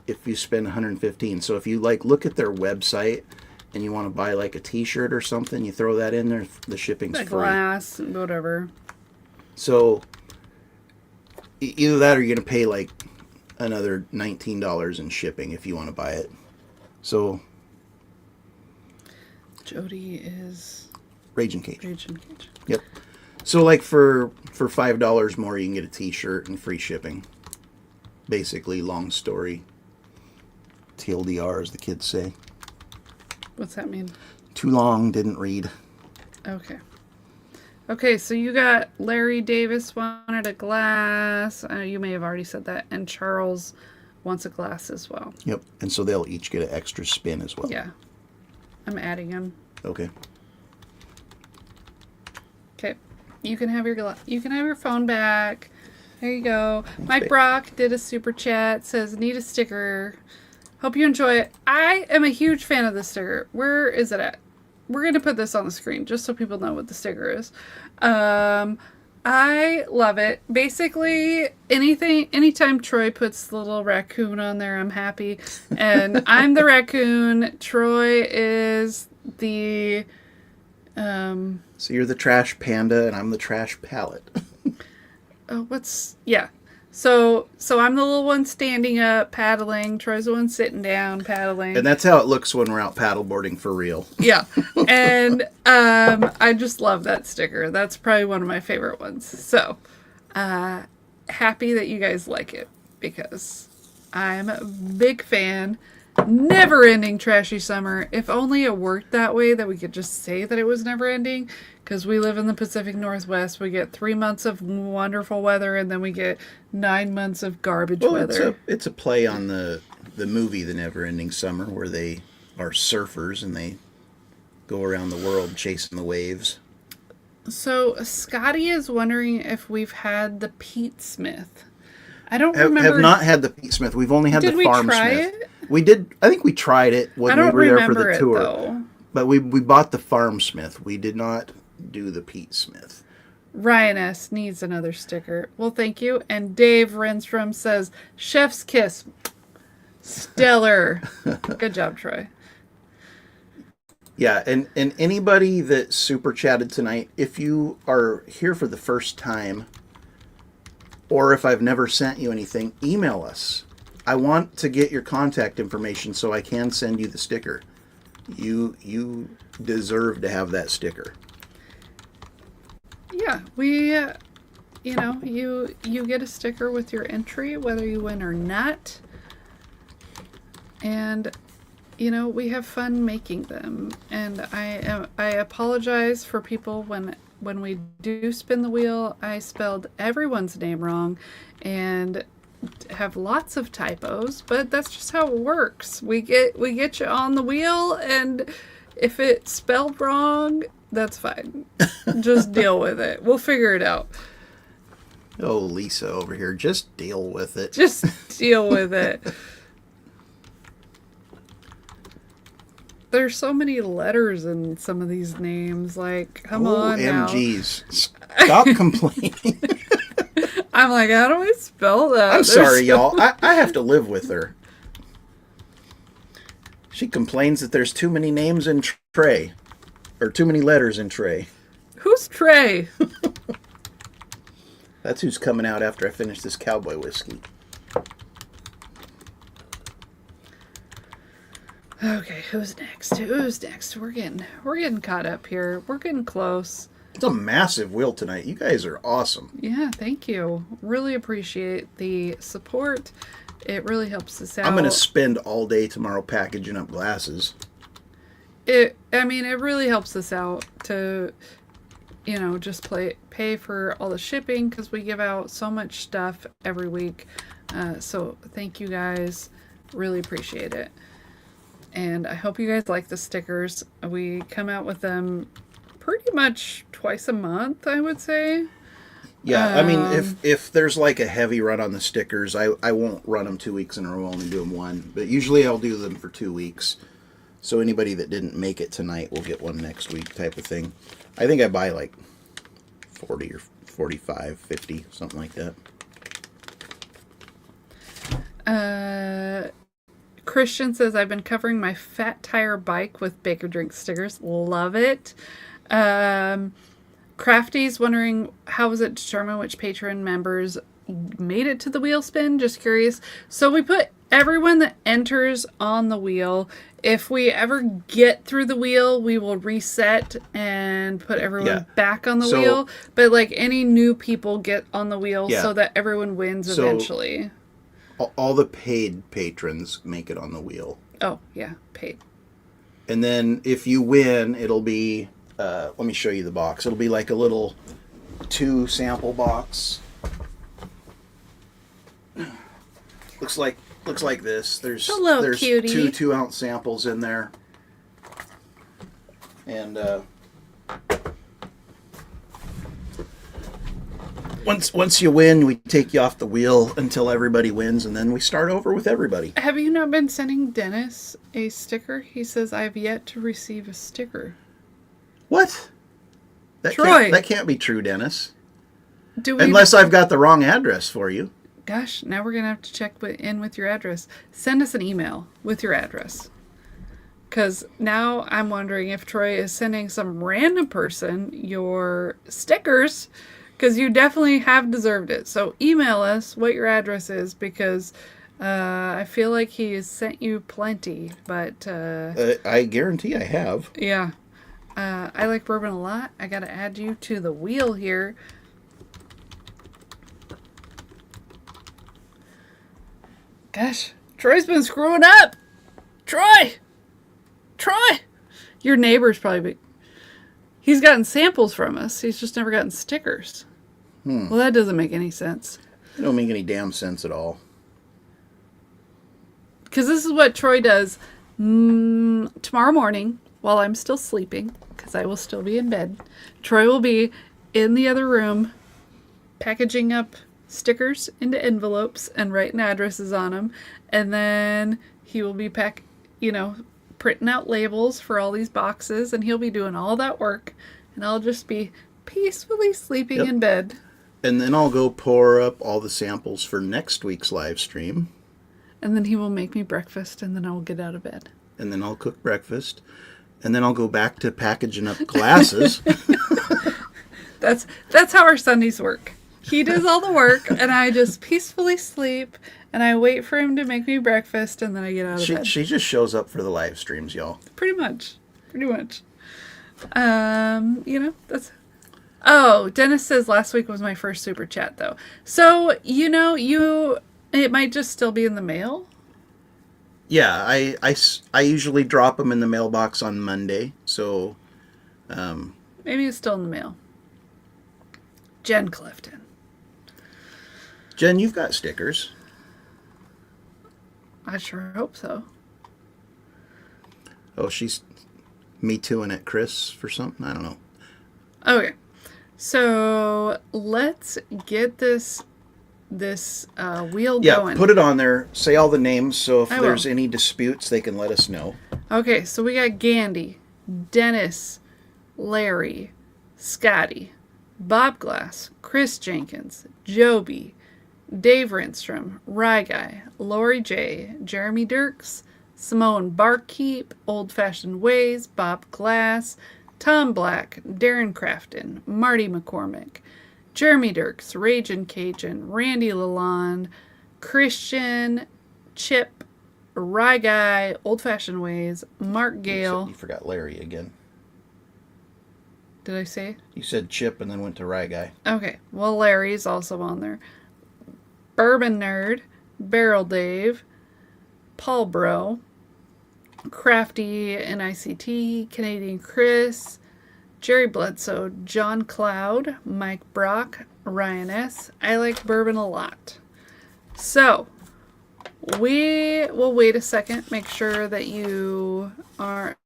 C: if you spend $115. So if you look at their website and you want to buy like a t-shirt or something, you throw that in there, the shipping's
B: A
C: free.
B: glass, whatever.
C: So either that or you're going to pay like another $19 in shipping if you want to buy it. So
B: Jody is
C: Raging Cage.
B: Raging Cage.
C: Yep. So like for $5 more, you can get a T-shirt and free shipping. Basically, long story. TLDR, as the kids say.
B: What's that mean?
C: Too long, didn't read.
B: Okay. Okay, so you got Larry Davis wanted a glass. You may have already said that. And Charles wants a glass as well.
C: Yep. And so they'll each get an extra spin as well.
B: Yeah. I'm adding them.
C: Okay.
B: Okay. You can have your phone back. There you go. Mike
C: Okay.
B: Brock did a super chat. Says, need a sticker. Hope you enjoy it. I am a huge fan of the sticker. Where is it at? We're going to put this on the screen just so people know what the sticker is. I love it. Basically, anytime Troy puts the little raccoon on there, I'm happy. And I'm the raccoon. Troy is the...
C: So you're the trash panda and I'm the trash pallet.
B: Yeah. So I'm the little one standing up, paddling. Troy's the one sitting down, paddling.
C: And that's how it looks when we're out paddleboarding for real.
B: Yeah. And I just love that sticker. That's probably one of my favorite ones. So happy that you guys like it because I'm a big fan. Never ending trashy summer. If only it worked that way that we could just say that it was never ending. Because we live in the Pacific Northwest. We get 3 months of wonderful weather and then we get 9 months of garbage weather.
C: It's a play on the movie The Never Ending Summer where they are surfers and they go around the world chasing the waves.
B: So Scotty is wondering if we've had the Pete Smith. I don't remember.
C: Have not had the Pete Smith. We've only had the Farm
B: try
C: Smith.
B: It?
C: We did. I think we tried it when we were there for the tour.
B: Though.
C: But we bought the Farm Smith. We did not do the Pete Smith.
B: Ryan S. needs another sticker. Well, thank you. And Dave Renstrom says, Chef's Kiss. Stellar. Good job, Troy.
C: Yeah, and anybody that super chatted tonight, if you are here for the first time, or if I've never sent you anything, email us. I want to get your contact information so I can send you the sticker. You deserve to have that sticker.
B: Yeah, we, you get a sticker with your entry, whether you win or not. And, we have fun making them. And I apologize for people when we do spin the wheel. I spelled everyone's name wrong and have lots of typos, but that's just how it works. We get you on the wheel, and if it's spelled wrong, that's fine. Just deal with it. We'll figure it out.
C: Oh, Lisa over here, just deal with it.
B: Just deal with it. There's so many letters in some of these names. Like, come on now.
C: OMGs. Stop complaining.
B: I'm like, how do I spell that?
C: I'm sorry, y'all. I have to live with her. She complains that there's too many names in Trey. Or too many letters in Trey.
B: Who's Trey?
C: That's who's coming out after I finish this cowboy whiskey.
B: Okay, who's next? We're getting caught up here. We're getting close.
C: It's a massive wheel tonight. You guys are awesome.
B: Yeah, thank you. Really appreciate the support. It really helps us out.
C: I'm going to spend all day tomorrow packaging up glasses.
B: It really helps us out to, just pay for all the shipping because we give out so much stuff every week. So thank you guys. Really appreciate it. And I hope you guys like the stickers. We come out with them pretty much twice a month, I would say.
C: Yeah, if there's like a heavy run on the stickers, I won't run them 2 weeks in a row, only do them one. But usually I'll do them for 2 weeks. So anybody that didn't make it tonight will get one next week type of thing. I think I buy like 40 or 45, 50, something like that.
B: Christian says, I've been covering my fat tire bike with Baker Drinks stickers. Love it. Crafty's wondering, how was it determined which Patreon members made it to the wheel spin? Just curious. So we put everyone that enters on the wheel. If we ever get through the wheel, we will reset and put everyone back on the wheel. But like any new people get on the wheel so that everyone wins eventually.
C: All the paid patrons make it on the wheel.
B: Oh, yeah, paid.
C: And then if you win, it'll be, let me show you the box. It'll be like a little 2 sample box. Looks like this. There's
B: cutie.
C: 2 2-ounce samples in there. And once you win, we take you off the wheel until everybody wins, and then we start over with everybody.
B: Have you not been sending Dennis a sticker? He says, I have yet to receive a sticker.
C: What?
B: Troy.
C: That can't be true, Dennis.
B: Unless
C: I've got the wrong address for you.
B: Gosh, now we're going to have to check in with your address. Send us an email with your address. Because now I'm wondering if Troy is sending some random person your stickers, because you definitely have deserved it. So email us what your address is, because I feel like he has sent you plenty. But
C: I guarantee I have.
B: Yeah. I like bourbon a lot. I got to add you to the wheel here. Gosh, Troy's been screwing up. Troy! Your neighbor's probably... He's gotten samples from us. He's just never gotten stickers. Well, that doesn't make any sense.
C: It don't make any damn sense at all.
B: Because this is what Troy does tomorrow morning while I'm still sleeping, because I will still be in bed. Troy will be in the other room packaging up stickers into envelopes and writing addresses on them, and then he will be printing out labels for all these boxes, and he'll be doing all that work, and I'll just be peacefully sleeping in bed.
C: And then I'll go pour up all the samples for next week's live stream,
B: and then he will make me breakfast, and then I will get out of bed,
C: and then I'll cook breakfast, and then I'll go back to packaging up glasses.
B: That's how our Sundays work. He does all the work, and I just peacefully sleep, and I wait for him to make me breakfast, and then I get out of bed.
C: She just shows up for the live streams, y'all.
B: Pretty much. That's... Oh, Dennis says last week was my first super chat, though. So, it might just still be in the mail?
C: Yeah, I usually drop them in the mailbox on Monday, so...
B: Maybe it's still in the mail. Jen Clifton.
C: Jen, you've got stickers.
B: I sure hope so.
C: Oh, she's me tooing at Chris for something? I don't know.
B: Okay. So let's get this wheel going.
C: Yeah, put it on there. Say all the names, so if there's any disputes, they can let us know.
B: Okay, so we got Gandhi, Dennis, Larry, Scotty, Bob Glass, Chris Jenkins, Joby, Dave Rinstrom, Rye Guy, Lori J, Jeremy Dirks, Simone Barkeep, Old Fashioned Ways, Bob Glass, Tom Black, Darren Crafton, Marty McCormick, Jeremy Dirks, Ragin' Cajun, Randy Lalonde, Christian, Chip, Rye Guy, Old Fashioned Ways, Mark Gale.
C: You forgot Larry again.
B: Did I say?
C: You said Chip and then went to Rye Guy.
B: Okay, well, Larry's also on there. Bourbon Nerd, Barrel Dave, Paul Bro, Crafty NICT, Canadian Chris, Jerry Bledsoe, John Cloud, Mike Brock, Ryan S. I like bourbon a lot. So, we will wait a second, make sure that you are...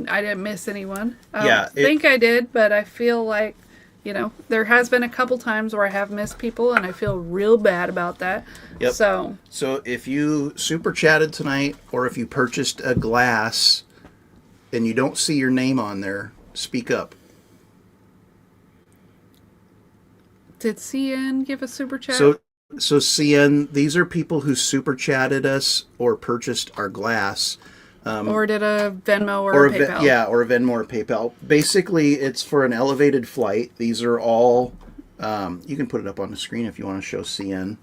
B: I didn't miss anyone. I think I did, but I feel like, there has been a couple times where I have missed people, and I feel real bad about that.
C: Yep.
B: So
C: if you super chatted tonight, or if you purchased a glass and you don't see your name on there, speak up.
B: Did CN give a super chat?
C: So CN, these are people who super chatted us or purchased our glass,
B: Or did a Venmo or a PayPal.
C: Yeah, or a Venmo or PayPal. Basically, it's for an elevated flight. These are all, you can put it up on the screen if you want to show CN.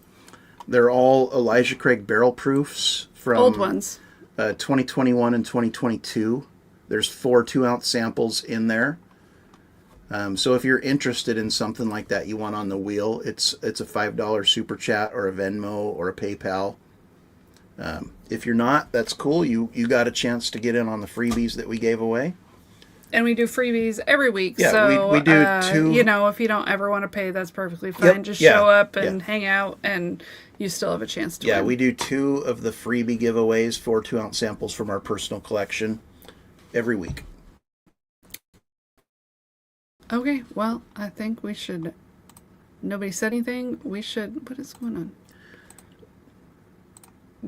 C: They're all Elijah Craig barrel proofs from
B: Old ones.
C: 2021 and 2022. There's 4 2-ounce samples in there. So if you're interested in something like that you want on the wheel, it's a $5 super chat or a Venmo or a PayPal. If you're not, that's cool. You got a chance to get in on the freebies that we gave away.
B: And we do freebies every week.
C: Yeah,
B: so,
C: we do 2.
B: You know, if you don't ever want to pay, that's perfectly fine.
C: Yep,
B: Just
C: yeah,
B: show up and
C: yeah.
B: hang out, and you still have a chance to
C: Yeah,
B: win.
C: we do 2 of the freebie giveaways, 4 2-ounce samples from our personal collection every week.
B: Okay, well, I think we should... Nobody said anything? We should... What is going on?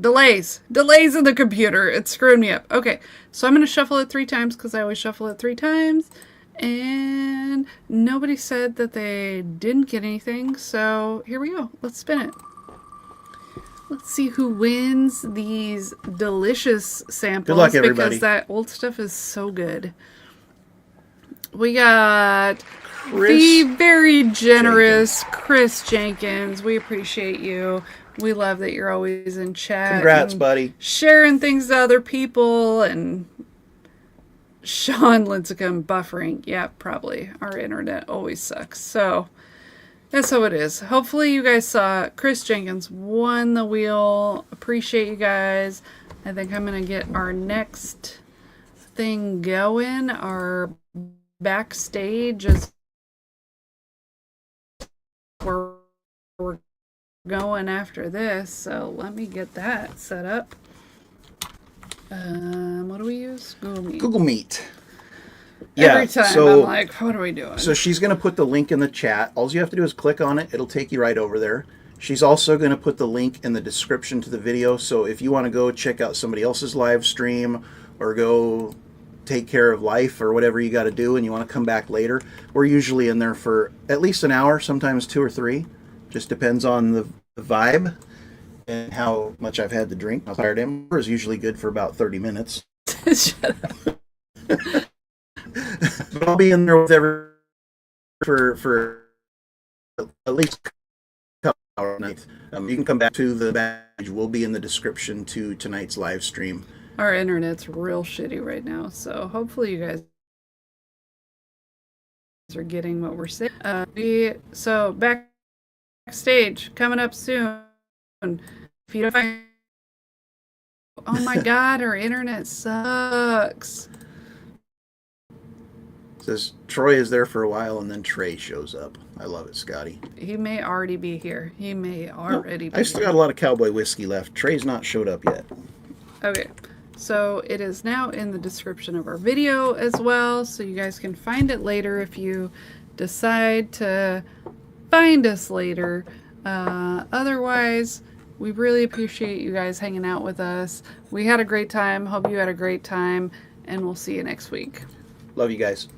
B: Delays in the computer. It's screwing me up. Okay, so I'm going to shuffle it 3 times because I always shuffle it 3 times. And nobody said that they didn't get anything. So here we go. Let's spin it. Let's see who wins these delicious samples.
C: Good luck, everybody.
B: Because that old stuff is so good. We got the very generous Chris Jenkins. We appreciate you. We love that you're always in chat.
C: Congrats, buddy.
B: Sharing things to other people. And Sean Lincecum buffering. Yeah, probably. Our internet always sucks. So that's how it is. Hopefully you guys saw Chris Jenkins won the wheel. Appreciate you guys. I think I'm going to get our next thing going. Our Backstage is where we're going after this, so let me get that set up. What do we use? Google Meet.
C: Google Meet.
B: Every time I'm like, what are we doing?
C: So she's going to put the link in the chat. All you have to do is click on it. It'll take you right over there. She's also going to put the link in the description to the video, so if you want to go check out somebody else's live stream or go take care of life or whatever you got to do and you want to come back later, we're usually in there for at least an hour, sometimes 2 or 3. Just depends on the vibe and how much I've had to drink. My tired ember is usually good for about 30 minutes.
B: Shut up.
C: But I'll be in there with every for at least a couple hours night. You can come back to the Backstage. We'll be in the description to tonight's live stream.
B: Our internet's real shitty right now, so hopefully you guys are getting what we're saying. So Backstage coming up soon. If you don't find, oh my god, our internet sucks.
C: It says Troy is there for a while and then Trey shows up. I love it, Scotty.
B: He may already be here. He may already be
C: I still got a lot of cowboy whiskey left. Trey's not showed up yet.
B: Okay, so it is now in the description of our video as well, so you guys can find it later if you decide to find us later. Otherwise, we really appreciate you guys hanging out with us. We had a great time. Hope you had a great time, and we'll see you next week.
C: Love you guys.